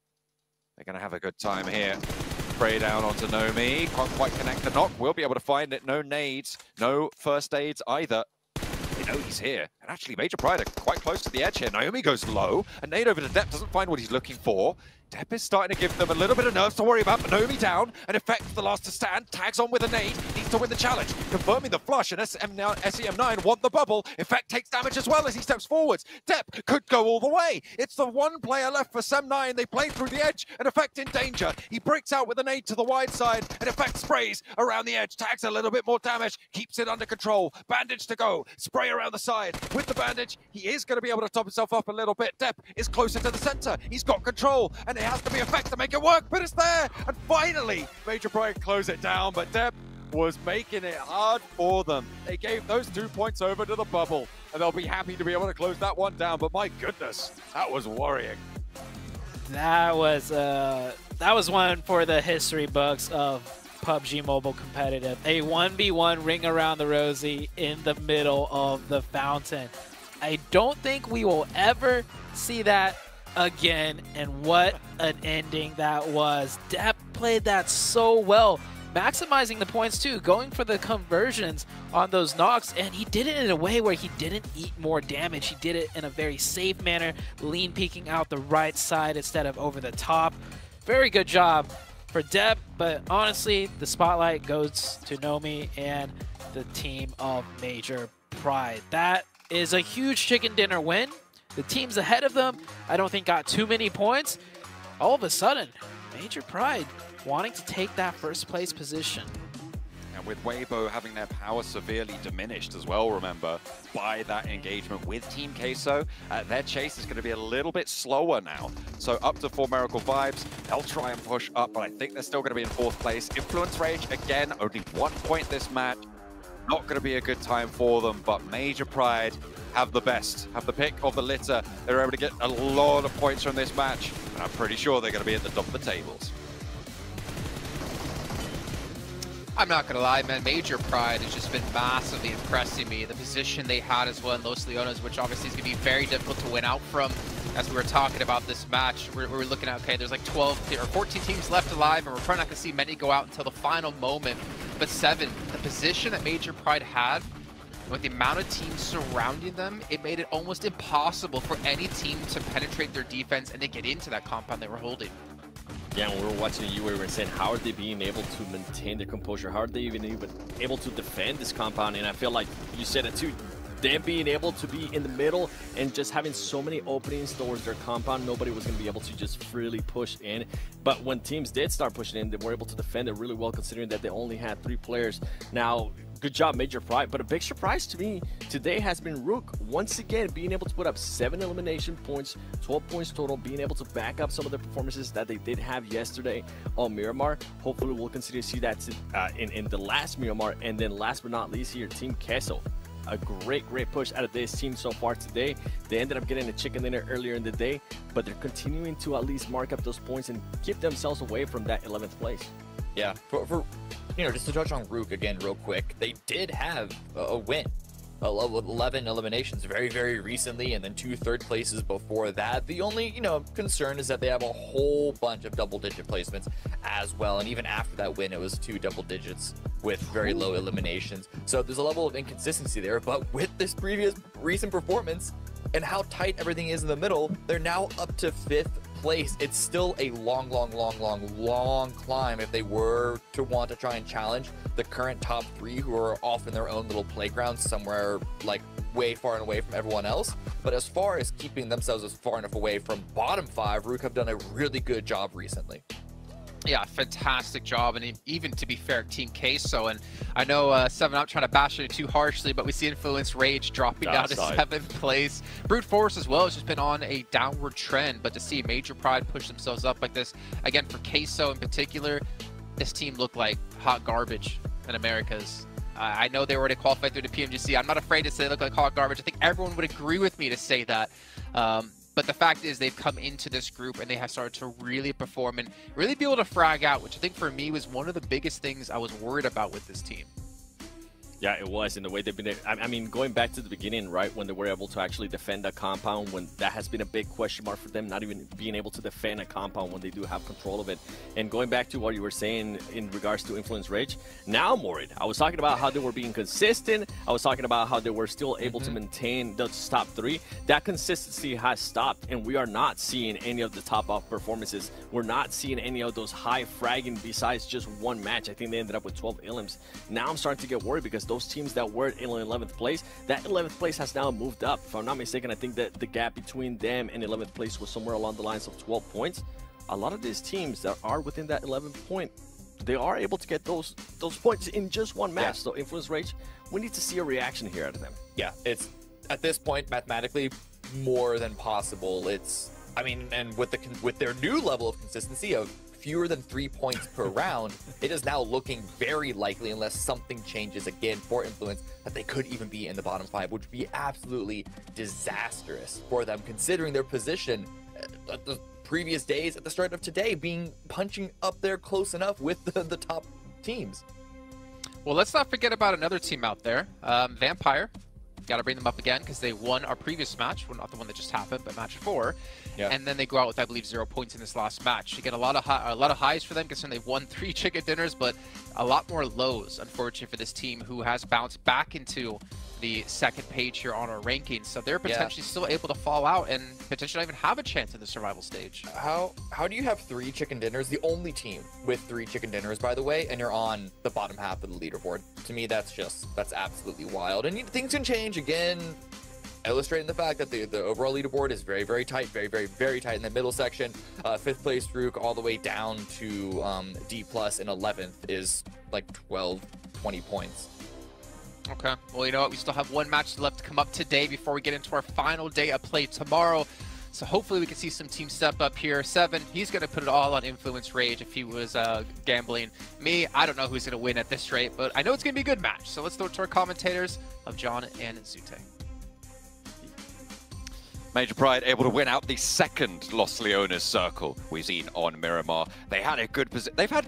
they're going to have a good time here. Spray down onto Nomi. Can't quite connect the knock. We'll be able to find it. No nades, no first aids either. They know he's here. And actually, Major Pride are quite close to the edge here. Naomi goes low. A nade over to Depp doesn't find what he's looking for. Depp is starting to give them a little bit of nerves to worry about. Naomi down. And Effect, the last to stand, tags on with a nade. Needs to win the challenge. Confirming the flush, and SEM9 want the bubble. Effect takes damage as well as he steps forwards. Depp could go all the way. It's the 1 player left for SEM9. They play through the edge, and Effect in danger. He breaks out with a nade to the wide side, and Effect sprays around the edge. Tags a little bit more damage. Keeps it under control. Bandage to go. Spray around the side. With the bandage, he is going to be able to top himself up a little bit. Depp is closer to the center. He's got control, and it has to be Effect to make it work, but it's there. And finally, Major Pride close it down, but Depp was making it hard for them. They gave those 2 points over to the bubble, and they'll be happy to be able to close that one down. But my goodness, that was worrying. That was one for the history books of PUBG Mobile Competitive. A 1v1 ring around the rosy in the middle of the fountain. I don't think we will ever see that again, and what an ending that was. Depp played that so well, maximizing the points too, going for the conversions on those knocks, and he did it in a way where he didn't eat more damage. He did it in a very safe manner, lean peeking out the right side instead of over the top. Very good job for Depp, but honestly, the spotlight goes to Nomi and the team of Major Pride. That is a huge chicken dinner win. The teams ahead of them, I don't think got too many points. All of a sudden, Major Pride wanting to take that 1st place position. And with Weibo having their power severely diminished as well, remember, by that engagement with Team Queso, their chase is going to be a little bit slower now. So up to 4 Miracle Vibes, they'll try and push up, but I think they're still going to be in 4th place. Influence Rage, again, only 1 point this match. Not going to be a good time for them, but Major Pride have the best, have the pick of the litter. They're able to get a lot of points from this match, and I'm pretty sure they're going to be at the top of the tables. I'm not going to lie, man. Major Pride has just been massively impressing me. The position they had as well in Los Leones, which obviously is going to be very difficult to win out from. As we were talking about this match, we're looking at, okay, there's like 12 or 14 teams left alive, and we're probably not going to see many go out until the final moment. But 7, the position that Major Pride had With the amount of teams surrounding them, it made it almost impossible for any team to penetrate their defense and to get into that compound they were holding. Yeah, when we were watching you, we were saying, how are they being able to maintain their composure? How are they even able to defend this compound? And I feel like you said it too. Them being able to be in the middle and just having so many openings towards their compound, nobody was going to be able to just freely push in. But when teams did start pushing in, they were able to defend it really well, considering that they only had 3 players. Now, good job, Major Pride. But a big surprise to me today has been Rook once again being able to put up 7 elimination points, 12 points total, being able to back up some of the performances that they did have yesterday on Miramar. Hopefully, we'll continue to see that in the last Miramar. And then last but not least here, Team Queso. A great push out of this team so far today. They ended up getting a chicken dinner earlier in the day, but they're continuing to at least mark up those points and keep themselves away from that 11th place. Yeah, for just to touch on Rook again real quick, they did have a win. 11 eliminations very recently, and then 2 third places before that. The only concern is that they have a whole bunch of double-digit placements as well, and even after that win it was 2 double digits with very low eliminations. So there's a level of inconsistency there, but with this recent performance and how tight everything is in the middle, they're now up to 5th place. It's still a long climb if they were to want to try and challenge the current top 3, who are off in their own little playground somewhere like way far and away from everyone else. But as far as keeping themselves as far enough away from bottom 5, Rook have done a really good job recently. Yeah, fantastic job, and even to be fair, Team Queso, and I know 7 Up trying to bash it too harshly, but we see Influence Rage dropping down to 7th place. Brute Force as well has just been on a downward trend, but to see Major Pride push themselves up like this, again for Queso in particular, this team looked like hot garbage in Americas. I know they already qualified through the PMGC. I'm not afraid to say they look like hot garbage. I think everyone would agree with me to say that. But the fact is they've come into this group and they have started to really perform and really be able to frag out, which I think for me was one of the biggest things I was worried about with this team. Yeah, it was in the way they've been. I mean, going back to the beginning, right, when they were able to actually defend a compound, when that has been a big question mark for them, not even being able to defend a compound when they do have control of it. And going back to what you were saying in regards to Influence Rage, now I'm worried. I was talking about how they were being consistent. I was talking about how they were still able to maintain the top 3. That consistency has stopped, and we are not seeing any of the top-off performances. We're not seeing any of those high fragging besides just one match. I think they ended up with 12 elims. Now I'm starting to get worried because those teams that were in 11th place, that 11th place has now moved up. If I'm not mistaken, I think that the gap between them and 11th place was somewhere along the lines of 12 points. A lot of these teams that are within that 11th point, they are able to get those points in just one match. Yeah. So Influence Rage, we need to see a reaction here out of them. Yeah, it's at this point mathematically more than possible. I mean, and with their new level of consistency of fewer than 3 points per round, it is now looking very likely, unless something changes again for Influence, that they could even be in the bottom 5, which would be absolutely disastrous for them, considering their position at the previous days at the start of today, punching up there close enough with the top teams. Well, let's not forget about another team out there, Vampire. Got to bring them up again because they won our previous match. Well, not the one that just happened, but match 4. Yeah. And then they go out with, I believe, 0 points in this last match. You get a lot of highs for them, considering they've won 3 chicken dinners, but a lot more lows, unfortunately, for this team who has bounced back into the second page here on our rankings. So they're potentially still able to fall out and potentially not even have a chance in the survival stage. How do you have 3 chicken dinners? The only team with 3 chicken dinners, by the way, and you're on the bottom half of the leaderboard. To me, that's absolutely wild. And things can change again, illustrating the fact that the overall leaderboard is very tight, very tight in the middle section. 5th place Rook all the way down to D+ in 11th is like 12-20 points. Okay, well, you know what? We still have 1 match left to come up today before we get into our final day of play tomorrow. So hopefully we can see some teams step up here. 7, he's going to put it all on Influence Rage if he was gambling. Me, I don't know who's going to win at this rate, but I know it's going to be a good match. So let's throw it to our commentators of John and Zute. Major Pride able to win out the second Los Leones circle we've seen on Miramar. They've had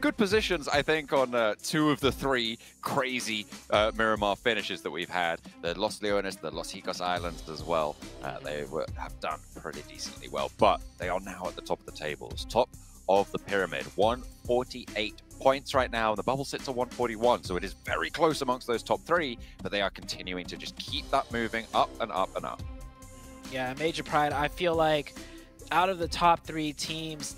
good positions, I think, on 2 of the 3 crazy Miramar finishes that we've had. The Los Leones, the Los Hicos Islands as well. They have done pretty decently well, but they are now at the top of the tables, top of the pyramid, 148 points right now, and the bubble sits at 141, so it is very close amongst those top 3, but they are continuing to just keep that moving up and up and up. Yeah, Major Pride, I feel like out of the top 3 teams,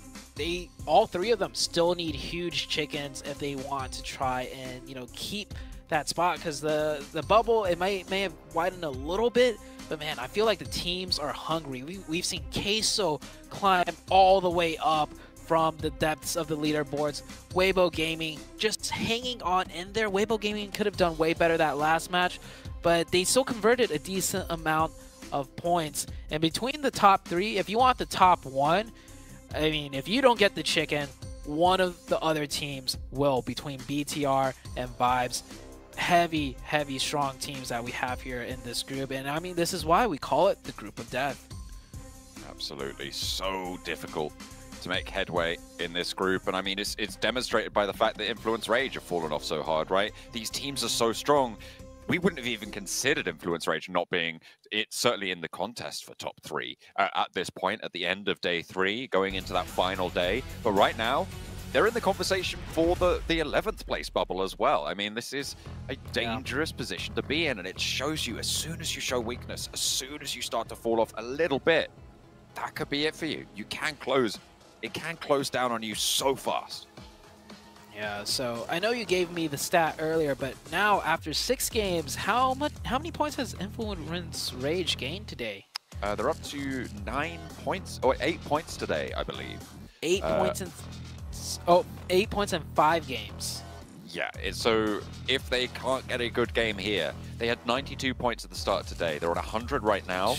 all 3 of them still need huge chickens if they want to try and, you know, keep that spot, because the bubble, it may have widened a little bit, but man, I feel like the teams are hungry. We've seen Queso climb all the way up from the depths of the leaderboards. Weibo Gaming just hanging on in there. Weibo Gaming could have done way better that last match, but they still converted a decent amount of points. And between the top 3, if you want the top 1, I mean, if you don't get the chicken, one of the other teams will, between BTR and Vibes. Heavy, strong teams that we have here in this group. And I mean, this is why we call it the group of death. Absolutely. So difficult to make headway in this group. And I mean, it's demonstrated by the fact that Influence Rage have fallen off so hard, right? These teams are so strong. We wouldn't have even considered Influence Rage not being certainly in the contest for top 3 at this point, at the end of day 3, going into that final day. But right now, they're in the conversation for the 11th place bubble as well. I mean, this is a dangerous position to be in, and it shows you as soon as you show weakness, as soon as you start to fall off a little bit, that could be it for you. You can close. It can close down on you so fast. Yeah, so I know you gave me the stat earlier, but now after 6 games, how many points has Influence Rage gained today? They're up to 9 points, or 8 points today, I believe. 8 points in 8 points in 5 games. Yeah, so if they can't get a good game here, they had 92 points at the start of today. They're on 100 right now.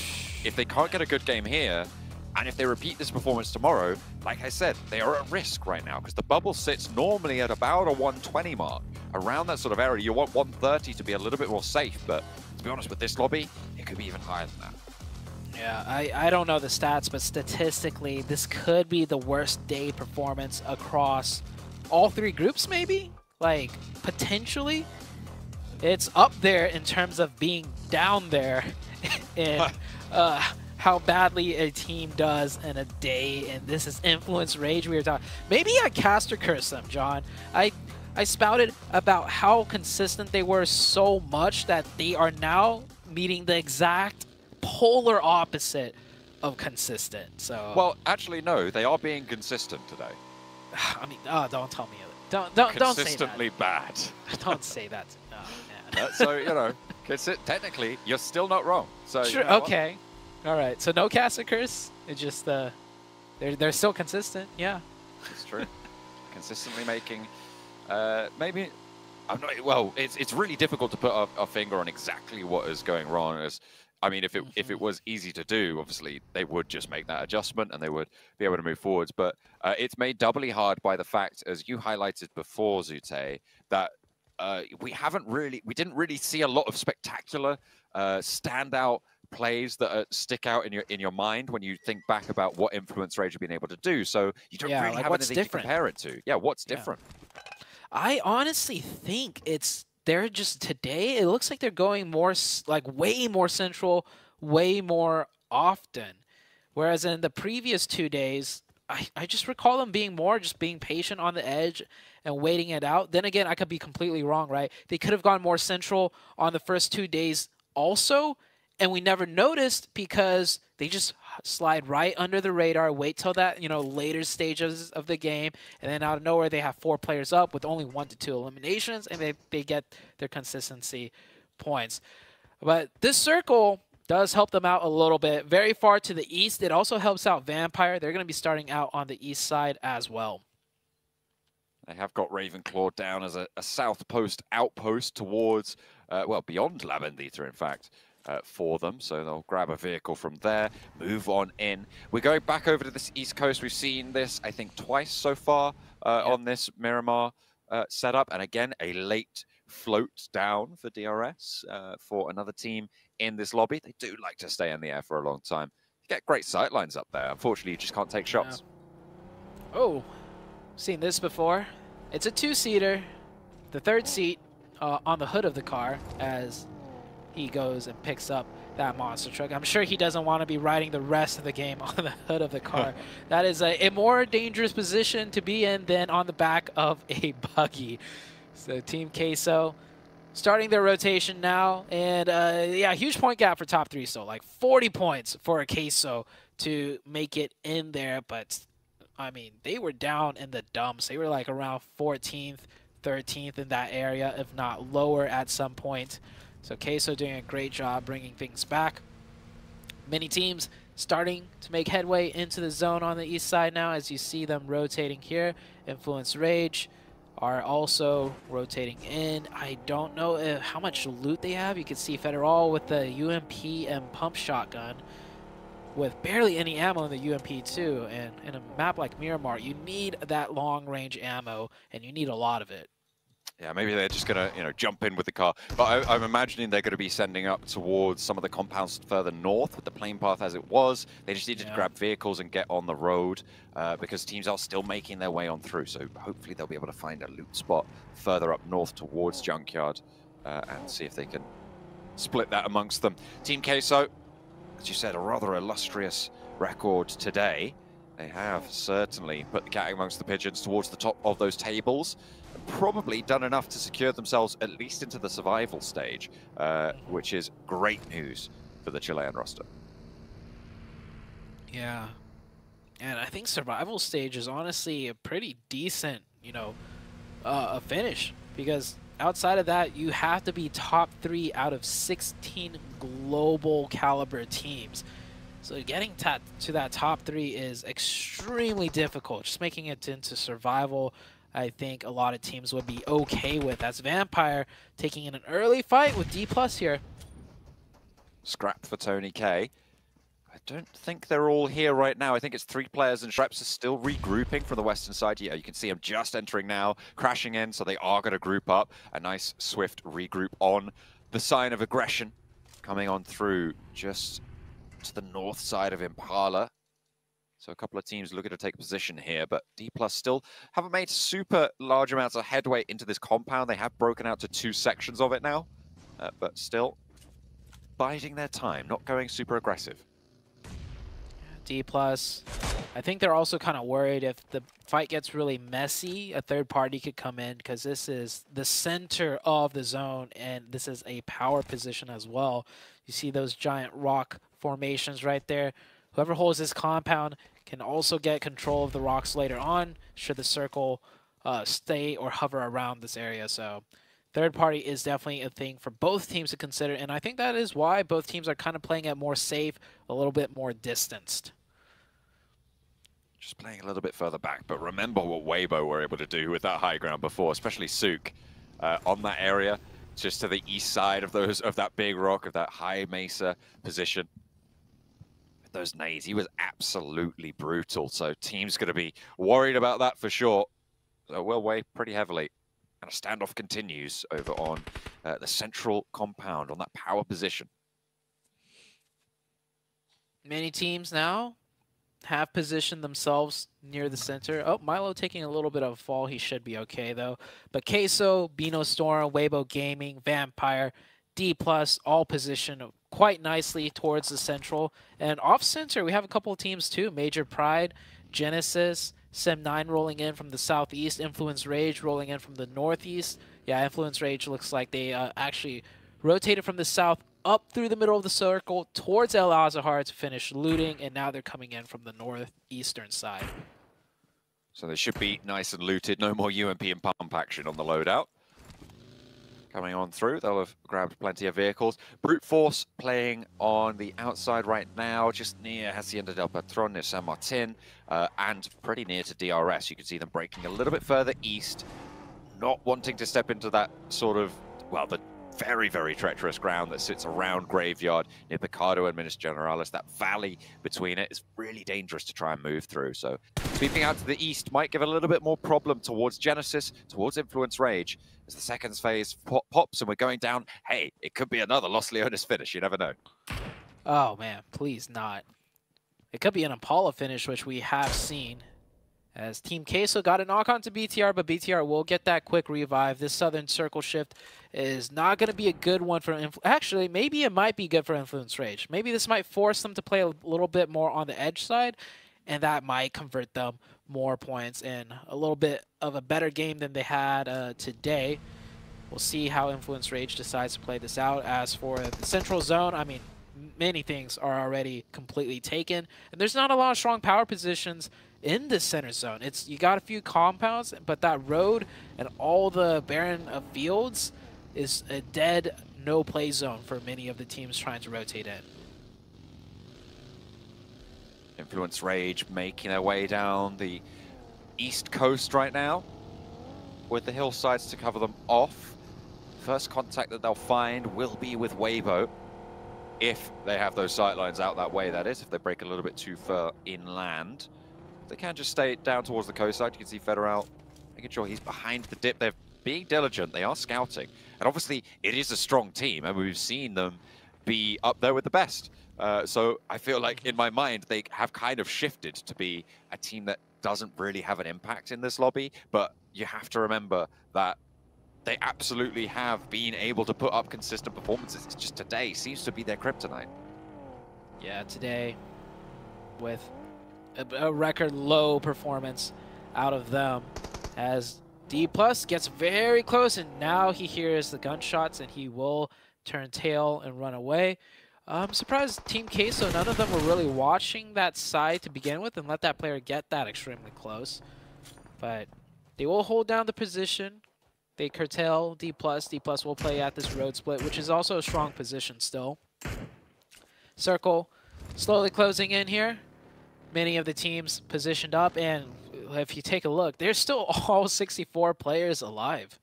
If they can't get a good game here, and if they repeat this performance tomorrow, like I said, they are at risk right now, because the bubble sits normally at about a 120 mark. Around that sort of area, you want 130 to be a little bit more safe, but to be honest, with this lobby, it could be even higher than that. Yeah, I don't know the stats, but statistically, this could be the worst day performance across all 3 groups, maybe? Like, potentially? It's up there in terms of being down there in how badly a team does in a day, and this is Influence Rage we were talking. Maybe I caster curse them, John. I spouted about how consistent they were so much that they are now meeting the exact polar opposite of consistent. So well, actually, no, they are being consistent today. I mean, don't tell me it. Don't say that. Consistently bad. Don't say that. Oh man. So you know, technically, you're still not wrong. So sure, you know okay, all right. So no caster curse. It's just they're still consistent. Yeah, it's true. Consistently making maybe. I'm not. Well, it's really difficult to put a finger on exactly what is going wrong. I mean, if it was easy to do, obviously they would just make that adjustment and they would be able to move forwards. But it's made doubly hard by the fact, as you highlighted before, Zute, that we didn't really see a lot of spectacular standout plays that stick out in your mind when you think back about what Influence Rage have been able to do. So you don't really have anything to compare it to. Yeah, what's different? I honestly think they're just today, it looks like they're going more, like way more central, way more often. Whereas in the previous 2 days, I just recall them being more just being patient on the edge and waiting it out. Then again, I could be completely wrong, right? They could have gone more central on the first 2 days also, and we never noticed because they just slide right under the radar, wait till that, later stages of the game, and then out of nowhere they have 4 players up with only 1 to 2 eliminations, and they get their consistency points. But this circle does help them out a little bit. Very far to the east, it also helps out Vampire. They're going to be starting out on the east side as well. They have got Ravenclaw down as a south post outpost towards, well, beyond Labendita, in fact. For them, so they'll grab a vehicle from there, move on in. We're going back over to this east coast. We've seen this, I think, twice so far on this Miramar setup, and again, a late float down for DRS for another team in this lobby. They do like to stay in the air for a long time. You get great sight lines up there. Unfortunately, you just can't take shots. Yeah. Oh, seen this before. It's a 2-seater. The 3rd seat on the hood of the car as he goes and picks up that monster truck. I'm sure he doesn't want to be riding the rest of the game on the hood of the car. That is a more dangerous position to be in than on the back of a buggy. So Team Queso starting their rotation now. And yeah, huge point gap for top 3. So like 40 points for a Queso to make it in there. But I mean, they were down in the dumps. They were like around 14th, 13th in that area, if not lower at some point. So Queso doing a great job bringing things back. Many teams starting to make headway into the zone on the east side now, as you see them rotating here. Influence Rage are also rotating in. I don't know how much loot they have. You can see Federal with the UMP and pump shotgun with barely any ammo in the UMP too. And in a map like Miramar, you need that long range ammo, and you need a lot of it. Yeah, maybe they're just going to, jump in with the car. But I'm imagining they're going to be sending up towards some of the compounds further north with the plane path as it was. They just needed to grab vehicles and get on the road because teams are still making their way on through. So hopefully they'll be able to find a loot spot further up north towards Junkyard and see if they can split that amongst them. Team Queso, as you said, a rather illustrious record today. They have certainly put the cat amongst the pigeons towards the top of those tables. Probably done enough to secure themselves at least into the survival stage, which is great news for the Chilean roster. Yeah, and I think survival stage is honestly a pretty decent, a finish, because outside of that, you have to be top 3 out of 16 global caliber teams. So getting to that top 3 is extremely difficult. Just making it into survival, I think a lot of teams would be okay with. That's Vampire taking in an early fight with D+ here. Scrap for Tony K. I don't think they're all here right now. I think it's 3 players, and Shreps are still regrouping from the western side. Yeah, you can see them just entering now, crashing in, so they are going to group up. A nice, swift regroup on the sign of aggression coming on through just to the north side of Impala. So a couple of teams looking to take position here, but D+ still haven't made super large amounts of headway into this compound. They have broken out to 2 sections of it now, but still biding their time, not going super aggressive. D+, I think they're also kind of worried if the fight gets really messy, a third party could come in, because this is the center of the zone, and this is a power position as well. You see those giant rock formations right there. Whoever holds this compound can also get control of the rocks later on, should the circle stay or hover around this area. So third party is definitely a thing for both teams to consider, and I think that is why both teams are kind of playing it more safe, a little bit more distanced. Just playing a little bit further back, but remember what Weibo were able to do with that high ground before, especially Sook on that area, just to the east side of that big rock, of that high mesa position. Those nades, he was absolutely brutal. So team's going to be worried about that for sure. So we'll weigh pretty heavily. And a standoff continues over on the central compound on that power position. Many teams now have positioned themselves near the center. Oh, Milo taking a little bit of a fall. He should be okay though. But Queso, Bino Storm, Weibo Gaming, Vampire, D+, all positioned quite nicely towards the central. And off center, we have a couple of teams too. Major Pride, Genesis, Sem9 rolling in from the southeast, Influence Rage rolling in from the northeast. Yeah, Influence Rage looks like they actually rotated from the south up through the middle of the circle towards El Azahar to finish looting, and now they're coming in from the northeastern side. So they should be nice and looted. No more UMP and pump action on the loadout. Coming on through, they'll have grabbed plenty of vehicles. Brute Force playing on the outside right now, just near Hacienda del Patron, near San Martin, and pretty near to DRS. You can see them breaking a little bit further east, not wanting to step into that sort of, well, the very, very treacherous ground that sits around Graveyard near Picado and Minas Generalis. That valley between it is really dangerous to try and move through. So sweeping out to the east might give a little bit more problem towards Genesis, towards Influence Rage. As the second phase pops and we're going down, hey, it could be another Los Leones finish. You never know. Oh, man, please not. It could be an Impala finish, which we have seen. As Team Queso got a knock onto BTR, but BTR will get that quick revive. This Southern Circle shift is not going to be a good one for actually, maybe it might be good for Influence Rage. Maybe this might force them to play a little bit more on the edge side, and that might convert them more points in a little bit of a better game than they had today. We'll see how Influence Rage decides to play this out. As for the Central Zone, I mean, many things are already completely taken, and there's not a lot of strong power positions in the center zone. You got a few compounds, but that road and all the barren of fields is a dead no play zone for many of the teams trying to rotate in. Influence Rage making their way down the east coast right now, with the hillsides to cover them off. First contact that they'll find will be with Weibo, if they have those sightlines out that way, that is, if they break a little bit too far inland. They can just stay down towards the coastside. You can see Federal making sure he's behind the dip. They're being diligent. They are scouting. And obviously, it is a strong team, and we've seen them be up there with the best. So I feel like, in my mind, they have kind of shifted to be a team that doesn't really have an impact in this lobby. But you have to remember that they absolutely have been able to put up consistent performances. It's just today seems to be their kryptonite. Yeah, today, with a record low performance out of them, as D+ gets very close, and now he hears the gunshots, and he will turn tail and run away. I'm surprised Team Queso, none of them were really watching that side to begin with and let that player get that extremely close. But they will hold down the position. They curtail D+. D+ will play at this road split, which is also a strong position still. Circle slowly closing in here. Many of the teams positioned up, and if you take a look, there's still all 64 players alive.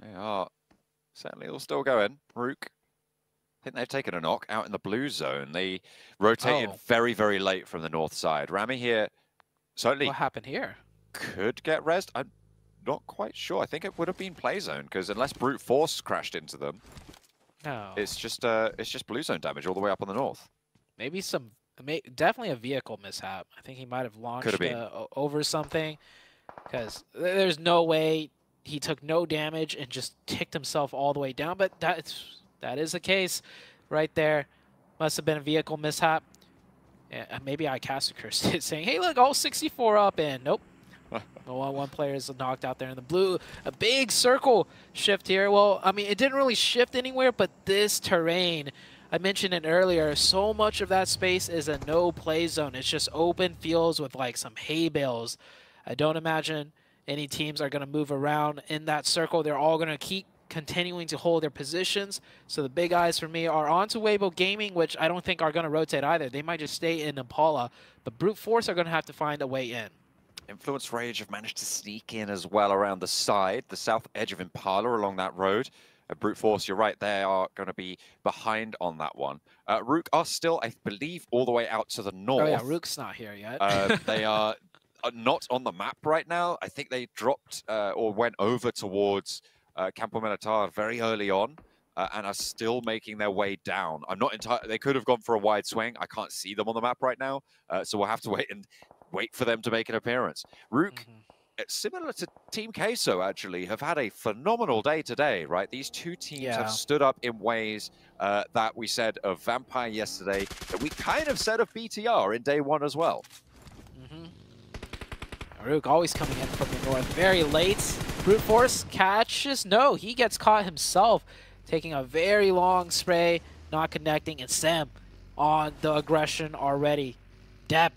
They are certainly all still going. Rook, I think they've taken a knock out in the blue zone. They rotated very, very late from the north side. Rami here certainly What happened here? could get rezzed. I'm not quite sure. I think it would have been play zone, because unless brute force crashed into them, No. it's just blue zone damage all the way up on the north. Maybe definitely a vehicle mishap. I think he might have launched over something, because there's no way he took no damage and just ticked himself all the way down. But that is the case right there. Must have been a vehicle mishap. Yeah, maybe I cast a curse saying, hey, look, all 64 up, and nope. One player is knocked out there in the blue. A big circle shift here. Well, I mean, it didn't really shift anywhere, but this terrain, I mentioned it earlier, so much of that space is a no-play zone. It's just open fields with like some hay bales. I don't imagine any teams are going to move around in that circle. They're all going to keep continuing to hold their positions. So the big eyes for me are onto Weibo Gaming, which I don't think are going to rotate either. They might just stay in Impala. But Brute Force are going to have to find a way in. Influence Rage have managed to sneak in as well around the side, the south edge of Impala along that road. Brute Force, you're right, they are going to be behind on that one. Rook are still, I believe, all the way out to the north. Oh yeah, Rook's not here yet. They are not on the map right now. I think they dropped or went over towards Campo Militar very early on and are still making their way down. I'm not entirely. They could have gone for a wide swing. I can't see them on the map right now, so we'll have to wait for them to make an appearance. Rook, similar to Team Queso, actually, have had a phenomenal day today, right? These two teams have stood up in ways that we said of Vampire yesterday, that we kind of said of BTR in day one as well. Rook always coming in from the north very late. Brute Force catches. No, he gets caught himself, taking a very long spray, not connecting, and Sam on the aggression already. Depp,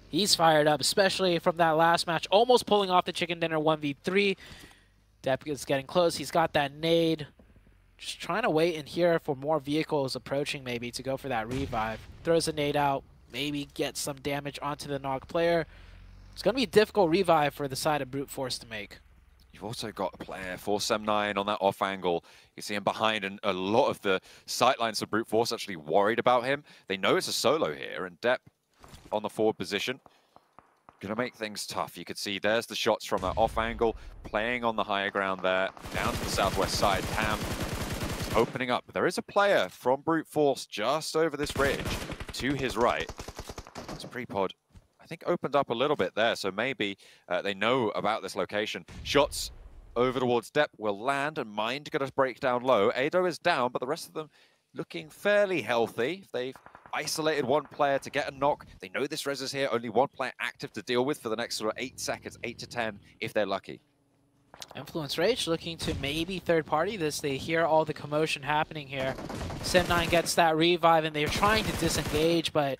he's fired up, especially from that last match, almost pulling off the chicken dinner 1v3. Depp is getting close. He's got that nade. Just trying to wait in here for more vehicles approaching, maybe, to go for that revive. Throws a nade out, maybe get some damage onto the knock player. It's going to be a difficult revive for the side of Brute Force to make. You've also got a player, 479, on that off angle. You see him behind, and a lot of the sightlines of Brute Force actually worried about him. They know it's a solo here, and Depp on the forward position. Going to make things tough. You could see there's the shots from that off angle, playing on the higher ground there, down to the southwest side. Tam opening up. There is a player from Brute Force just over this ridge to his right. It's pretty Tripod, I think, opened up a little bit there, so maybe they know about this location. Shots over towards Depp will land, and Mind going to break down low. Ado is down, but the rest of them looking fairly healthy. They've isolated one player to get a knock. They know this res is here, only one player active to deal with for the next sort of 8 seconds, 8 to 10, if they're lucky. Influence Rage looking to maybe third party this. They hear all the commotion happening here. Sim9 gets that revive, and they're trying to disengage, but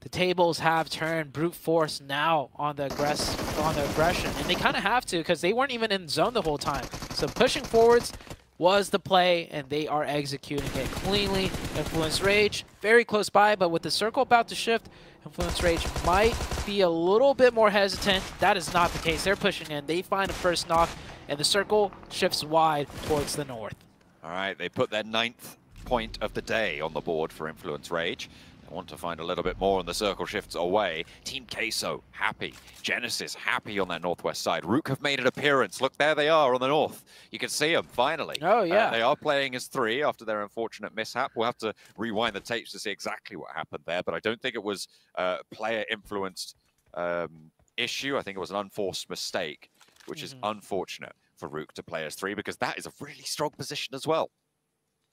the tables have turned. Brute force now on the aggression, and they kind of have to because they weren't even in zone the whole time. So pushing forwards was the play, and they are executing it cleanly. Influence Rage very close by, but with the circle about to shift, Influence Rage might be a little bit more hesitant. That is not the case. They're pushing in. They find a first knock, and the circle shifts wide towards the north. All right, they put their 9th point of the day on the board for Influence Rage. They want to find a little bit more, and the circle shifts away. Team Queso happy. Genesis happy on that northwest side. Rook have made an appearance. Look, there they are on the north. You can see them, finally. Oh, yeah. They are playing as 3 after their unfortunate mishap. We'll have to rewind the tapes to see exactly what happened there, but I don't think it was a player-influenced issue. I think it was an unforced mistake, which is unfortunate for Rook to play as 3, because that is a really strong position as well.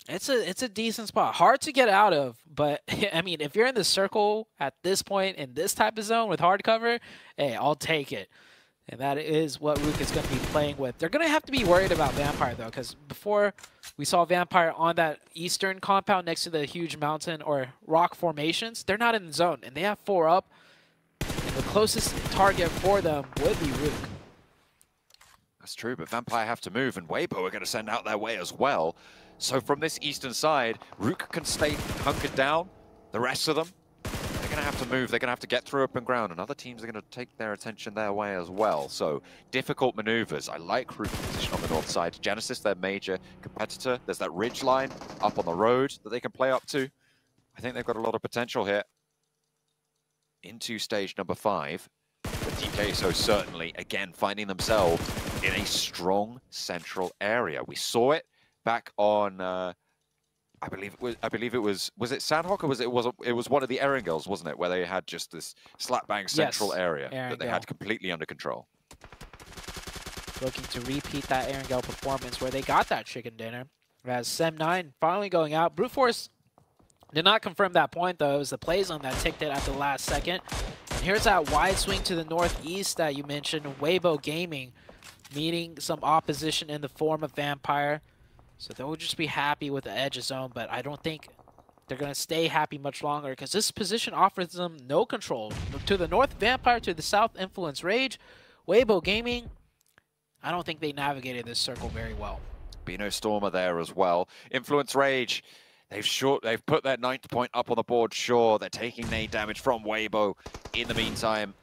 It's a decent spot. Hard to get out of, but I mean, if you're in the circle at this point in this type of zone with hard cover, hey, I'll take it. And that is what Rook is going to be playing with. They're going to have to be worried about Vampire, though, because before we saw Vampire on that eastern compound next to the huge mountain or rock formations, they're not in the zone, and they have 4 up. And the closest target for them would be Rook. That's true, but Vampire have to move, and Weibo are going to send out their way as well. So from this eastern side, Rook can stay hunkered down. The rest of them, they're going to have to move. They're going to have to get through open ground, and other teams are going to take their attention their way as well. So difficult maneuvers. I like Rook's position on the north side. Genesis, their major competitor. There's that ridge line up on the road that they can play up to. I think they've got a lot of potential here. Into stage number 5. But TK so certainly, again, finding themselves in a strong central area. We saw it back on, I believe it was it Sandhawk, or it was one of the Erangels, wasn't it, where they had just this slap bang central area that they had completely under control. Looking to repeat that Erangel performance where they got that chicken dinner. As Sem9 finally going out. Brute Force did not confirm that point, though. It was the play zone that ticked it at the last second. And here's that wide swing to the northeast that you mentioned. Weibo Gaming meeting some opposition in the form of Vampire. So they'll just be happy with the edge zone, but I don't think they're going to stay happy much longer because this position offers them no control. To the north, Vampire. To the south, Influence Rage. Weibo Gaming, I don't think they navigated this circle very well. Bino Stormer there as well. Influence Rage, they've put their 9th point up on the board, sure. They're taking nade damage from Weibo in the meantime.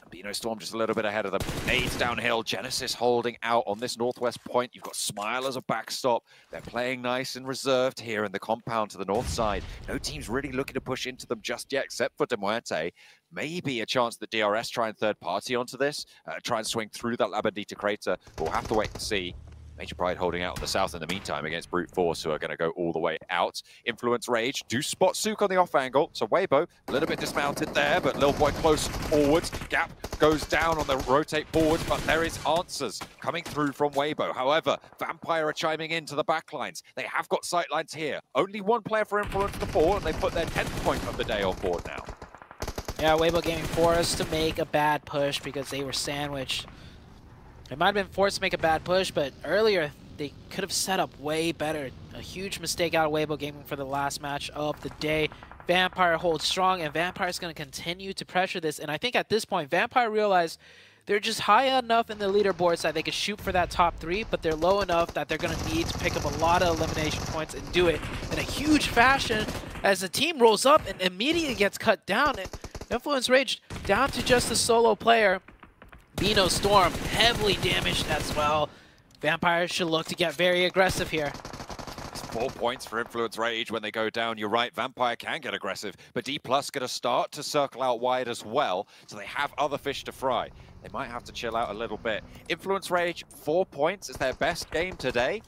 Bino Storm just a little bit ahead of them. Nades downhill. Genesis holding out on this northwest point. You've got Smile as a backstop. They're playing nice and reserved here in the compound to the north side. No team's really looking to push into them just yet, except for De Muerte. Maybe a chance that DRS try and third party onto this, try and swing through that La Bandita crater. We'll have to wait and see. Major Pride holding out on the south in the meantime against Brute Force, who are going to go all the way out. Influence Rage do spot Sook on the off angle. So Weibo, a little bit dismounted there, but Lil Boy close forwards. Gap goes down on the rotate forwards, but there is answers coming through from Weibo. However, Vampire are chiming into the backlines. They have got sightlines here. Only one player for Influence to 4, and they put their 10th point of the day on board now. Yeah, Weibo Gaming forced to make a bad push because they were sandwiched. They might have been forced to make a bad push, but earlier they could have set up way better. A huge mistake out of Weibo Gaming for the last match of the day. Vampire holds strong, and Vampire is going to continue to pressure this. And I think at this point, Vampire realized they're just high enough in the leaderboards that they can shoot for that top 3, but they're low enough that they're going to need to pick up a lot of elimination points and do it in a huge fashion as the team rolls up and immediately gets cut down. And Influence Rage down to just a solo player. Bino Storm heavily damaged as well. Vampire should look to get very aggressive here. It's 4 points for Influence Rage when they go down. You're right, Vampire can get aggressive, but D+ going to start to circle out wide as well, so they have other fish to fry. They might have to chill out a little bit. Influence Rage, 4 points is their best game today,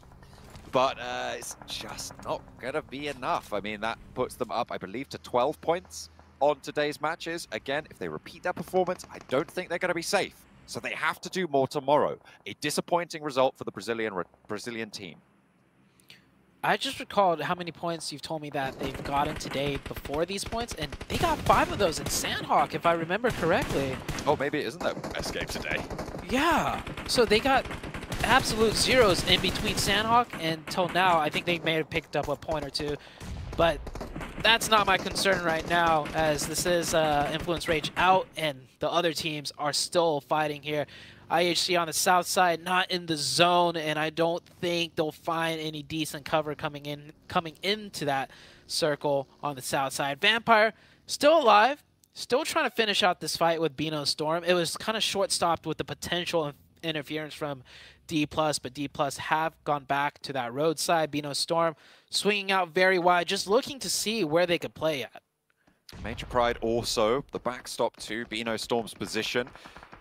but it's just not going to be enough. I mean, that puts them up, I believe, to 12 points on today's matches. Again, if they repeat their performance, I don't think they're going to be safe. So they have to do more tomorrow. A disappointing result for the Brazilian team. I just recalled how many points you've told me that they've gotten today before these points, and they got 5 of those in Sandhawk, if I remember correctly. Oh, maybe it isn't their best game today. Yeah, so they got absolute zeros in between Sandhawk until now. I think they may have picked up a point or two, but that's not my concern right now, as this is Influence Rage out, and the other teams are still fighting here. IHC on the south side, not in the zone, and I don't think they'll find any decent cover coming into that circle on the south side. Vampire still alive, still trying to finish out this fight with Beano Storm. It was kind of short-stopped with the potential interference from D+, but D+ have gone back to that roadside. Beano Storm swinging out very wide, just looking to see where they could play at. Major Pride also, the backstop to Beano Storm's position.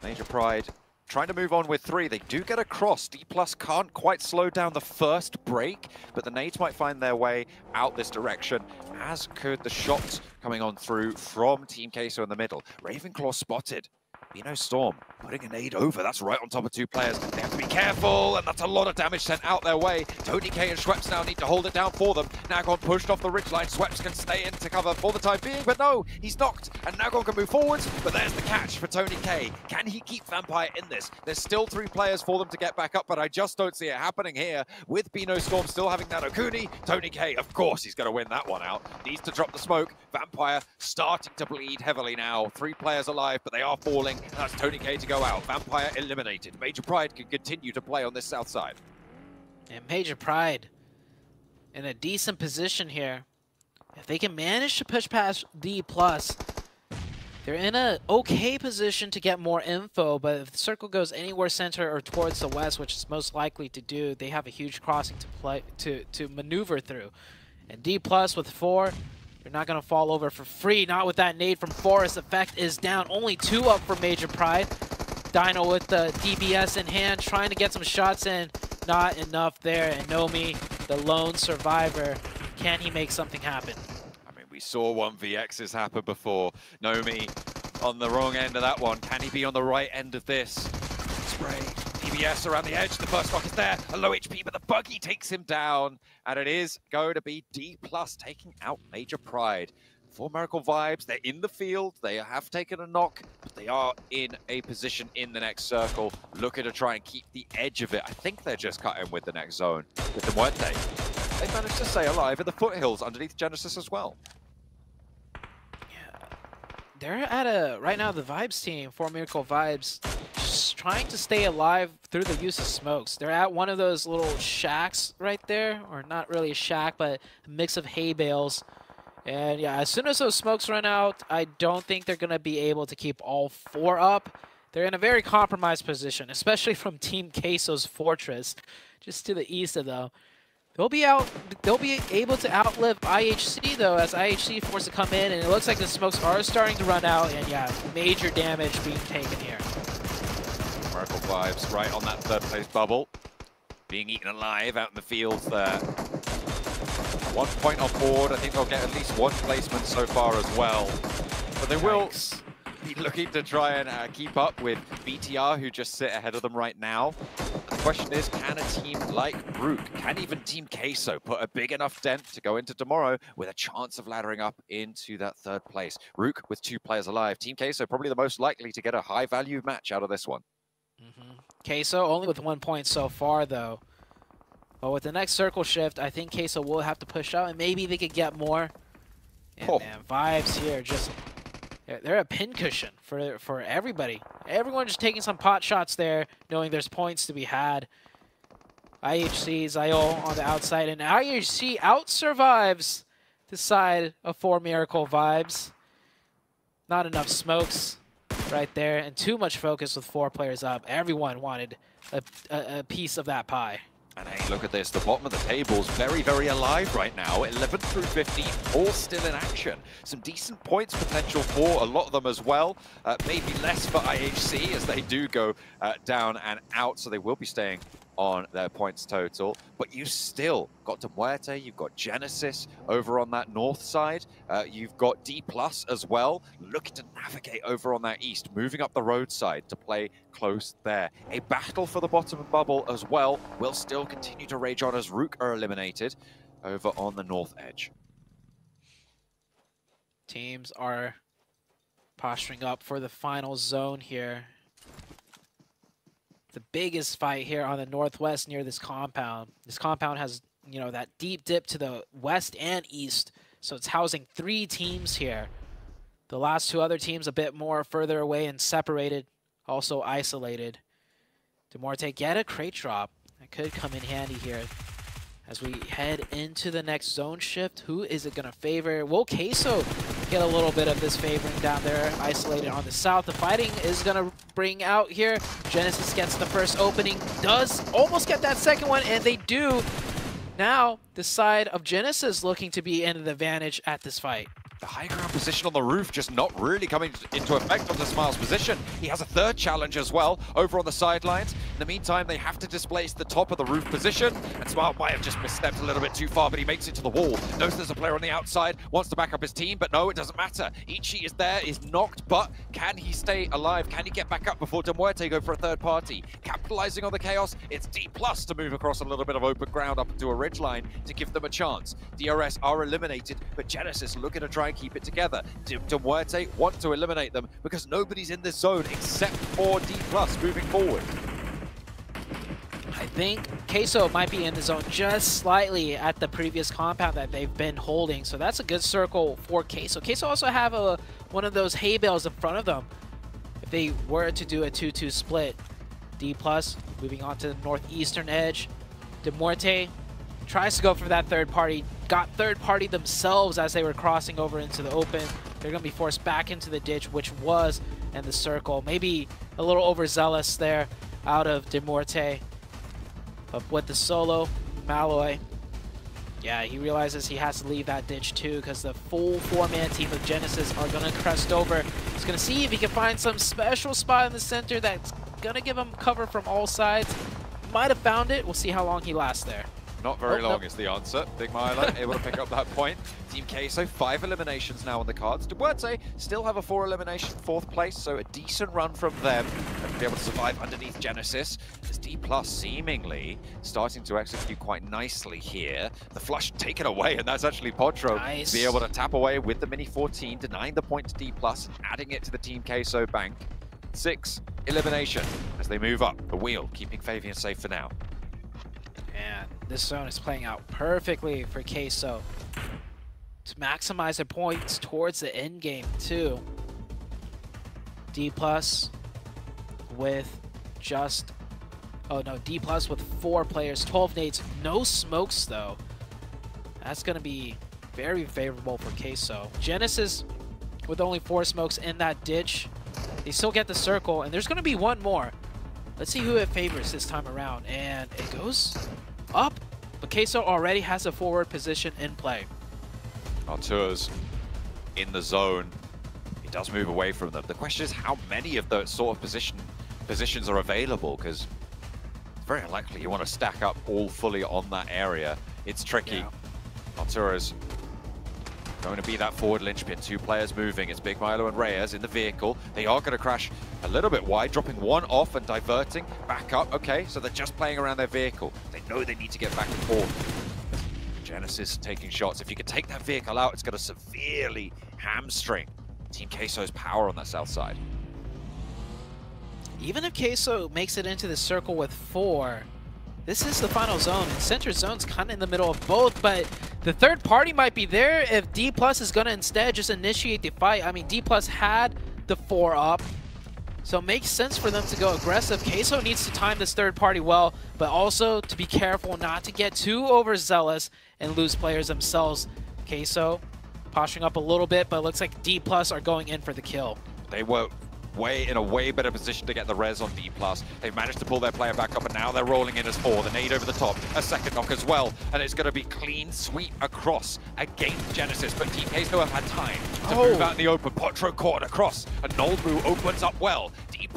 Major Pride trying to move on with 3. They do get across. D+ can't quite slow down the first break, but the nades might find their way out this direction, as could the shots coming on through from Team Queso in the middle. Ravenclaw spotted. Beano Storm putting a nade over. That's right on top of 2 players. They have to be careful, and that's a lot of damage sent out their way. Tony K and Schweppes now need to hold it down for them. Nagon pushed off the ridgeline. Schweppes can stay in to cover for the time being, but no, he's knocked, and Nagon can move forwards, but there's the catch for Tony K. Can he keep Vampire in this? There's still 3 players for them to get back up, but I just don't see it happening here. With Beano Storm still having that Okuni, Tony K, of course, he's going to win that one out. Needs to drop the smoke. Vampire starting to bleed heavily now. 3 players alive, but they are falling. And that's Tony K to go out. Vampire eliminated. Major Pride can continue to play on this south side. And Major Pride in a decent position here. If they can manage to push past D+, they're in a okay position to get more info, but if the circle goes anywhere center or towards the west, which is most likely to do, they have a huge crossing to maneuver through. And D+ with 4, you're not going to fall over for free. Not with that nade from Forest. Effect is down. Only 2 up for Major Pride. Dino with the DBS in hand, trying to get some shots in. Not enough there. And Nomi, the lone survivor, can he make something happen? I mean, we saw 1vx's happen before. Nomi on the wrong end of that one. Can he be on the right end of this? Spray. DBS around the edge. The first stock is there. A low HP, but the buggy takes him down. And it is going to be D+ taking out Major Pride. For Miracle Vibes, they're in the field. They have taken a knock, but they are in a position in the next circle, looking to try and keep the edge of it. I think they're just cutting with the next zone. With the Muerte, they managed to stay alive in the foothills underneath Genesis as well. Yeah, they're at a, right now the Vibes team, for Miracle Vibes, just trying to stay alive through the use of smokes. They're at one of those little shacks right there, or not really a shack, but a mix of hay bales. And yeah, as soon as those smokes run out, I don't think they're going to be able to keep all 4 up. They're in a very compromised position, especially from Team Queso's Fortress, just to the east of them. They'll be able to outlive IHC though, as IHC forced to come in, and it looks like the smokes are starting to run out, and yeah, major damage being taken here. Miracle Vibes right on that 3rd place bubble, being eaten alive out in the fields there. 1 point on board. I think they'll get at least 1 placement so far as well. But they will be looking to try and keep up with BTR, who just sit ahead of them right now. The question is, can a team like Rook, can even Team Queso put a big enough dent to go into tomorrow with a chance of laddering up into that 3rd place? Rook with 2 players alive. Team Queso probably the most likely to get a high-value match out of this one. Queso only with 1 point so far, though. But with the next circle shift, I think Queso will have to push out, and maybe they could get more. And man, Vibes here just, they're a pincushion for everybody. Everyone just taking some pot shots there, knowing there's points to be had. IHC, Zayol on the outside, and IHC out-survives the side of 4 Miracle Vibes. Not enough smokes right there, and too much focus with 4 players up. Everyone wanted a piece of that pie. And hey, look at this. The bottom of the table's very, very alive right now. 11 through 15, all still in action. Some decent points potential for a lot of them as well. Maybe less for IHC as they do go down and out, so they will be staying on their points total, but you still got Muerte, you've got Genesis over on that north side, you've got D+ as well, looking to navigate over on that east, moving up the roadside to play close there. A battle for the bottom bubble as well will still continue to rage on as Rook are eliminated over on the north edge. Teams are posturing up for the final zone here. The biggest fight here on the northwest near this compound. This compound has, you know, that deep dip to the west and east, so it's housing 3 teams here. The last 2 other teams a bit more further away and separated, also isolated. Demorte get a crate drop. That could come in handy here. As we head into the next zone shift, who is it going to favor? Will Queso get a little bit of this favoring down there, isolated on the south? The fighting is going to bring out here. Genesis gets the first opening, does almost get that second one, and they do. Now, the side of Genesis looking to be in the advantage at this fight. The high ground position on the roof just not really coming into effect onto Smile's position. He has a third challenge as well over on the sidelines. In the meantime, they have to displace the top of the roof position, and Smile might have just misstepped a little bit too far, but he makes it to the wall. Knows there's a player on the outside, wants to back up his team, but no, it doesn't matter. Ichi is there, is knocked, but can he stay alive? Can he get back up before Demuerte go for a third party? Capitalizing on the chaos, it's D+ to move across a little bit of open ground up into a ridgeline to give them a chance. DRS are eliminated, but Genesis looking to try and keep it together. Demuerte want to eliminate them because nobody's in this zone except for D+ moving forward. I think Queso might be in the zone just slightly at the previous compound that they've been holding, so that's a good circle for Queso. Queso also have one of those hay bales in front of them if they were to do a 2-2 split. D+ moving on to the northeastern edge. Demorte tries to go for that third party, got third party themselves as they were crossing over into the open. They're going to be forced back into the ditch, which was in the circle. Maybe a little overzealous there out of Demorte. But with the solo, Malloy, yeah, he realizes he has to leave that ditch too because the full 4-man team of Genesis are going to crest over. He's going to see if he can find some special spot in the center that's going to give him cover from all sides. Might have found it. We'll see how long he lasts there. Not very long is the answer. Big Milo able to pick up that point. Team Queso, 5 eliminations now on the cards. Demuerte still have a 4 elimination, 4th place, so a decent run from them. And be able to survive underneath Genesis. As D+ seemingly starting to execute quite nicely here. The flush taken away, and that's actually Potro Nice. to be able to tap away with the Mini 14, denying the point to D+, adding it to the Team Queso bank. 6 elimination as they move up the wheel, keeping Fabian safe for now. And this zone is playing out perfectly for Queso to maximize their points towards the end game too. D+ with just, oh no, D+ with 4 players, 12 nades, no smokes though. That's going to be very favorable for Queso. Genesis with only 4 smokes in that ditch. They still get the circle, and there's going to be one more. Let's see who it favors this time around, and it goes up, but Queso already has a forward position in play. Artur's in the zone. He does move away from them. The question is how many of those sort of positions are available, because it's very unlikely you want to stack up all fully on that area. It's tricky. Yeah. Artur's going to be that forward linchpin. 2 players moving. It's Big Milo and Reyes in the vehicle. They are going to crash a little bit wide, dropping one off and diverting back up. Okay, so they're just playing around their vehicle. They know they need to get back and forth. Genesis taking shots. If you can take that vehicle out, it's going to severely hamstring Team Queso's power on that south side. Even if Queso makes it into the circle with 4, this is the final zone, and center zone's kind of in the middle of both, but the third party might be there if D+ is going to instead just initiate the fight. I mean, D+ had the 4 up, so it makes sense for them to go aggressive. Queso needs to time this third party well, but also to be careful not to get too overzealous and lose players themselves. Queso posturing up a little bit, but it looks like D+ are going in for the kill. They were in a way better position to get the res on D+. They've managed to pull their player back up, and now they're rolling in as 4. The nade over the top, a second knock as well, and it's going to be clean sweep across against Genesis, but TK still have had time to move out in the open. Potro caught across, and Nolbu opens up well. D+,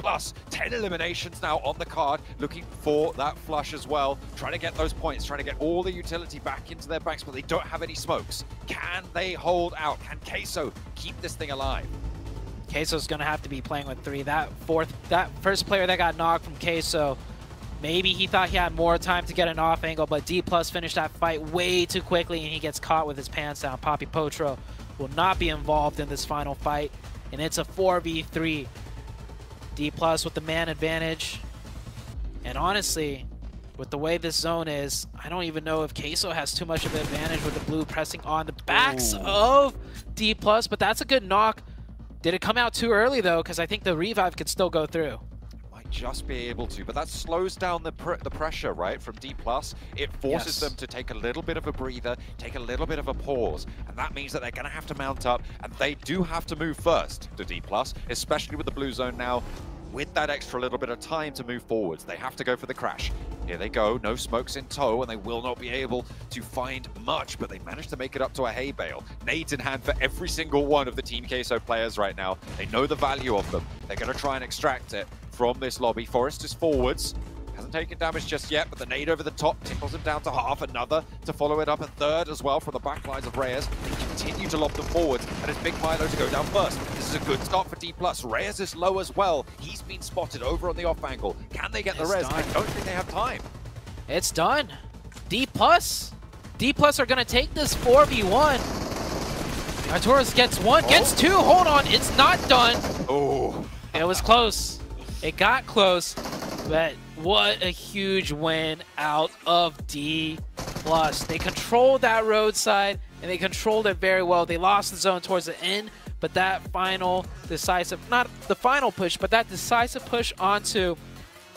10 eliminations now on the card, looking for that flush as well, trying to get those points, trying to get all the utility back into their banks, but they don't have any smokes. Can they hold out? Can Queso keep this thing alive? Queso's gonna have to be playing with 3. That first player that got knocked from Queso, maybe he thought he had more time to get an off angle, but D+ finished that fight way too quickly, and he gets caught with his pants down. Poppy Potro will not be involved in this final fight, and it's a 4v3. D+ with the man advantage, and honestly, with the way this zone is, I don't even know if Queso has too much of an advantage with the blue pressing on the backs of D+, but that's a good knock. Did it come out too early, though? Because I think the revive could still go through. Might just be able to, but that slows down the pressure, right, from D+. It forces them to take a little bit of a breather, take a little bit of a pause, and that means that they're going to have to mount up, and they do have to move first to D+, especially with the blue zone now. With that extra little bit of time to move forwards, they have to go for the crash. Here they go, no smokes in tow, and they will not be able to find much, but they managed to make it up to a hay bale. Nades in hand for every single one of the Team Queso players right now. They know the value of them. They're going to try and extract it from this lobby. Forrest is forwards. Hasn't taken damage just yet, but the nade over the top tickles him down to half. Another to follow it up, a third as well from the back lines of Reyes. They continue to lob them forwards, and it's Big Milo to go down first. This is a good start for D+. Reyes is low as well. He's been spotted over on the off angle. Can they get the res? I don't think they have time. It's done. D+. D+ are going to take this 4v1. Arturos gets 1, gets 2. Hold on, it's not done. Oh. It was close. It got close, but what a huge win out of D+. They controlled that roadside, and they controlled it very well. They lost the zone towards the end, but that final decisive, not the final push, but that decisive push onto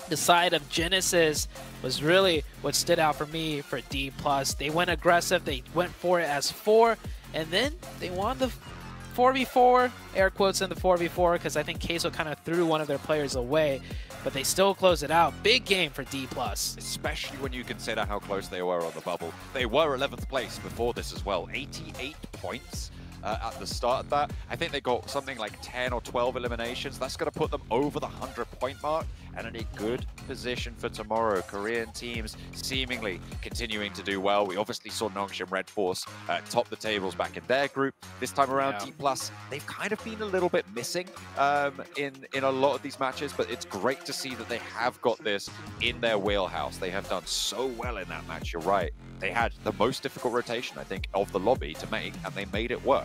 the side of Genesis was really what stood out for me for D+. They went aggressive, they went for it as 4, and then they won the 4v4, air quotes in the 4v4, because I think Queso kind of threw one of their players away, but they still close it out. Big game for D+. Especially when you consider how close they were on the bubble. They were 11th place before this as well. 88 points at the start of that. I think they got something like 10 or 12 eliminations. That's going to put them over the 100-point mark and in a good position for tomorrow. Korean teams seemingly continuing to do well. We obviously saw Nongshim Red Force top the tables back in their group. This time around, D+, they've kind of been a little bit missing in a lot of these matches, but it's great to see that they have got this in their wheelhouse. They have done so well in that match, you're right. They had the most difficult rotation, I think, of the lobby to make, and they made it work.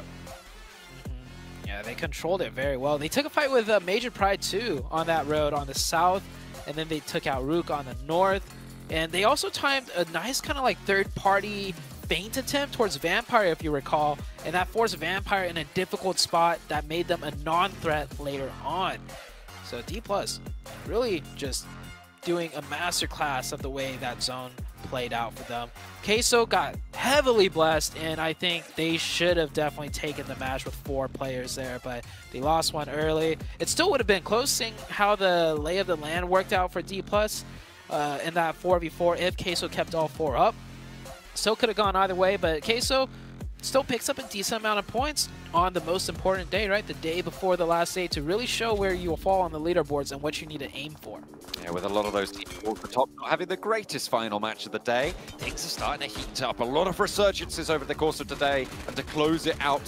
Yeah, they controlled it very well. They took a fight with Major Pride too on that road on the south, and then they took out Rook on the north. And they also timed a nice kind of like third-party feint attempt towards Vampire, if you recall, and that forced Vampire in a difficult spot that made them a non-threat later on. So D+ really just doing a masterclass of the way that zone played out for them. Queso got heavily blessed, and I think they should have definitely taken the match with 4 players there, but they lost one early. It still would have been close, seeing how the lay of the land worked out for D+ in that 4v4 if Queso kept all 4 up. Still could have gone either way, but Queso still picks up a decent amount of points on the most important day, right? The day before the last day, to really show where you will fall on the leaderboards and what you need to aim for. Yeah, with a lot of those teams towards the top not having the greatest final match of the day, things are starting to heat up. A lot of resurgences over the course of today, and to close it out